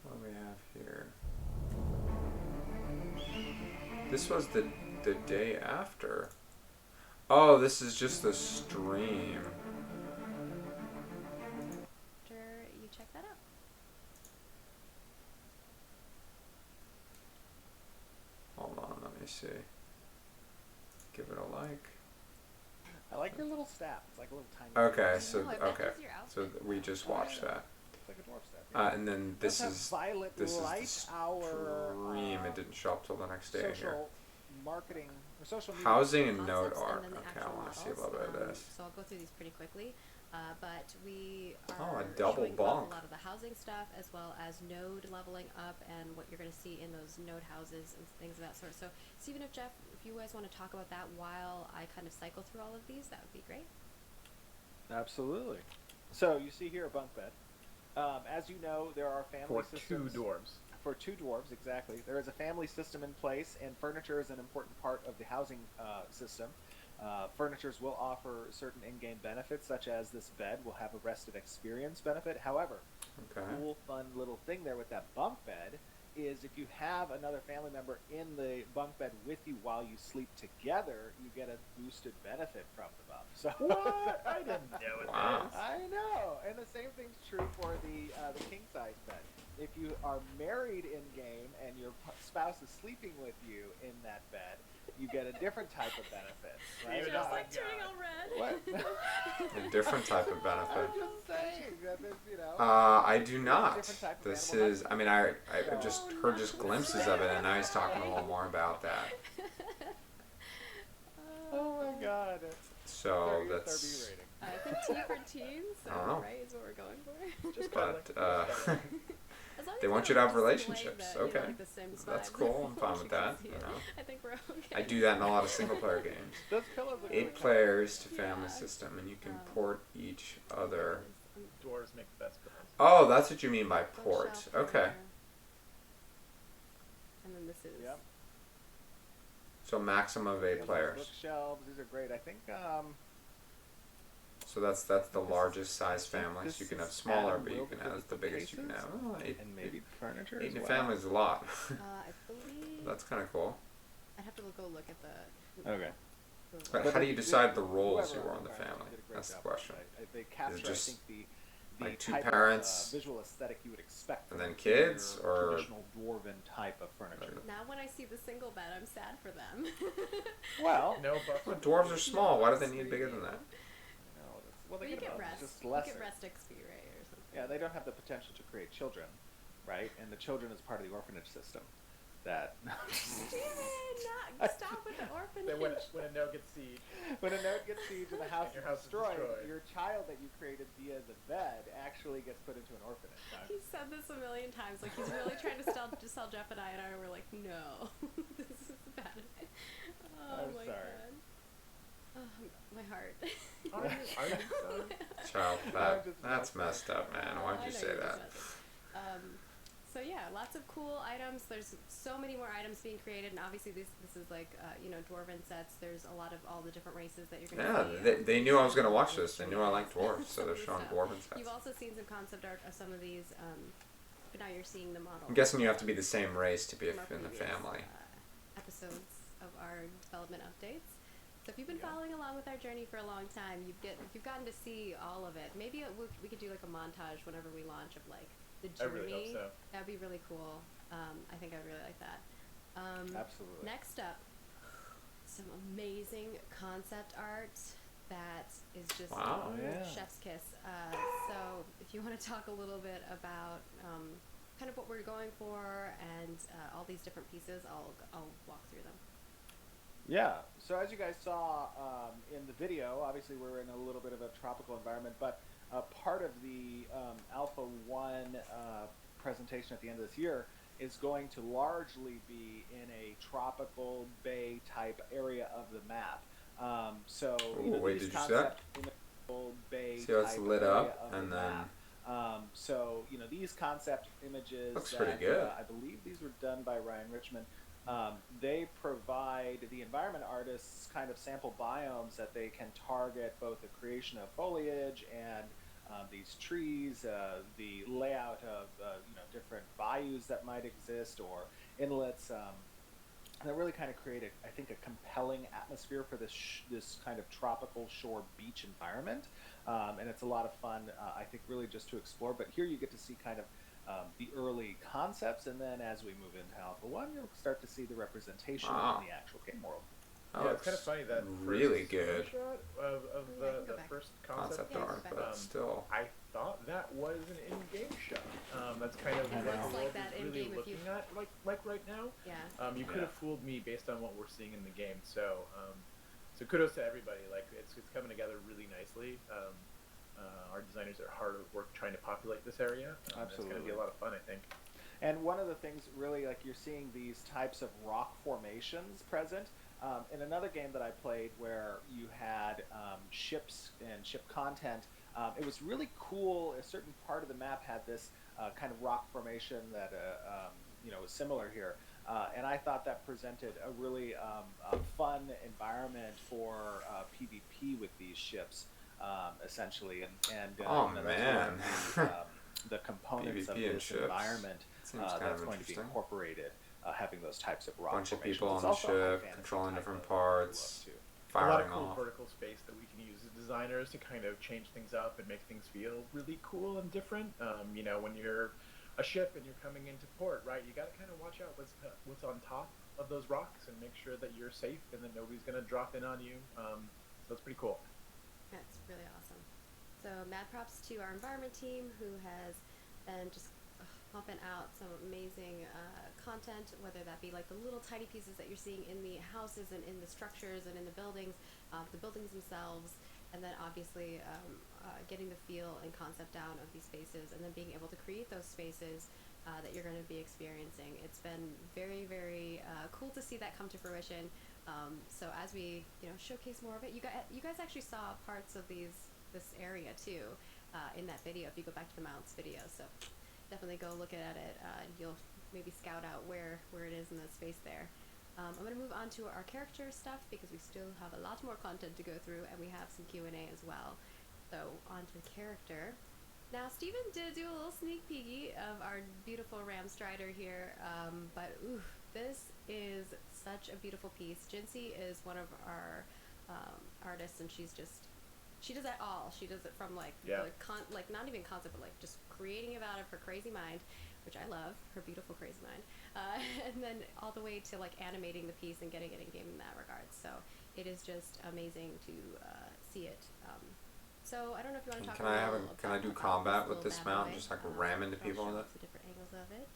Speaker 1: What do we have here? This was the day after. Oh, this is just the stream.
Speaker 2: After you check that out.
Speaker 1: Hold on, let me see. Give it a like.
Speaker 3: I like your little staff. It's like a little tiny.
Speaker 1: Okay, so
Speaker 2: No, it matches
Speaker 1: okay,
Speaker 2: your
Speaker 1: so
Speaker 2: outfit.
Speaker 1: we just watched that.
Speaker 3: It's like a dwarf staff. Yeah.
Speaker 1: And then
Speaker 3: Let's
Speaker 1: this
Speaker 3: have
Speaker 1: is
Speaker 3: Violet
Speaker 1: this
Speaker 3: light
Speaker 1: is the
Speaker 3: our
Speaker 1: stream. It didn't show up till the next day here.
Speaker 3: social marketing or social media.
Speaker 1: Housing and node
Speaker 2: Concepts
Speaker 1: art.
Speaker 2: and then the
Speaker 1: Okay, I
Speaker 2: actual
Speaker 1: want to see a
Speaker 2: models.
Speaker 1: little bit of this.
Speaker 2: So I'll go through these pretty quickly. But we
Speaker 1: Oh,
Speaker 2: are
Speaker 1: a double
Speaker 2: showing off
Speaker 1: bunk.
Speaker 2: a lot of the housing stuff as well as node leveling up and what you're going to see in those node houses and things of that sort. So Stephen, if you guys want to talk about that while I kind of cycle through all of these, that would be great.
Speaker 3: Absolutely. So you see here a bunk bed. As you know, there are family
Speaker 4: For
Speaker 3: systems.
Speaker 4: 2 dwarves.
Speaker 3: For 2 dwarves, exactly. There is a family system in place, and furniture is an important part of the housing system. Furnitures will offer certain in-game benefits, such as this bed will have a rested experience benefit. However,
Speaker 1: Okay.
Speaker 3: cool, fun little thing there with that bunk bed is if you have another family member in the bunk bed with you while you sleep together, you get a boosted benefit from the buff. So
Speaker 4: What? I didn't know
Speaker 1: Wow.
Speaker 4: this.
Speaker 3: I know, and the same thing's true for the king size bed. If you are married in game and your spouse is sleeping with you in that bed, you get a different type of benefit. Right?
Speaker 4: Even
Speaker 2: Just
Speaker 4: Oh,
Speaker 2: like
Speaker 4: God.
Speaker 2: turning all red.
Speaker 3: What?
Speaker 1: A different type of benefit.
Speaker 3: I'm just saying that there's, you know.
Speaker 1: I do not.
Speaker 3: Different type of
Speaker 1: This
Speaker 3: animal
Speaker 1: is. I mean, I just heard just glimpses of it, and now he's talking a little more about that.
Speaker 3: Oh my god.
Speaker 1: So
Speaker 3: 30
Speaker 1: that's.
Speaker 3: rating.
Speaker 2: I think T for teens, so
Speaker 1: I don't know.
Speaker 2: right is what we're going for.
Speaker 4: Just
Speaker 1: But
Speaker 2: As long
Speaker 1: they
Speaker 2: as
Speaker 1: want
Speaker 2: we
Speaker 1: you to
Speaker 2: don't
Speaker 1: have
Speaker 2: display
Speaker 1: relationships.
Speaker 2: the, you know,
Speaker 1: Okay.
Speaker 2: like the Sims
Speaker 1: That's
Speaker 2: vibes.
Speaker 1: cool. I'm fine with
Speaker 2: You can
Speaker 1: that.
Speaker 2: see
Speaker 1: You
Speaker 2: it.
Speaker 1: know,
Speaker 2: I think we're okay.
Speaker 1: I do that in a lot of single player games.
Speaker 3: Those pillows look really
Speaker 1: 8 players to
Speaker 2: Yeah.
Speaker 1: family system, and you can
Speaker 2: Um,
Speaker 1: port each other.
Speaker 4: Dwarves make the best pillows.
Speaker 1: Oh, that's what you mean by port.
Speaker 2: Bookshelf
Speaker 1: Okay.
Speaker 2: there. And then this is.
Speaker 3: Yep.
Speaker 1: So maximum of 8
Speaker 3: Those
Speaker 1: players.
Speaker 3: Bookshelves, these are great. I think
Speaker 1: So that's the largest size families.
Speaker 3: this
Speaker 1: You can
Speaker 3: is
Speaker 1: have smaller,
Speaker 3: at
Speaker 1: but you
Speaker 3: will
Speaker 1: can
Speaker 3: because
Speaker 1: have
Speaker 3: it's
Speaker 1: the
Speaker 3: the
Speaker 1: biggest you can
Speaker 3: cases?
Speaker 1: have. Oh, 8,
Speaker 3: and maybe furniture
Speaker 1: 8
Speaker 3: as
Speaker 1: in a
Speaker 3: well.
Speaker 1: family is a lot.
Speaker 2: I believe.
Speaker 1: That's kind of cool.
Speaker 2: I'd have to go look at the.
Speaker 3: Okay.
Speaker 1: But
Speaker 3: But
Speaker 1: how do you
Speaker 3: the-
Speaker 1: decide the roles
Speaker 3: whoever
Speaker 1: you were in the
Speaker 3: environment
Speaker 1: family?
Speaker 3: did a great
Speaker 1: That's the
Speaker 3: job.
Speaker 1: question.
Speaker 3: They capture,
Speaker 1: just
Speaker 3: I think, the
Speaker 1: like 2
Speaker 3: type
Speaker 1: parents,
Speaker 3: of, visual aesthetic you would expect
Speaker 1: and
Speaker 3: from
Speaker 1: then
Speaker 3: a
Speaker 1: kids,
Speaker 3: your
Speaker 1: or-
Speaker 3: traditional dwarven type of furniture.
Speaker 2: Now when I see the single bed, I'm sad for them.
Speaker 3: Well,
Speaker 4: No buff.
Speaker 1: Well, dwarves are small. Why do they need bigger than that?
Speaker 3: no, that's, well,
Speaker 2: But
Speaker 3: they
Speaker 2: you
Speaker 3: get
Speaker 2: get
Speaker 3: about
Speaker 2: rest.
Speaker 3: just
Speaker 2: You
Speaker 3: lesser.
Speaker 2: get rest XP, right, or something.
Speaker 3: Yeah, they don't have the potential to create children, right? And the children is part of the orphanage system. That
Speaker 2: Stop with the orphanage.
Speaker 4: Then when a node gets siege,
Speaker 3: when a node gets siege and the house,
Speaker 4: And your
Speaker 3: is,
Speaker 4: house is
Speaker 3: destroyed,
Speaker 4: destroyed.
Speaker 3: your child that you created via the bed actually gets put into an orphanage.
Speaker 2: He said this a million times. Like he's really trying to sell Jeff and I we're like, no, this is bad. Oh
Speaker 3: I'm
Speaker 2: my
Speaker 3: sorry.
Speaker 2: god. Oh, my heart.
Speaker 4: are you sorry?
Speaker 1: Child,
Speaker 3: just
Speaker 1: that's messed up, man. Why'd
Speaker 2: I
Speaker 1: you
Speaker 2: know
Speaker 1: say
Speaker 2: you're
Speaker 1: that?
Speaker 2: just messing. So yeah, lots of cool items. There's so many more items being created, and obviously this is like Dwarven sets. There's a lot of all the different races that you're gonna see.
Speaker 1: Yeah, they knew I was gonna watch this. They knew I liked dwarves, so
Speaker 2: Some
Speaker 1: they're
Speaker 2: of the
Speaker 1: showing
Speaker 2: stuff.
Speaker 1: dwarven sets.
Speaker 2: You've also seen some concept art of some of these, but now you're seeing the model.
Speaker 1: I'm guessing you have to be the same race to be
Speaker 2: from our
Speaker 1: in the
Speaker 2: previous,
Speaker 1: family.
Speaker 2: Episodes of our development updates. So if you've been following along with our journey for a long time, you've gotten to see all of it. Maybe we could do like a montage whenever we launch of like the
Speaker 4: I
Speaker 2: journey.
Speaker 4: really hope so.
Speaker 2: That'd be really cool. I think I'd really like that.
Speaker 3: Absolutely.
Speaker 2: Next up, some amazing concept art that is just
Speaker 1: Wow.
Speaker 3: Yeah.
Speaker 2: chef's kiss. So if you want to talk a little bit about kind of what we're going for and all these different pieces, I'll walk through them.
Speaker 3: Yeah. So as you guys saw in the video, obviously we're in a little bit of a tropical environment, but part of the Alpha 1 presentation at the end of this year is going to largely be in a tropical bay type area of the map. So
Speaker 1: Ooh, wait,
Speaker 3: these
Speaker 1: did you see that?
Speaker 3: concept images, bay
Speaker 1: See how it's
Speaker 3: type
Speaker 1: lit
Speaker 3: area
Speaker 1: up,
Speaker 3: of
Speaker 1: and
Speaker 3: the
Speaker 1: then
Speaker 3: map. So these concept images
Speaker 1: looks
Speaker 3: that
Speaker 1: pretty good.
Speaker 3: I believe these were done by Ryan Richmond. They provide the environment artists kind of sample biomes that they can target both the creation of foliage and these trees, the layout of different bayous that might exist or inlets. That really kind of create, I think, a compelling atmosphere for this kind of tropical shore beach environment, and it's a lot of fun. I think really just to explore. But here you get to see kind of the early concepts, and then as we move into Alpha 1, you'll start to see the representation in the actual game world.
Speaker 1: That
Speaker 4: Yeah, it's kind of funny that
Speaker 1: really
Speaker 4: first
Speaker 1: good
Speaker 4: screenshot of
Speaker 7: Yeah, I can go
Speaker 4: the
Speaker 7: back.
Speaker 4: first
Speaker 1: concept
Speaker 7: Yeah,
Speaker 1: art,
Speaker 7: back.
Speaker 1: but still.
Speaker 4: I thought that was an in-game shot. That's kind of
Speaker 7: It
Speaker 4: what
Speaker 7: looks
Speaker 4: the
Speaker 7: like
Speaker 4: world
Speaker 7: that
Speaker 4: is really
Speaker 7: in-game if you-
Speaker 4: looking at, like right now.
Speaker 7: Yeah.
Speaker 4: You could have fooled me based on what we're seeing in the game. So kudos to everybody. Like it's coming together really nicely. Our designers are hard at work trying to populate this area. It's going to be a lot of fun, I think.
Speaker 3: And one of the things really, like you're seeing these types of rock formations present. In another game that I played where you had ships and ship content, it was really cool. A certain part of the map had this kind of rock formation that was similar here. And I thought that presented a really fun environment for PvP with these ships, essentially. And
Speaker 1: Oh,
Speaker 3: that's
Speaker 1: man.
Speaker 3: one of the components of
Speaker 1: PvP and
Speaker 3: this
Speaker 1: ships.
Speaker 3: environment
Speaker 1: Seems kind
Speaker 3: that's
Speaker 1: of
Speaker 3: going to be
Speaker 1: interesting.
Speaker 3: incorporated, having those types of rock
Speaker 1: Bunch of
Speaker 3: formations.
Speaker 1: people on
Speaker 3: It's
Speaker 1: the
Speaker 3: also a high
Speaker 1: ship,
Speaker 3: fantasy
Speaker 1: controlling
Speaker 3: type
Speaker 1: different
Speaker 3: of
Speaker 1: parts,
Speaker 3: look, too.
Speaker 4: A lot
Speaker 1: firing
Speaker 4: of cool
Speaker 1: off.
Speaker 4: vertical space that we can use as designers to kind of change things up and make things feel really cool and different. When you're a ship and you're coming into port, right, you got to kind of watch out what's on top of those rocks and make sure that you're safe and that nobody's going to drop in on you. So it's pretty cool.
Speaker 2: That's really awesome. So mad props to our environment team who has been just pumping out some amazing content, whether that be like the little tiny pieces that you're seeing in the houses and in the structures and in the buildings themselves, and then obviously getting the feel and concept down of these spaces, and then being able to create those spaces that you're going to be experiencing. It's been very, very cool to see that come to fruition. So as we showcase more of it, you guys actually saw parts of this area too in that video. If you go back to the mounts video, so definitely go look at it. You'll maybe scout out where it is in the space there. I'm going to move on to our character stuff because we still have a lot more content to go through, and we have some Q&A as well. So on to the character. Now Steven did do a little sneak peeky of our beautiful Ram Strider here, but ooh, this is such a beautiful piece. Jinsey is one of our artists, and she does it all. She does it from like not even concept, but like just creating it out of her crazy mind, which I love, her beautiful crazy mind, and then all the way to like animating the piece and getting it in game in that regard. So it is just amazing to see it. So I don't know if you want to talk
Speaker 1: Can
Speaker 2: a
Speaker 1: I
Speaker 2: little
Speaker 1: can I do
Speaker 2: about
Speaker 1: combat with
Speaker 2: little
Speaker 1: this
Speaker 2: bad
Speaker 1: mount?
Speaker 2: boy.
Speaker 1: Just like ram into
Speaker 2: I'll
Speaker 1: people
Speaker 2: show
Speaker 1: with it?
Speaker 2: off the different angles of it.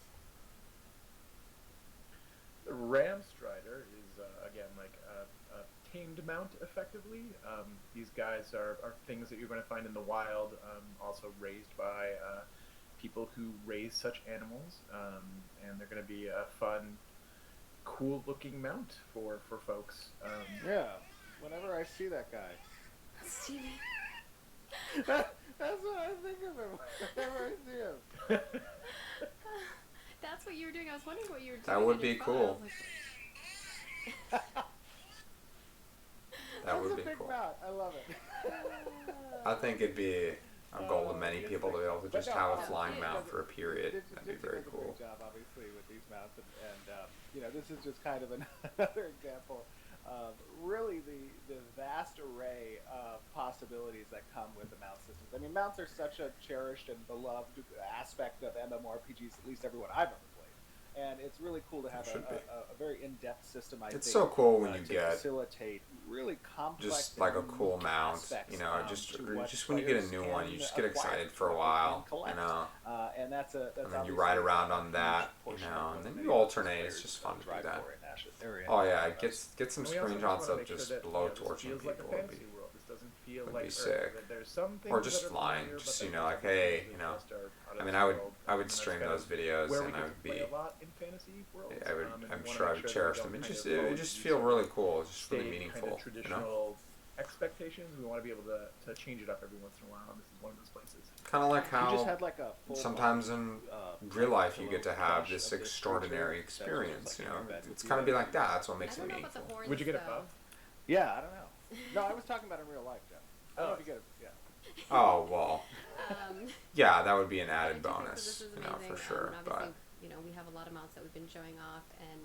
Speaker 4: The Ram Strider is, again, like a tamed mount, effectively. These guys are things that you're going to find in the wild, also raised by people who raise such animals, and they're going to be a fun, cool-looking mount for folks.
Speaker 3: Yeah, whenever I see that guy.
Speaker 2: Steven.
Speaker 3: That's what I think of him whenever I see him.
Speaker 2: That's what you were doing. I was wondering what you were doing.
Speaker 1: That would
Speaker 2: in your
Speaker 1: be
Speaker 2: phone. I
Speaker 1: cool.
Speaker 2: was like,
Speaker 1: That would be
Speaker 3: That's a big
Speaker 1: cool.
Speaker 3: mount. I love it.
Speaker 1: I think it'd be a goal of many people to be able to just have a flying mount for a period. That'd be very
Speaker 3: does a
Speaker 1: cool.
Speaker 3: great job, obviously, with these mounts, and this is just kind of another example of really the vast array of possibilities that come with the mount systems. I mean, mounts are such a cherished and beloved aspect of MMORPGs, at least everyone I've ever played. And it's really cool to have a very in-depth system, I think.
Speaker 1: It's so cool when you
Speaker 3: to
Speaker 1: get
Speaker 3: facilitate really complex
Speaker 1: just like a
Speaker 3: and
Speaker 1: cool
Speaker 3: unique
Speaker 1: mount,
Speaker 3: aspects,
Speaker 1: just when you get a new one, you just get excited for a while,
Speaker 3: and that's
Speaker 1: and then you ride around on that, and then you alternate. It's just fun to do that. Oh yeah, get some
Speaker 4: And we also
Speaker 1: screenshots
Speaker 4: wanna
Speaker 1: of
Speaker 4: make sure
Speaker 1: just
Speaker 4: that,
Speaker 1: blowtorching
Speaker 4: this feels like a
Speaker 1: people would
Speaker 4: fantasy world. This doesn't feel
Speaker 1: would
Speaker 4: like
Speaker 1: be
Speaker 4: Earth.
Speaker 1: sick.
Speaker 4: There's some things
Speaker 1: Or just
Speaker 4: that are
Speaker 1: flying,
Speaker 4: familiar,
Speaker 1: just
Speaker 4: but
Speaker 1: like,
Speaker 4: then
Speaker 1: hey,
Speaker 4: some things that just are out of
Speaker 1: mean, I would
Speaker 4: world,
Speaker 1: I would
Speaker 4: and that's
Speaker 1: stream
Speaker 4: kind
Speaker 1: those
Speaker 4: of
Speaker 1: videos,
Speaker 4: where we
Speaker 1: and I
Speaker 4: get
Speaker 1: would
Speaker 4: to play
Speaker 1: be.
Speaker 4: a lot in fantasy worlds.
Speaker 1: I would.
Speaker 4: and we
Speaker 1: I'm
Speaker 4: wanna
Speaker 1: sure I
Speaker 4: make
Speaker 1: would
Speaker 4: that
Speaker 1: cherish
Speaker 4: we
Speaker 1: them.
Speaker 4: don't
Speaker 1: It
Speaker 4: kind
Speaker 1: just
Speaker 4: of
Speaker 1: it
Speaker 4: follow
Speaker 1: would just
Speaker 4: these
Speaker 1: feel
Speaker 4: sort
Speaker 1: really
Speaker 4: of
Speaker 1: cool. It's just really
Speaker 4: staid
Speaker 1: meaningful.
Speaker 4: kind of
Speaker 1: You know.
Speaker 4: traditional expectations. We want to be able to change it up every once in a while, and this is one of those places.
Speaker 1: Kind of like
Speaker 3: You just
Speaker 1: how
Speaker 3: had like a full
Speaker 1: sometimes in real life you get to have this extraordinary
Speaker 3: creature
Speaker 1: experience. You know, it's
Speaker 3: you
Speaker 1: kind of be
Speaker 3: and
Speaker 1: like that. That's what
Speaker 2: I
Speaker 1: makes it
Speaker 2: don't know about
Speaker 1: meaningful.
Speaker 2: the horns.
Speaker 4: Would you get a
Speaker 2: though.
Speaker 4: buff?
Speaker 3: Yeah, I don't know. No, I was talking about in real life, Jeff. I don't know if you get it. Yeah.
Speaker 1: Oh well,
Speaker 2: Um,
Speaker 1: yeah, that would be an
Speaker 2: I
Speaker 1: added
Speaker 2: do think that
Speaker 1: bonus.
Speaker 2: this is
Speaker 1: You know, for
Speaker 2: amazing,
Speaker 1: sure.
Speaker 2: and
Speaker 1: But
Speaker 2: obviously, you know, we have a lot of mounts that we've been showing off, and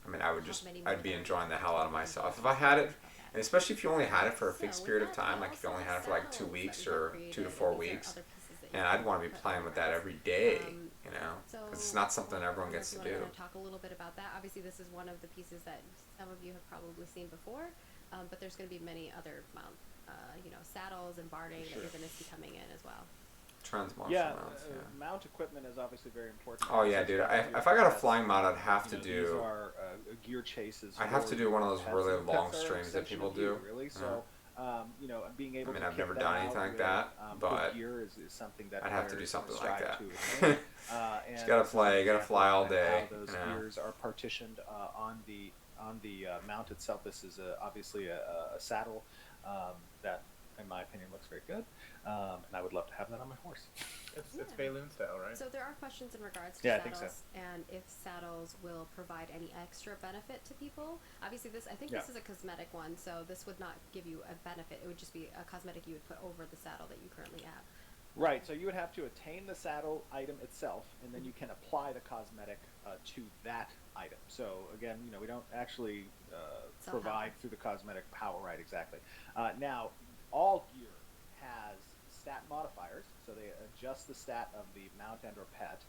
Speaker 1: I mean, I would
Speaker 2: how
Speaker 1: just
Speaker 2: many
Speaker 1: I'd be
Speaker 2: more
Speaker 1: enjoying the
Speaker 2: there
Speaker 1: hell
Speaker 2: are
Speaker 1: out of
Speaker 2: to
Speaker 1: myself
Speaker 2: talk
Speaker 1: if I had it.
Speaker 2: about that.
Speaker 1: And especially if you only had it for a
Speaker 2: So
Speaker 1: fixed
Speaker 2: with
Speaker 1: period of
Speaker 2: that,
Speaker 1: time,
Speaker 2: we
Speaker 1: like if you
Speaker 2: also
Speaker 1: only
Speaker 2: have
Speaker 1: had it for like 2
Speaker 2: saddles that
Speaker 1: weeks
Speaker 2: we have
Speaker 1: or
Speaker 2: created,
Speaker 1: 2 to
Speaker 2: and
Speaker 1: 4
Speaker 2: these are
Speaker 1: weeks,
Speaker 2: other pieces that you
Speaker 1: and
Speaker 2: can
Speaker 1: I'd want to be
Speaker 2: put
Speaker 1: playing
Speaker 2: on
Speaker 1: with
Speaker 2: your
Speaker 1: that
Speaker 2: house.
Speaker 1: every day, you know,
Speaker 2: So
Speaker 1: because it's not something
Speaker 2: I don't
Speaker 1: everyone
Speaker 2: know
Speaker 1: gets
Speaker 2: if
Speaker 1: to
Speaker 2: you
Speaker 1: do.
Speaker 2: want to talk a little bit about that. Obviously, this is one of the pieces that some of you have probably seen before, but there's going to be many other saddles and barding that you're going to see coming in as well.
Speaker 1: Transmartial
Speaker 3: Yeah,
Speaker 1: mounts. Yeah.
Speaker 3: mount equipment is obviously very important.
Speaker 1: Oh yeah, dude. If I got a flying mount, I'd have to
Speaker 3: These
Speaker 1: do.
Speaker 3: are gear chases.
Speaker 1: I'd have to
Speaker 3: for
Speaker 1: do one of those
Speaker 3: pets,
Speaker 1: really
Speaker 3: and
Speaker 1: long
Speaker 3: pets are an
Speaker 1: streams that
Speaker 3: extension
Speaker 1: people
Speaker 3: of you,
Speaker 1: do.
Speaker 3: Really, so being able
Speaker 1: I mean,
Speaker 3: to
Speaker 1: I've
Speaker 3: kit
Speaker 1: never
Speaker 3: them
Speaker 1: done
Speaker 3: out
Speaker 1: anything like
Speaker 3: with,
Speaker 1: that,
Speaker 3: good
Speaker 1: but
Speaker 3: gear is something that
Speaker 1: I'd have to do
Speaker 3: players
Speaker 1: something like
Speaker 3: strive
Speaker 1: that.
Speaker 3: to attain.
Speaker 1: Just
Speaker 3: And
Speaker 1: gotta
Speaker 3: this is
Speaker 1: play,
Speaker 3: an
Speaker 1: gotta
Speaker 3: example
Speaker 1: fly
Speaker 3: of
Speaker 1: all
Speaker 3: kind of
Speaker 1: day,
Speaker 3: How those
Speaker 1: you know.
Speaker 3: gears are partitioned on the mount itself. This is obviously a saddle that, in my opinion, looks very good, and I would love to have that on my horse.
Speaker 4: It's Bayloon style, right?
Speaker 2: So there are questions in regards to
Speaker 3: Yeah, I think
Speaker 2: saddles,
Speaker 3: so.
Speaker 2: and if saddles will provide any extra benefit to people. Obviously, I think this is a cosmetic one, so this would not give you a benefit. It would just be a cosmetic you would put over the saddle that you currently have.
Speaker 3: Right, so you would have to attain the saddle item itself, and then you can apply the cosmetic to that item. So again, we don't actually provide through the cosmetic power, right? Exactly. Now, all gear has stat modifiers, so they adjust the stat of the mount and or pet.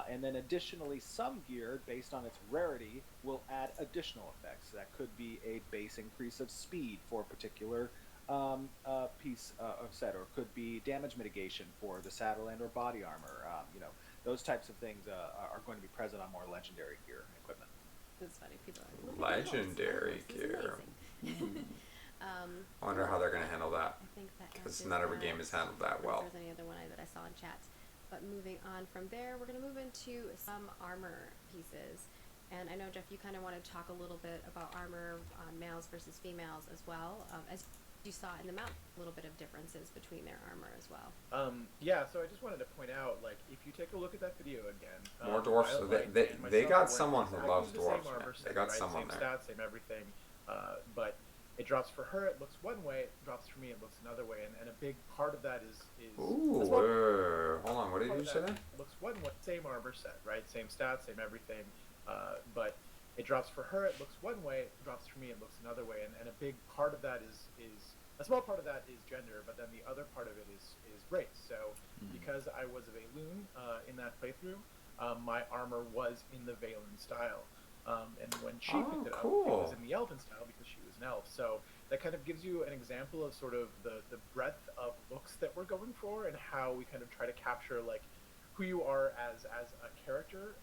Speaker 3: And then additionally, some gear, based on its rarity, will add additional effects. That could be a base increase of speed for a particular piece of set, or could be damage mitigation for the saddle and or body armor. Those types of things are going to be present on more legendary gear and equipment.
Speaker 2: It's funny, people are like, "Look at my horse,
Speaker 1: Legendary
Speaker 2: my horse is
Speaker 1: gear.
Speaker 2: amazing."
Speaker 1: I wonder how they're gonna handle that.
Speaker 2: I think that
Speaker 1: Because
Speaker 2: answers
Speaker 1: not every
Speaker 2: that.
Speaker 1: game is handled that
Speaker 2: I don't know
Speaker 1: well.
Speaker 2: if there's any other one that I saw in chat. But moving on from there, we're going to move into some armor pieces. And I know, Jeff, you kind of want to talk a little bit about armor on males versus females as well. As you saw in the mount, a little bit of differences between their armor as well.
Speaker 4: Yeah, so I just wanted to point out, like, if you take a look at that video again,
Speaker 1: More dwarfs.
Speaker 4: I,
Speaker 1: So
Speaker 4: like,
Speaker 1: they
Speaker 4: and
Speaker 1: they
Speaker 4: myself
Speaker 1: got
Speaker 4: are
Speaker 1: someone
Speaker 4: working
Speaker 1: who
Speaker 4: on
Speaker 1: loves
Speaker 4: the same
Speaker 1: dwarves.
Speaker 4: armor
Speaker 1: Man.
Speaker 4: set,
Speaker 1: They got
Speaker 4: right?
Speaker 1: someone
Speaker 4: same
Speaker 1: there.
Speaker 4: stats, same everything, but it drops for her. It looks one way. It drops for me. It looks another way. And a big part of that is
Speaker 1: Ooh,
Speaker 4: as well,
Speaker 1: hold on. What did
Speaker 4: part
Speaker 1: you
Speaker 4: of
Speaker 1: say
Speaker 4: that
Speaker 1: there?
Speaker 4: looks one way. Same armor set, right? Same stats, same everything, but it drops for her. It looks one way. It drops for me. It looks another way. And a big part of that is a small part of that is gender, but then the other part of it is race. So because I was a Valoon in that playthrough, my armor was in the Valen style. And when she picked it up, it was in the Elven style because she was an elf. So that kind of gives you an example of sort of the breadth of looks that we're going for, and how we kind of try to capture like who you are as a character,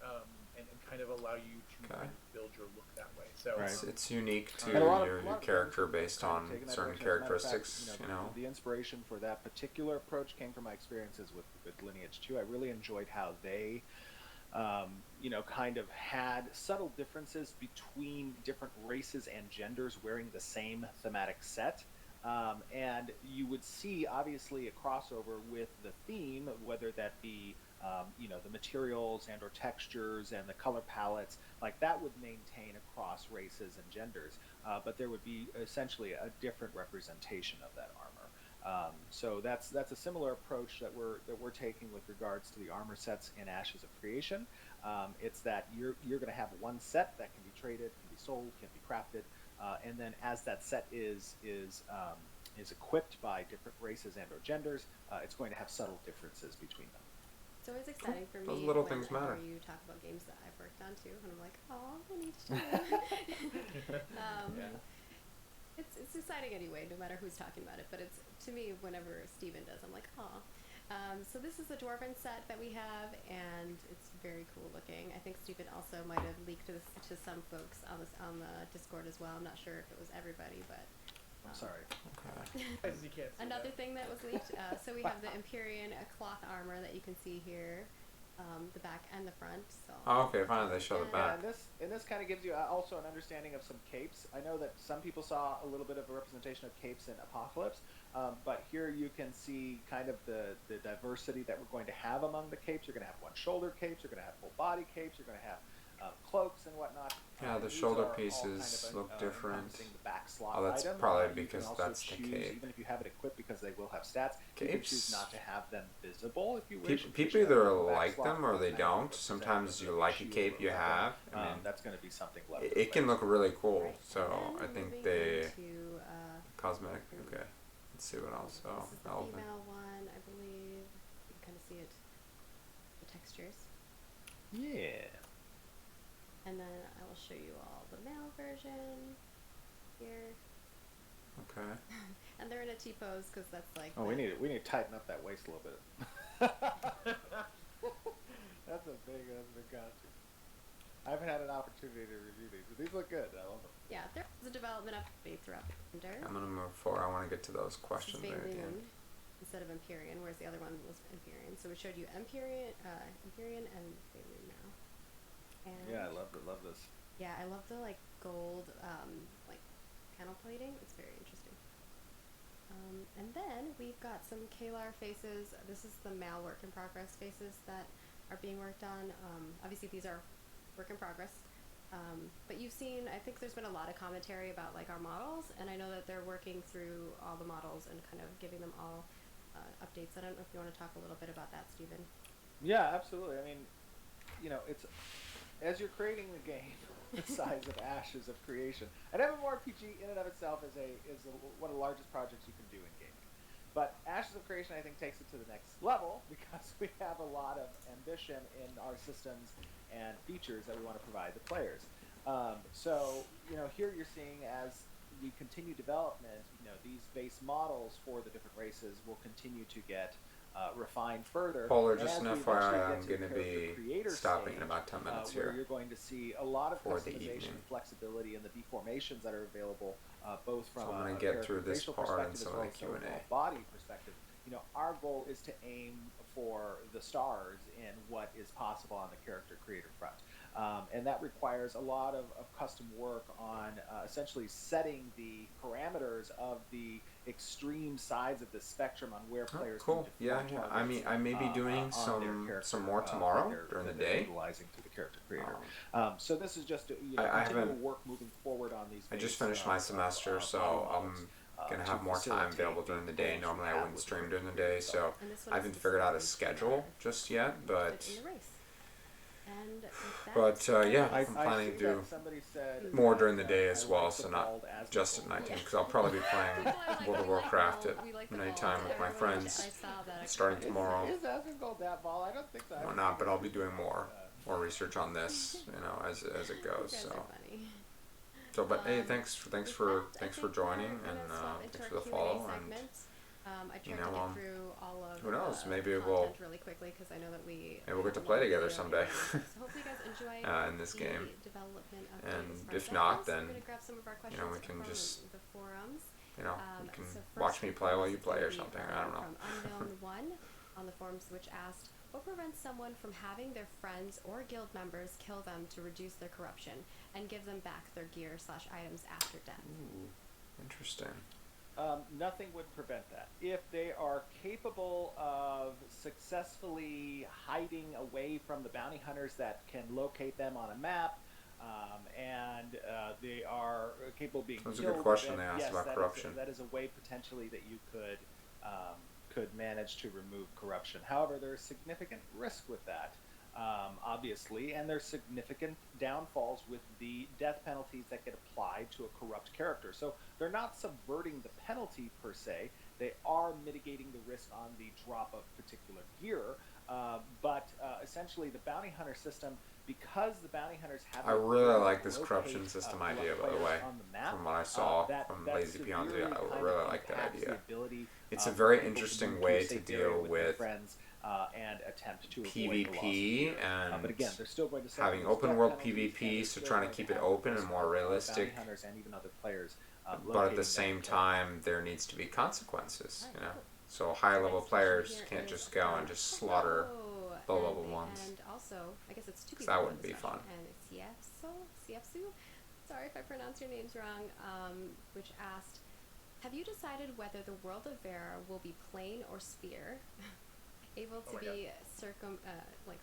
Speaker 4: and kind of allow you to kind of build your look that way. So
Speaker 1: It's unique to
Speaker 3: And a lot of
Speaker 1: your character based on
Speaker 3: taking that
Speaker 1: certain
Speaker 3: direction. As a matter of fact,
Speaker 1: characteristics.
Speaker 3: the inspiration for that particular approach came from my experiences with Lineage 2. I really enjoyed how they kind of had subtle differences between different races and genders wearing the same thematic set. And you would see, obviously, a crossover with the theme, whether that be, the materials and or textures and the color palettes, like that would maintain across races and genders. But there would be essentially a different representation of that armor. So that's a similar approach that we're taking with regards to the armor sets in Ashes of Creation. It's that you're going to have one set that can be traded, can be sold, can be crafted, and then as that set is equipped by different races and or genders, it's going to have subtle differences between them.
Speaker 2: So it's exciting for me
Speaker 1: Those little
Speaker 2: when
Speaker 1: things
Speaker 2: I
Speaker 1: matter.
Speaker 2: hear you talk about games that I've worked on too, and I'm like, oh, I need to show you. It's exciting anyway, no matter who's talking about it. But it's, to me, whenever Steven does, I'm like, aw. So this is the Dwarven set that we have, and it's very cool looking. I think Steven also might have leaked this to some folks on the Discord as well. I'm not sure if it was everybody, but
Speaker 3: I'm sorry.
Speaker 1: Okay.
Speaker 4: As you can't see
Speaker 2: Another
Speaker 4: that.
Speaker 2: thing that was leaked, so we have the Empyrean cloth armor that you can see here, the back and the front. So.
Speaker 1: Oh, okay, finally they show the
Speaker 3: Yeah,
Speaker 1: back.
Speaker 3: and this kind of gives you also an understanding of some capes. I know that some people saw a little bit of a representation of capes in Apocalypse, but here you can see kind of the diversity that we're going to have among the capes. You're going to have one shoulder capes, you're going to have full body capes, you're going to have cloaks and whatnot.
Speaker 1: Yeah, the
Speaker 3: These
Speaker 1: shoulder
Speaker 3: are all
Speaker 1: pieces look different.
Speaker 3: encompassing the back slot
Speaker 1: Oh, that's
Speaker 3: item.
Speaker 1: probably
Speaker 3: You can
Speaker 1: because
Speaker 3: also
Speaker 1: that's the
Speaker 3: choose,
Speaker 1: cape.
Speaker 3: even if you have it equipped, because they will have stats. You can choose
Speaker 1: Capes.
Speaker 3: not to have them visible if you wish.
Speaker 1: People either like them or they don't. Sometimes you like a cape you have. I mean,
Speaker 3: that's going to be something left.
Speaker 1: it can look really cool.
Speaker 2: Right,
Speaker 1: So
Speaker 2: and
Speaker 1: I
Speaker 2: then
Speaker 1: think
Speaker 2: moving
Speaker 1: they
Speaker 2: into,
Speaker 1: cosmetic. Okay, let's see what else.
Speaker 2: this
Speaker 1: Oh,
Speaker 2: is the
Speaker 1: Elven.
Speaker 2: female one, I believe. You can kind of see it, the textures.
Speaker 3: Yeah.
Speaker 2: And then I will show you all the male version here.
Speaker 1: Okay.
Speaker 2: And they're in a T-pose because that's like.
Speaker 3: Oh, we need to tighten up that waist a little bit. That's a big gotcha. I haven't had an opportunity to review these, but these look good. I love them.
Speaker 2: Yeah, there's a development update throughout the winter.
Speaker 1: I'm gonna move forward. I want to get to those
Speaker 2: This
Speaker 1: questions
Speaker 2: is
Speaker 1: there at the end.
Speaker 2: Bayloon instead of Empyrean, whereas the other one was Empyrean. So we showed you Empyrean and Bayloon now. And
Speaker 3: Yeah, I love this.
Speaker 2: yeah, I love the like gold like panel plating. It's very interesting. And then we've got some Kalar faces. This is the male work in progress faces that are being worked on. Obviously these are work in progress. But you've seen, I think there's been a lot of commentary about like our models, and I know that they're working through all the models and kind of giving them all updates. I don't know if you want to talk a little bit about that, Stephen.
Speaker 3: Yeah, absolutely. I mean, it's as you're creating the game, the size of Ashes of Creation. An MMORPG in and of itself is one of the largest projects you can do in gaming. But Ashes of Creation, I think, takes it to the next level because we have a lot of ambition in our systems and features that we want to provide the players. So, here you're seeing as we continue development, these base models for the different races will continue to get refined further.
Speaker 1: Polar,
Speaker 3: And
Speaker 1: just
Speaker 3: as
Speaker 1: an
Speaker 3: we eventually
Speaker 1: FYI,
Speaker 3: get
Speaker 1: I'm
Speaker 3: to
Speaker 1: going
Speaker 3: the
Speaker 1: to
Speaker 3: character
Speaker 1: be
Speaker 3: creator
Speaker 1: stopping in
Speaker 3: stage,
Speaker 1: about 10 minutes
Speaker 3: where
Speaker 1: here.
Speaker 3: you're going to see a lot of
Speaker 1: for the
Speaker 3: customization,
Speaker 1: evening.
Speaker 3: flexibility, and the deformations that are available, both from
Speaker 1: So I'm
Speaker 3: a
Speaker 1: gonna get
Speaker 3: character
Speaker 1: through this
Speaker 3: facial
Speaker 1: part and
Speaker 3: perspective
Speaker 1: some of
Speaker 3: as
Speaker 1: the
Speaker 3: well as
Speaker 1: Q&A.
Speaker 3: overall body perspective. Our goal is to aim for the stars in what is possible on the character creator front. And that requires a lot of custom work on essentially setting the parameters of the extreme sides of the spectrum on where players
Speaker 1: Cool.
Speaker 3: need to form
Speaker 1: Yeah.
Speaker 3: targets,
Speaker 1: I may be doing
Speaker 3: on their
Speaker 1: some
Speaker 3: character,
Speaker 1: more tomorrow during the
Speaker 3: that they're
Speaker 1: day.
Speaker 3: utilizing through the character creator.
Speaker 1: Um,
Speaker 3: So this is just
Speaker 1: I
Speaker 3: continual
Speaker 1: haven't-
Speaker 3: work moving forward on these.
Speaker 1: I just
Speaker 3: base,
Speaker 1: finished my
Speaker 3: of
Speaker 1: semester, so
Speaker 3: models,
Speaker 1: I'm gonna
Speaker 3: to
Speaker 1: have more time
Speaker 3: facilitate
Speaker 1: available during the day.
Speaker 3: goals
Speaker 1: Normally
Speaker 3: we
Speaker 1: I
Speaker 3: have
Speaker 1: wouldn't
Speaker 3: with
Speaker 1: stream
Speaker 3: the
Speaker 1: during the day, so
Speaker 2: And this one
Speaker 1: I
Speaker 2: is
Speaker 1: haven't figured out a
Speaker 2: specifically
Speaker 1: schedule
Speaker 2: for
Speaker 1: just yet. But
Speaker 2: in the race. And with that,
Speaker 1: yeah,
Speaker 3: I
Speaker 1: I'm planning
Speaker 3: see
Speaker 1: to do
Speaker 3: that somebody said
Speaker 1: more
Speaker 3: that,
Speaker 1: during the day
Speaker 3: I
Speaker 1: as well,
Speaker 3: like
Speaker 1: so
Speaker 3: the
Speaker 1: not
Speaker 3: bald as
Speaker 1: just
Speaker 3: the
Speaker 1: at
Speaker 3: bald.
Speaker 1: nighttime, because I'll probably be playing
Speaker 2: People are like,
Speaker 1: World of
Speaker 2: "We like the
Speaker 1: Warcraft
Speaker 2: ball,
Speaker 1: at
Speaker 2: we like the
Speaker 1: nighttime
Speaker 2: ball."
Speaker 1: with my
Speaker 2: Everyone-
Speaker 1: friends,
Speaker 2: I saw that
Speaker 1: starting
Speaker 2: actually.
Speaker 1: tomorrow.
Speaker 3: Is Asmongold that ball? I don't think so. I don't
Speaker 1: Whatnot,
Speaker 3: think
Speaker 1: but I'll be
Speaker 3: it's-
Speaker 1: doing more research on this, as it
Speaker 2: You
Speaker 1: goes.
Speaker 2: guys
Speaker 1: So.
Speaker 2: are funny.
Speaker 1: So, but hey,
Speaker 2: Um,
Speaker 1: thanks
Speaker 2: With
Speaker 1: for
Speaker 2: that, I
Speaker 1: thanks for
Speaker 2: think we're
Speaker 1: joining,
Speaker 2: gonna
Speaker 1: and
Speaker 2: swap into
Speaker 1: thanks
Speaker 2: our
Speaker 1: for the
Speaker 2: Q&A
Speaker 1: follow, and
Speaker 2: segment. I tried
Speaker 1: know,
Speaker 2: to get through all of
Speaker 1: who knows,
Speaker 2: the
Speaker 1: maybe
Speaker 2: content
Speaker 1: we'll-
Speaker 2: really quickly because I know that we
Speaker 1: maybe we'll get to
Speaker 2: have a
Speaker 1: play
Speaker 2: lot of
Speaker 1: together
Speaker 2: video
Speaker 1: someday.
Speaker 2: here. So hopefully you guys enjoy
Speaker 1: in this
Speaker 2: the
Speaker 1: game.
Speaker 2: development update
Speaker 1: And
Speaker 2: as far
Speaker 1: if
Speaker 2: as that
Speaker 1: not,
Speaker 2: goes.
Speaker 1: then,
Speaker 2: We're gonna grab some of our questions
Speaker 1: we can
Speaker 2: from
Speaker 1: just,
Speaker 2: the forums.
Speaker 1: you can
Speaker 2: So
Speaker 1: watch
Speaker 2: first
Speaker 1: me
Speaker 2: and
Speaker 1: play while
Speaker 2: foremost,
Speaker 1: you
Speaker 2: it's
Speaker 1: play
Speaker 2: gonna
Speaker 1: or
Speaker 2: be,
Speaker 1: something. I don't know.
Speaker 2: From Unknown One on the forums, which asked, what prevents someone from having their friends or guild members kill them to reduce their corruption and give them back their gear/items after death?
Speaker 1: Ooh, interesting.
Speaker 3: Nothing would prevent that. If they are capable of successfully hiding away from the bounty hunters that can locate them on a map, and they are capable of being
Speaker 1: That was a
Speaker 3: killed,
Speaker 1: good question
Speaker 3: then
Speaker 1: they asked
Speaker 3: yes,
Speaker 1: about corruption.
Speaker 3: That is a way potentially that you could manage to remove corruption. However, there's significant risk with that. Obviously, and there's significant downfalls with the death penalties that get applied to a corrupt character. So they're not subverting the penalty per se, they are mitigating the risk on the drop of particular gear, but essentially the bounty hunter system, because the bounty hunters have
Speaker 1: I
Speaker 3: the
Speaker 1: really
Speaker 3: ability
Speaker 1: like
Speaker 3: to
Speaker 1: this
Speaker 3: locate,
Speaker 1: corruption system
Speaker 3: corrupt
Speaker 1: idea, by the
Speaker 3: players
Speaker 1: way.
Speaker 3: on the map,
Speaker 1: From what I saw
Speaker 3: that
Speaker 1: from
Speaker 3: that
Speaker 1: Lazy Beyond,
Speaker 3: severely
Speaker 1: I
Speaker 3: kind
Speaker 1: really
Speaker 3: of
Speaker 1: like that
Speaker 3: impacts the
Speaker 1: idea.
Speaker 3: ability
Speaker 1: It's a
Speaker 3: for
Speaker 1: very
Speaker 3: people
Speaker 1: interesting
Speaker 3: move to a
Speaker 1: way to
Speaker 3: safe
Speaker 1: deal
Speaker 3: area their
Speaker 1: with
Speaker 3: friends, and attempt to avoid the loss of
Speaker 1: PvP
Speaker 3: gear.
Speaker 1: and
Speaker 3: But again, they're still going to suffer
Speaker 1: having
Speaker 3: those
Speaker 1: open
Speaker 3: death
Speaker 1: world
Speaker 3: penalties, and
Speaker 1: PvP,
Speaker 3: they're
Speaker 1: so
Speaker 3: still
Speaker 1: trying to
Speaker 3: going
Speaker 1: keep
Speaker 3: have
Speaker 1: it
Speaker 3: the
Speaker 1: open and
Speaker 3: risk
Speaker 1: more
Speaker 3: of,
Speaker 1: realistic.
Speaker 3: bounty hunters and even other players
Speaker 1: But at
Speaker 3: locating
Speaker 1: the
Speaker 3: them
Speaker 1: same
Speaker 3: and
Speaker 1: time, there needs to be consequences, you know.
Speaker 2: Alright,
Speaker 1: So high level
Speaker 2: Next question
Speaker 1: players
Speaker 2: here
Speaker 1: can't
Speaker 2: is
Speaker 1: just go and just slaughter
Speaker 2: hello,
Speaker 1: low level
Speaker 2: and-
Speaker 1: ones.
Speaker 2: And also, I guess it's two
Speaker 1: 'Cause
Speaker 2: people
Speaker 1: that
Speaker 2: in
Speaker 1: wouldn't
Speaker 2: the
Speaker 1: be
Speaker 2: discussion,
Speaker 1: fun.
Speaker 2: and it's Siefsu, sorry if I pronounce your names wrong, which asked, have you decided whether the world of Vera will be plane or sphere? Able to
Speaker 4: my
Speaker 2: be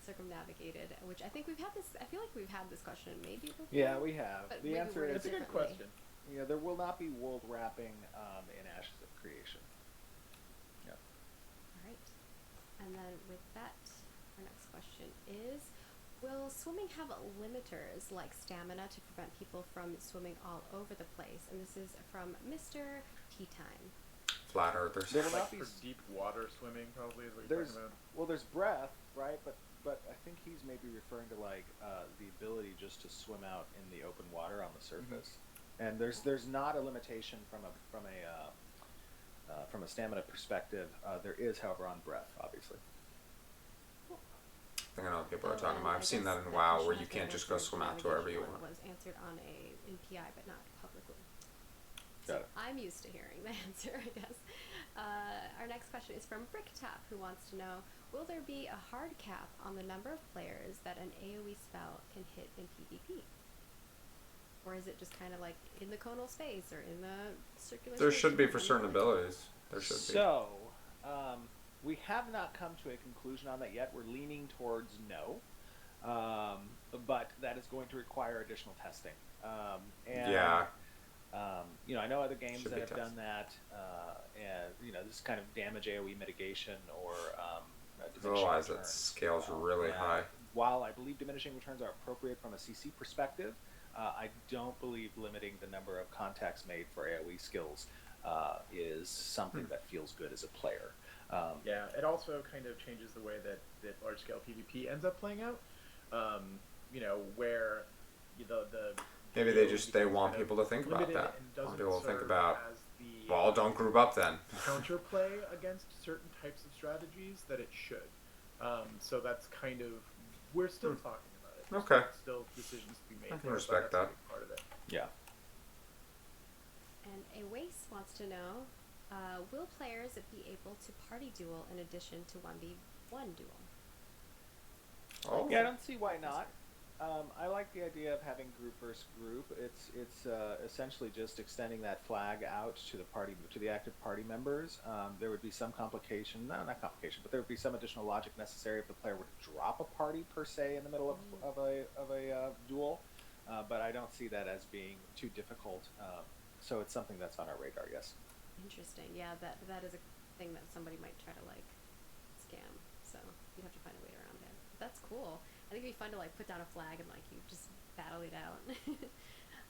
Speaker 2: circumnavigated, which I think we've had this. I feel like we've had this question maybe before.
Speaker 3: Yeah, we have.
Speaker 2: But
Speaker 3: The
Speaker 2: maybe
Speaker 3: answer
Speaker 2: worded
Speaker 3: is
Speaker 4: It's a good
Speaker 2: differently.
Speaker 4: question.
Speaker 3: yeah, there will not be world wrapping in Ashes of Creation. Yeah.
Speaker 2: All right. And then with that, our next question is, will swimming have limiters like stamina to prevent people from swimming all over the place? And this is from Mr. Tea Time.
Speaker 1: Flat earthers.
Speaker 3: There will
Speaker 4: Like
Speaker 3: not be
Speaker 4: for deep water swimming, probably is what you're
Speaker 3: there's
Speaker 4: talking about.
Speaker 3: well, there's breath, right? But I think he's maybe referring to like the ability just to swim out in the open water on the surface. And there's not a limitation from a stamina perspective. There is, however, on breath, obviously.
Speaker 1: I think I know what people are
Speaker 2: Oh,
Speaker 1: talking
Speaker 2: and
Speaker 1: about.
Speaker 2: I
Speaker 1: I've seen
Speaker 2: guess
Speaker 1: that in
Speaker 2: the
Speaker 1: WoW
Speaker 2: question
Speaker 1: where
Speaker 2: I
Speaker 1: you
Speaker 2: was
Speaker 1: can't
Speaker 2: gonna
Speaker 1: just go
Speaker 2: answer,
Speaker 1: swim
Speaker 2: the
Speaker 1: out to wherever you
Speaker 2: navigation
Speaker 1: want.
Speaker 2: one was answered on in PI, but not publicly.
Speaker 3: Got
Speaker 2: So
Speaker 3: it.
Speaker 2: I'm used to hearing the answer, I guess. Our next question is from Bricktap, who wants to know, will there be a hard cap on the number of players that an AoE spell can hit in PvP? Or is it just kind of like in the conal space or in the circular
Speaker 1: There
Speaker 2: space?
Speaker 1: should be for
Speaker 2: Something
Speaker 1: certain
Speaker 2: like that?
Speaker 1: abilities. There should be.
Speaker 3: So, we have not come to a conclusion on that yet. We're leaning towards no, but that is going to require additional testing. And,
Speaker 1: Yeah.
Speaker 3: I know other games
Speaker 1: Should
Speaker 3: that
Speaker 1: be
Speaker 3: have done
Speaker 1: tested.
Speaker 3: that, and this kind of damage AoE mitigation or diminishing
Speaker 1: Otherwise, it
Speaker 3: returns.
Speaker 1: scales really
Speaker 3: And
Speaker 1: high.
Speaker 3: While I believe diminishing returns are appropriate from a CC perspective, I don't believe limiting the number of contacts made for AoE skills is something that feels good as a player.
Speaker 4: Yeah, it also kind of changes the way that large scale PvP ends up playing out. Where the
Speaker 1: Maybe
Speaker 4: PvE
Speaker 1: they
Speaker 4: becomes
Speaker 1: want
Speaker 4: kind of
Speaker 1: people to think about
Speaker 4: limited
Speaker 1: that.
Speaker 4: and
Speaker 1: Want
Speaker 4: doesn't
Speaker 1: people to think
Speaker 4: serve
Speaker 1: about,
Speaker 4: as the
Speaker 1: well, don't group up then.
Speaker 4: counterplay against certain types of strategies that it should. So that's kind of, we're still talking about it. There's
Speaker 1: Okay.
Speaker 4: Still decisions to be made.
Speaker 1: I can
Speaker 4: there, but
Speaker 1: respect
Speaker 4: that's a
Speaker 1: that.
Speaker 4: big part of it.
Speaker 3: Yeah.
Speaker 2: And a Waste wants to know, will players be able to party duel in addition to 1v1 duel?
Speaker 1: Oh.
Speaker 3: Yeah, I don't see why not. I like the idea of having group versus group. It's essentially just extending that flag out to the active party members. There would be some complication, not complication, but there would be some additional logic necessary if the player were to drop a party per se in the middle of a duel. But I don't see that as being too difficult. So it's something that's on our radar. Yes.
Speaker 2: Interesting. Yeah, that is a thing that somebody might try to scam. So you'd have to find a way around it. But that's cool. I think it'd be fun to put down a flag and you just battle it out.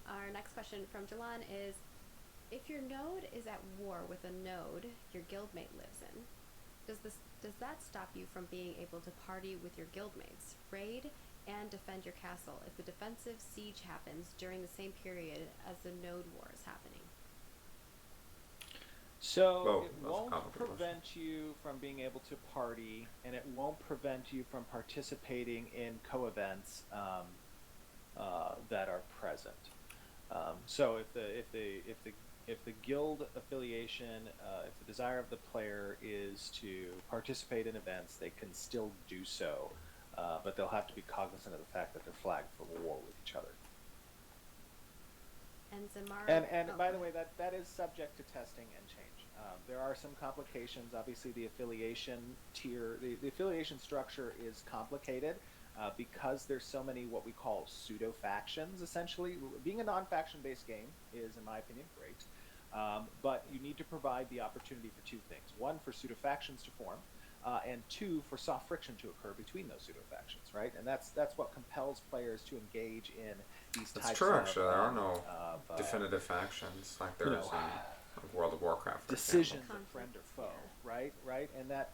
Speaker 2: Our next question from Jalan is, if your node is at war with a node your guildmate lives in, does that stop you from being able to party with your guildmates, raid, and defend your castle if the defensive siege happens during the same period as the node war is happening?
Speaker 3: So
Speaker 1: Whoa,
Speaker 3: it
Speaker 1: that's a
Speaker 3: won't
Speaker 1: complicated
Speaker 3: prevent you from being able to party, and it won't prevent you from participating in co-events that are present. So if the guild affiliation, if the desire of the player is to participate in events, they can still do so, but they'll have to be cognizant of the fact that they're flagged for war with each other.
Speaker 2: And Zamara.
Speaker 3: And by the way, that is subject to testing and change. There are some complications. Obviously, the affiliation tier, the affiliation structure is complicated because there's so many what we call pseudo factions. Essentially, being a non-faction based game is, in my opinion, great. But you need to provide the opportunity for two things: one, for pseudo factions to form, and two, for soft friction to occur between those pseudo factions. Right, and that's what compels players to engage in these
Speaker 1: That's
Speaker 3: types
Speaker 1: true,
Speaker 3: of
Speaker 1: actually. There are no
Speaker 3: of,
Speaker 1: definitive factions like there is in World of Warcraft. For
Speaker 3: decisions
Speaker 1: example.
Speaker 3: of friend or foe, right, and that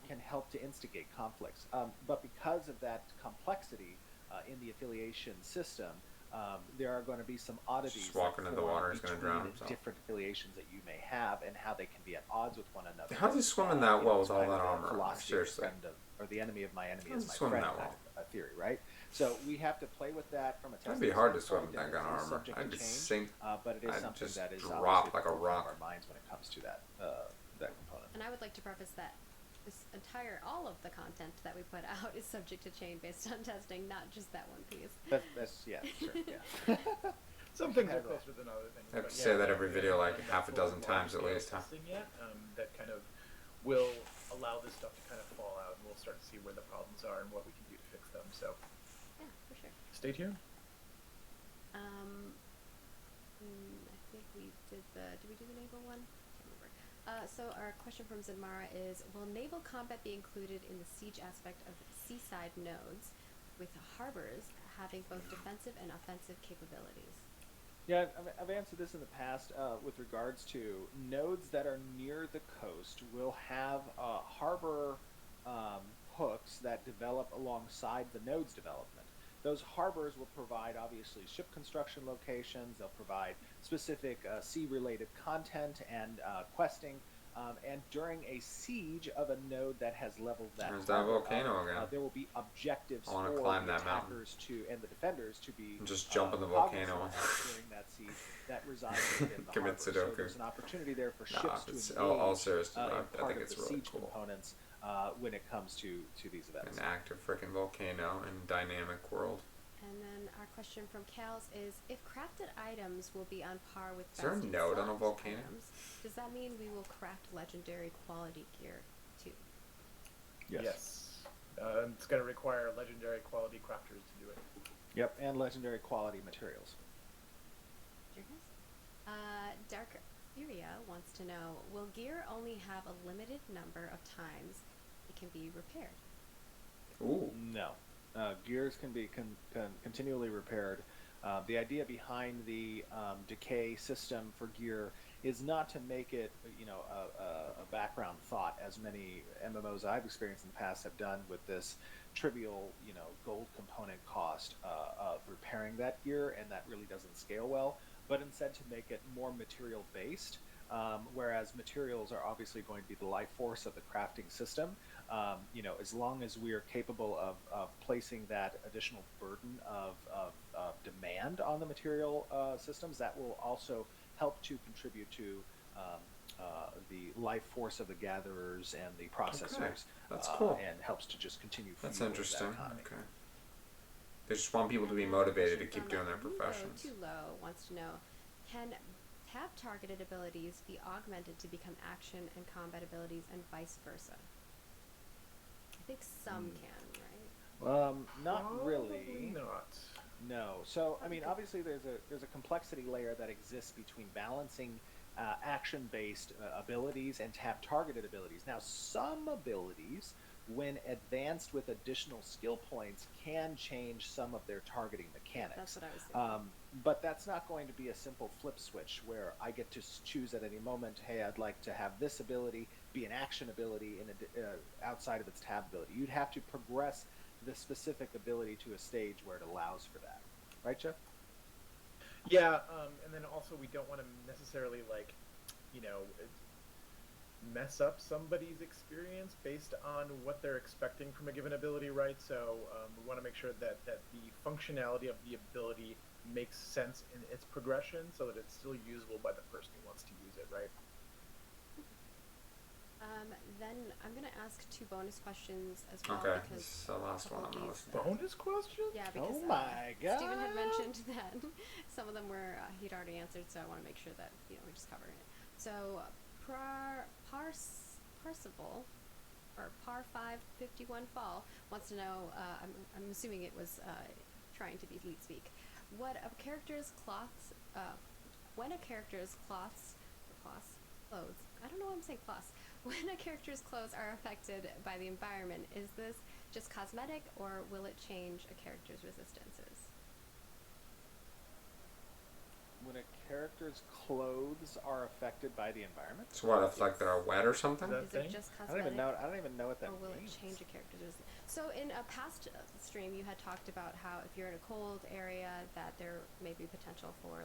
Speaker 3: can help to instigate conflicts. But because of that complexity in the affiliation system, there are going to be some oddities.
Speaker 1: Just walking
Speaker 3: that
Speaker 1: in the
Speaker 3: form
Speaker 1: water is gonna
Speaker 3: between
Speaker 1: drown himself.
Speaker 3: different affiliations that you may have, and how they can be at odds with one another.
Speaker 1: How does he swim in that well with all
Speaker 3: by
Speaker 1: that
Speaker 3: the
Speaker 1: armor?
Speaker 3: philosophy of
Speaker 1: Seriously.
Speaker 3: or the enemy of my enemy
Speaker 1: How
Speaker 3: is
Speaker 1: does
Speaker 3: my
Speaker 1: he swim
Speaker 3: friend
Speaker 1: that well?
Speaker 3: kind of a theory, right? So we have to play with that from a testing
Speaker 1: That'd be hard to swim
Speaker 3: standpoint,
Speaker 1: with that
Speaker 3: and
Speaker 1: kind of
Speaker 3: it is
Speaker 1: armor.
Speaker 3: subject
Speaker 1: I'd
Speaker 3: to
Speaker 1: just
Speaker 3: change,
Speaker 1: sink.
Speaker 3: but it is
Speaker 1: I'd
Speaker 3: something
Speaker 1: just
Speaker 3: that is
Speaker 1: drop
Speaker 3: obviously
Speaker 1: like a
Speaker 3: at the forefront
Speaker 1: rock.
Speaker 3: of our minds when it comes to that that component.
Speaker 2: And I would like to preface that all of the content that we put out is subject to change based on testing, not just that one piece.
Speaker 3: That's yeah, sure, yeah.
Speaker 4: Some things are closer than other things.
Speaker 1: I have
Speaker 4: but
Speaker 1: to say that every
Speaker 4: we
Speaker 1: video
Speaker 4: haven't
Speaker 1: like
Speaker 4: done
Speaker 1: half a
Speaker 4: that
Speaker 1: dozen
Speaker 4: full
Speaker 1: times at
Speaker 4: large-scale
Speaker 1: least, huh?
Speaker 4: testing yet, that kind of will allow this stuff to kind of fall out, and we'll start to see where the problems are and what we can do to fix them. So
Speaker 2: Yeah, for sure.
Speaker 4: stay tuned.
Speaker 2: I think we did we do the naval one? Can't remember. So our question from Zenmara is, will naval combat be included in the siege aspect of Seaside nodes, with harbors having both defensive and offensive capabilities?
Speaker 3: Yeah, I've answered this in the past with regards to nodes that are near the coast will have harbor hooks that develop alongside the node's development. Those harbors will provide, obviously, ship construction locations. They'll provide specific sea-related content and questing. And during a siege of a node that has leveled that
Speaker 1: There's that
Speaker 3: harbor
Speaker 1: volcano
Speaker 3: up,
Speaker 1: again.
Speaker 3: there will be objectives
Speaker 1: I wanna
Speaker 3: for
Speaker 1: climb
Speaker 3: the
Speaker 1: that mountain.
Speaker 3: attackers and the defenders to be
Speaker 1: And just jump in the
Speaker 3: cognizant
Speaker 1: volcano.
Speaker 3: of during that siege that resides within the
Speaker 1: Commit
Speaker 3: harbor. So
Speaker 1: Sudoku.
Speaker 3: there's an opportunity there for
Speaker 1: Nah,
Speaker 3: ships
Speaker 1: it's
Speaker 3: to
Speaker 1: all
Speaker 3: engage
Speaker 1: serious.
Speaker 3: in
Speaker 1: I
Speaker 3: part
Speaker 1: think
Speaker 3: of
Speaker 1: it's
Speaker 3: the
Speaker 1: really
Speaker 3: siege
Speaker 1: cool.
Speaker 3: components when it comes to these events.
Speaker 1: An active freaking volcano and dynamic world.
Speaker 2: And then our question from Kals is, if crafted items will be on par with
Speaker 1: Is there a
Speaker 2: best in
Speaker 1: node on a
Speaker 2: class
Speaker 1: volcano?
Speaker 2: items, does that mean we will craft legendary quality gear too?
Speaker 4: Yes. It's going to require legendary quality crafters to do it.
Speaker 3: Yep, and legendary quality materials.
Speaker 2: Dark Furia wants to know, will gear only have a limited number of times it can be repaired?
Speaker 1: Ooh.
Speaker 3: No. Gears can be continually repaired. The idea behind the decay system for gear is not to make it, a background thought, as many MMOs I've experienced in the past have done with this trivial, gold component cost of repairing that gear, and that really doesn't scale well. But instead to make it more material based, whereas materials are obviously going to be the life force of the crafting system. As long as we are capable of placing that additional burden of demand on the material systems, that will also help to contribute to the life force of the gatherers and the processors.
Speaker 1: Okay. That's cool.
Speaker 3: And helps to just continue.
Speaker 1: That's
Speaker 3: fueling
Speaker 1: interesting.
Speaker 3: That economy.
Speaker 1: Okay. They just want people to be
Speaker 2: And then
Speaker 1: motivated to
Speaker 2: question
Speaker 1: keep
Speaker 2: from
Speaker 1: doing their professions.
Speaker 2: Too Low wants to know, can tab targeted abilities be augmented to become action and combat abilities and vice versa? I think some can, right?
Speaker 3: Not
Speaker 4: Probably
Speaker 3: really.
Speaker 4: not.
Speaker 3: No. So I mean, obviously, there's a complexity layer that exists between balancing action-based abilities and tab-targeted abilities. Now, some abilities, when advanced with additional skill points, can change some of their targeting mechanics.
Speaker 2: That's what I was thinking.
Speaker 3: But that's not going to be a simple flip switch where I get to choose at any moment, hey, I'd like to have this ability be an action ability outside of its tab ability. You'd have to progress the specific ability to a stage where it allows for that. Right, Jeff?
Speaker 4: Yeah, and then also we don't want to necessarily mess up somebody's experience based on what they're expecting from a given ability, right? So we want to make sure that the functionality of the ability makes sense in its progression so that it's still usable by the person who wants to use it, right?
Speaker 2: Then I'm going to ask 2 bonus questions as well.
Speaker 1: Okay,
Speaker 2: Because
Speaker 1: this is the last one on the list.
Speaker 4: Bonus question?
Speaker 2: Yeah, because
Speaker 3: Oh my god!
Speaker 2: Stephen had mentioned that some of them were he'd already answered, so I want to make sure that we're just covering it. So Parsival, or Par551 Fall wants to know. I'm assuming it was trying to be leet speak. What a character's cloths? When a character's clothes. I don't know why I'm saying cloths. When a character's clothes are affected by the environment, is this just cosmetic, or will it change a character's resistances?
Speaker 3: When a character's clothes are affected by the environment?
Speaker 1: So what, if like they're wet or something?
Speaker 4: That
Speaker 2: Is it
Speaker 4: thing?
Speaker 2: just
Speaker 3: I
Speaker 2: cosmetic?
Speaker 3: don't even know what that
Speaker 2: Or will
Speaker 3: means.
Speaker 2: it change a character's resistance? So in a past stream, you had talked about how if you're in a cold area, that there may be potential for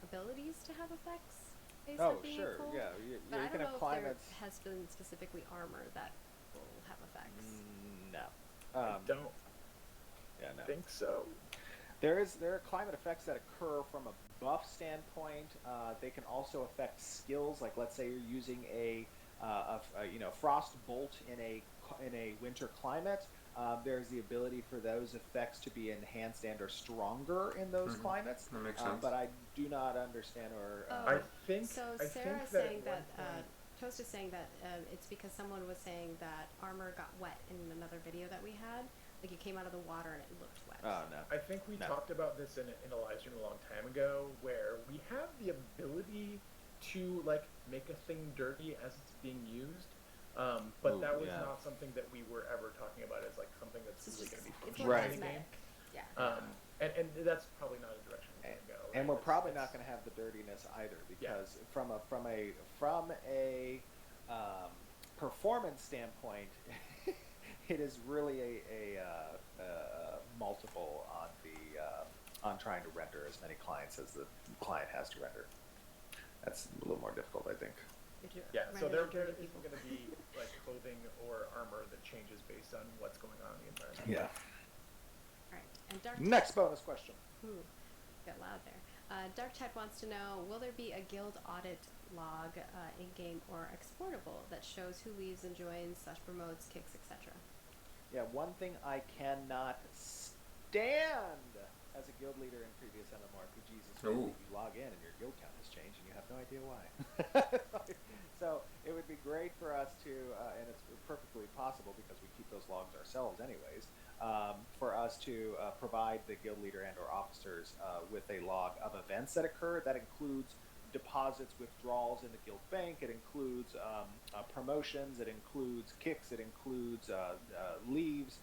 Speaker 2: abilities to have effects based on being
Speaker 3: Sure,
Speaker 2: cold.
Speaker 3: yeah.
Speaker 2: But
Speaker 3: You
Speaker 2: I
Speaker 3: can
Speaker 2: don't
Speaker 3: have
Speaker 2: know if there
Speaker 3: climates.
Speaker 2: has been specifically armor that will have effects.
Speaker 3: No.
Speaker 4: I don't. think so.
Speaker 3: There are climate effects that occur from a buff standpoint. They can also affect skills. Like, let's say you're using a frost bolt in a winter climate. There's the ability for those effects to be enhanced and or stronger in those climates.
Speaker 1: That makes sense.
Speaker 3: But I do not understand or.
Speaker 2: Oh,
Speaker 4: I think.
Speaker 2: So
Speaker 4: I
Speaker 2: Sarah's
Speaker 4: think that
Speaker 2: saying
Speaker 4: at
Speaker 2: that
Speaker 4: one point-
Speaker 2: Toast is saying that it's because someone was saying that armor got wet in another video that we had. Like it came out of the water and it looked wet.
Speaker 3: Oh no.
Speaker 4: I think we talked about this in a live stream a long time ago, where we have the ability to like make a thing dirty as it's being used, but that was not something that we were ever talking about as like something that's really going to be
Speaker 2: It's
Speaker 4: functional
Speaker 2: more
Speaker 4: in the game.
Speaker 2: cosmetic. Yeah.
Speaker 4: And that's probably not a direction we're going to go.
Speaker 3: And
Speaker 4: right?
Speaker 3: we're probably
Speaker 4: It's-
Speaker 3: not going to have the dirtiness either, because from a performance standpoint, it is really a multiple on trying to render as many clients as the client has to render. That's a little more difficult, I think.
Speaker 4: Yeah, so
Speaker 2: Render
Speaker 4: there
Speaker 2: dirty
Speaker 4: isn't
Speaker 2: people.
Speaker 4: going to be like clothing or armor that changes based on what's going on in the environment.
Speaker 3: Yeah.
Speaker 2: Right. And Dark
Speaker 3: Next bonus question.
Speaker 2: Ooh, got loud there. Dark Tide wants to know, will there be a guild audit log in-game or exportable that shows who leaves and joins, /promotes, kicks, etc.?
Speaker 3: Yeah, one thing I cannot stand as a guild leader in previous MMORPGs is when you log in and your guild count has changed and you have no idea why. So it would be great for us to, and it's perfectly possible because we keep those logs ourselves anyways, for us to provide the guild leader and or officers with a log of events that occur. That includes deposits, withdrawals in the guild bank. It includes promotions. It includes kicks. It includes leaves.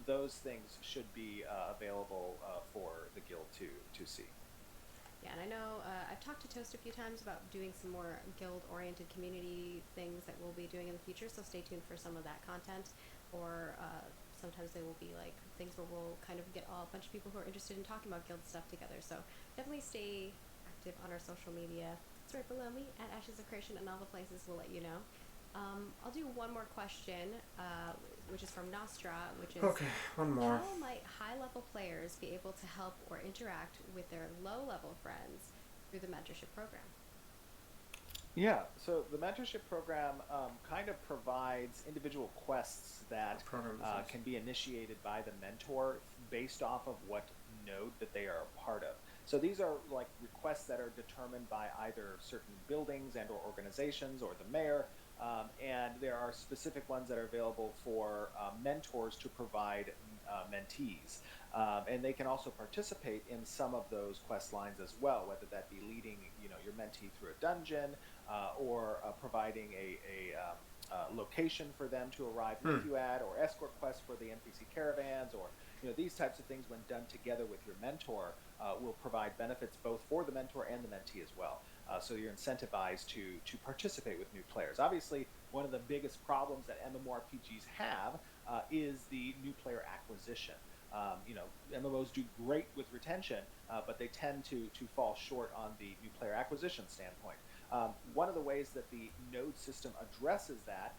Speaker 3: Those things should be available for the guild to see.
Speaker 2: Yeah, and I know I've talked to Toast a few times about doing some more guild-oriented community things that we'll be doing in the future, so stay tuned for some of that content. Or sometimes they will be like things where we'll kind of get a bunch of people who are interested in talking about guild stuff together. So definitely stay active on our social media. It's right below me at Ashes of Creation, and all the places will let you know. I'll do one more question, which is from Nostra, which is
Speaker 1: one more.
Speaker 2: how might high-level players be able to help or interact with their low-level friends through the mentorship program?
Speaker 3: Yeah, so the mentorship program kind of provides individual quests that can be initiated by the mentor based off of what node that they are a part of. So these are like requests that are determined by either certain buildings and or organizations or the mayor, and there are specific ones that are available for mentors to provide mentees. And they can also participate in some of those quest lines as well, whether that be leading your mentee through a dungeon or providing a location for them to arrive with you at, or escort quests for the NPC caravans, or these types of things when done together with your mentor will provide benefits both for the mentor and the mentee as well. So you're incentivized to participate with new players. Obviously, one of the biggest problems that MMORPGs have is the new player acquisition. MMOs do great with retention, but they tend to fall short on the new player acquisition standpoint. One of the ways that the node system addresses that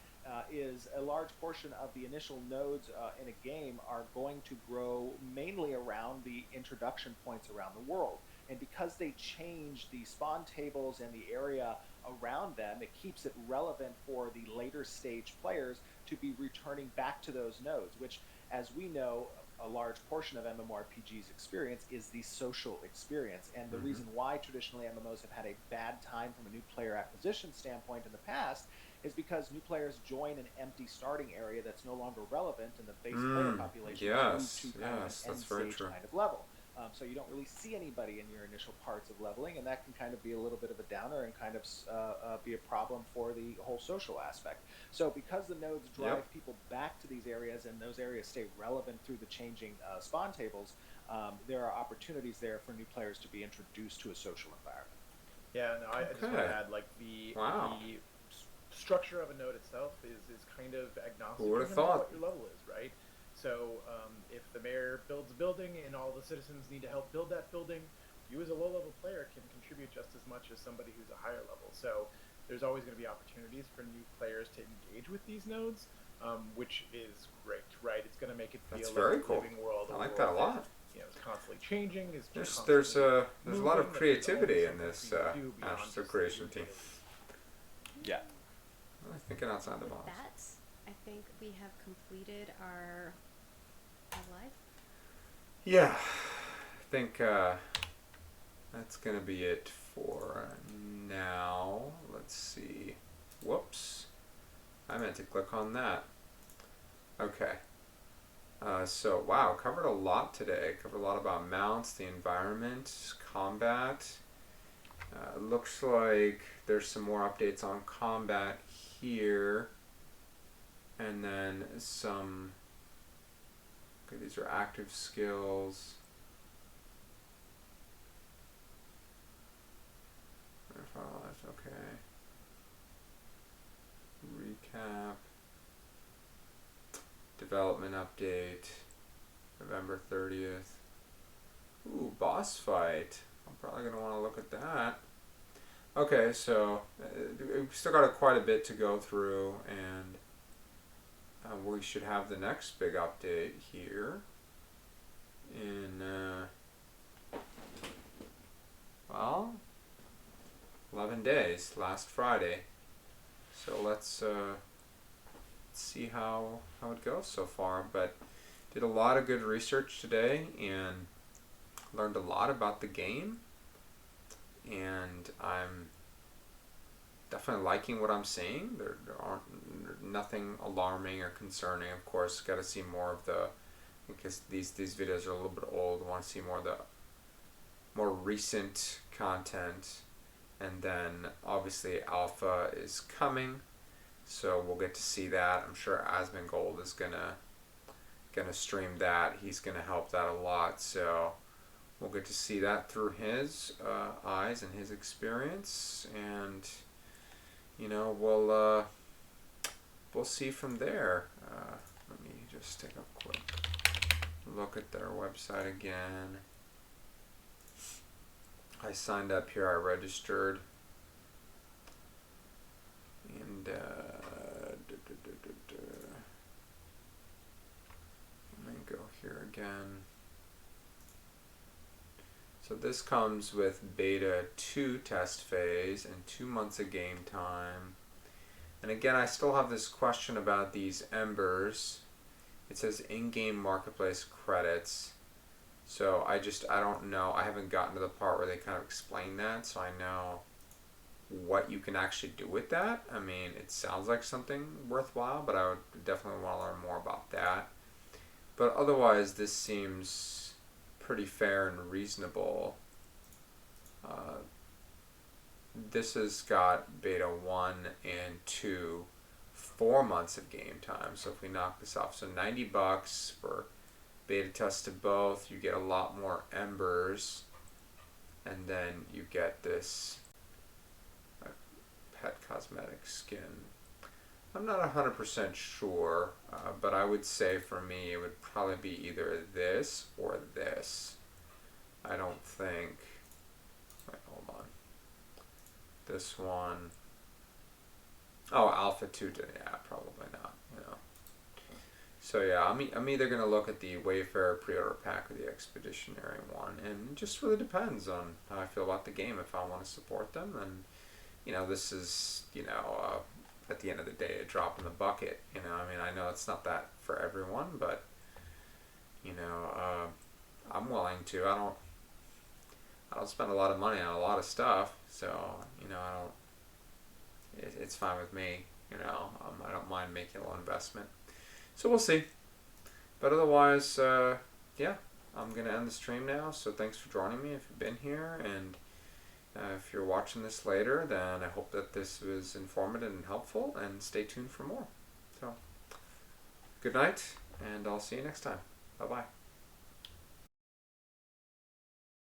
Speaker 3: is a large portion of the initial nodes in a game are going to grow mainly around the introduction points around the world. And because they change the spawn tables and the area around them, it keeps it relevant for the later stage players to be returning back to those nodes, which, as we know, a large portion of MMORPG's experience is the social experience. And the reason why traditionally MMOs have had a bad time from a new player acquisition standpoint in the past is because new players join an empty starting area that's no longer relevant, and the base player population moves to kind of an end stage kind of level. So you don't really see anybody in your initial parts of leveling, and that can kind of be a little bit of a downer and kind of be a problem for the whole social aspect. So because the nodes drive people back to these areas and those areas stay relevant through the changing spawn tables, there are opportunities there for new players to be introduced to a social environment.
Speaker 4: Yeah, no, I just want to add, like, the structure of a node itself is kind of agnostic to what your level is, right? So if the mayor builds a building and all the citizens need to help build that building, you as a low-level player can contribute just as much as somebody who's a higher level. So there's always going to be opportunities for new players to engage with these nodes, which is great, right? It's going to make it feel like a living world
Speaker 1: I like that a lot.
Speaker 4: You know, it's constantly changing. It's
Speaker 1: There's a lot of
Speaker 4: moving,
Speaker 1: creativity
Speaker 4: there's
Speaker 1: in
Speaker 4: always
Speaker 1: this
Speaker 4: something to do beyond
Speaker 1: Ashes of
Speaker 4: just
Speaker 1: Creation
Speaker 4: the
Speaker 1: team.
Speaker 8: Yeah.
Speaker 1: I'm thinking outside the
Speaker 2: With
Speaker 1: box.
Speaker 2: that, I think we have completed our live.
Speaker 1: Yeah, I think that's gonna be it for now. Let's see. Whoops, I meant to click on that. Okay. So wow, covered a lot today. Covered a lot about mounts, the environment, combat. Looks like there's some more updates on combat here, and then some. Okay, these are active skills. Okay. Recap. Development update. November 30th. Ooh, boss fight. I'm probably going to want to look at that. Okay, so we've still got quite a bit to go through, and we should have the next big update here in, well, 11 days, last Friday. So let's see how it goes so far. But did a lot of good research today and learned a lot about the game, and I'm definitely liking what I'm seeing. There aren't nothing alarming or concerning. Of course, got to see more of the, because these videos are a little bit old. I want to see more of the more recent content, and then obviously alpha is coming, so we'll get to see that. I'm sure Asmongold is gonna stream that. He's gonna help that a lot, so we'll get to see that through his eyes and his experience, and you know, we'll see from there. Let me just take a quick look at their website again. I signed up here, I registered, and let me go here again. So this comes with beta 2 test phase and 2 months of game time. And again, I still have this question about these embers. It says in-game marketplace credits. So I don't know. I haven't gotten to the part where they kind of explain that, so I know what you can actually do with that. I mean, it sounds like something worthwhile, but I would definitely want to learn more about that. But otherwise, this seems pretty fair and reasonable. This has got beta 1 and 2, 4 months of game time. So if we knock this off, so $90 for beta test to both, you get a lot more embers, and then you get this pet cosmetic skin. I'm not 100% sure, but I would say for me it would probably be either this or this. I don't think, wait, hold on. This one, oh, Alpha 2, yeah, probably not, you know. So yeah, I'm either going to look at the Wayfarer pre-order pack or the Expeditionary one, and it just really depends on how I feel about the game, if I want to support them. And, you know, this is, you know, at the end of the day, a drop in the bucket. You know, I mean, I know it's not that for everyone, but, you know, I'm willing to. I don't spend a lot of money on a lot of stuff, so, you know, it's fine with me. You know, I don't mind making a little investment. So we'll see. But otherwise, yeah, I'm going to end the stream now. So thanks for joining me if you've been here. And if you're watching this later, then I hope that this was informative and helpful. And stay tuned for more. So good night, and I'll see you next time. Bye-bye.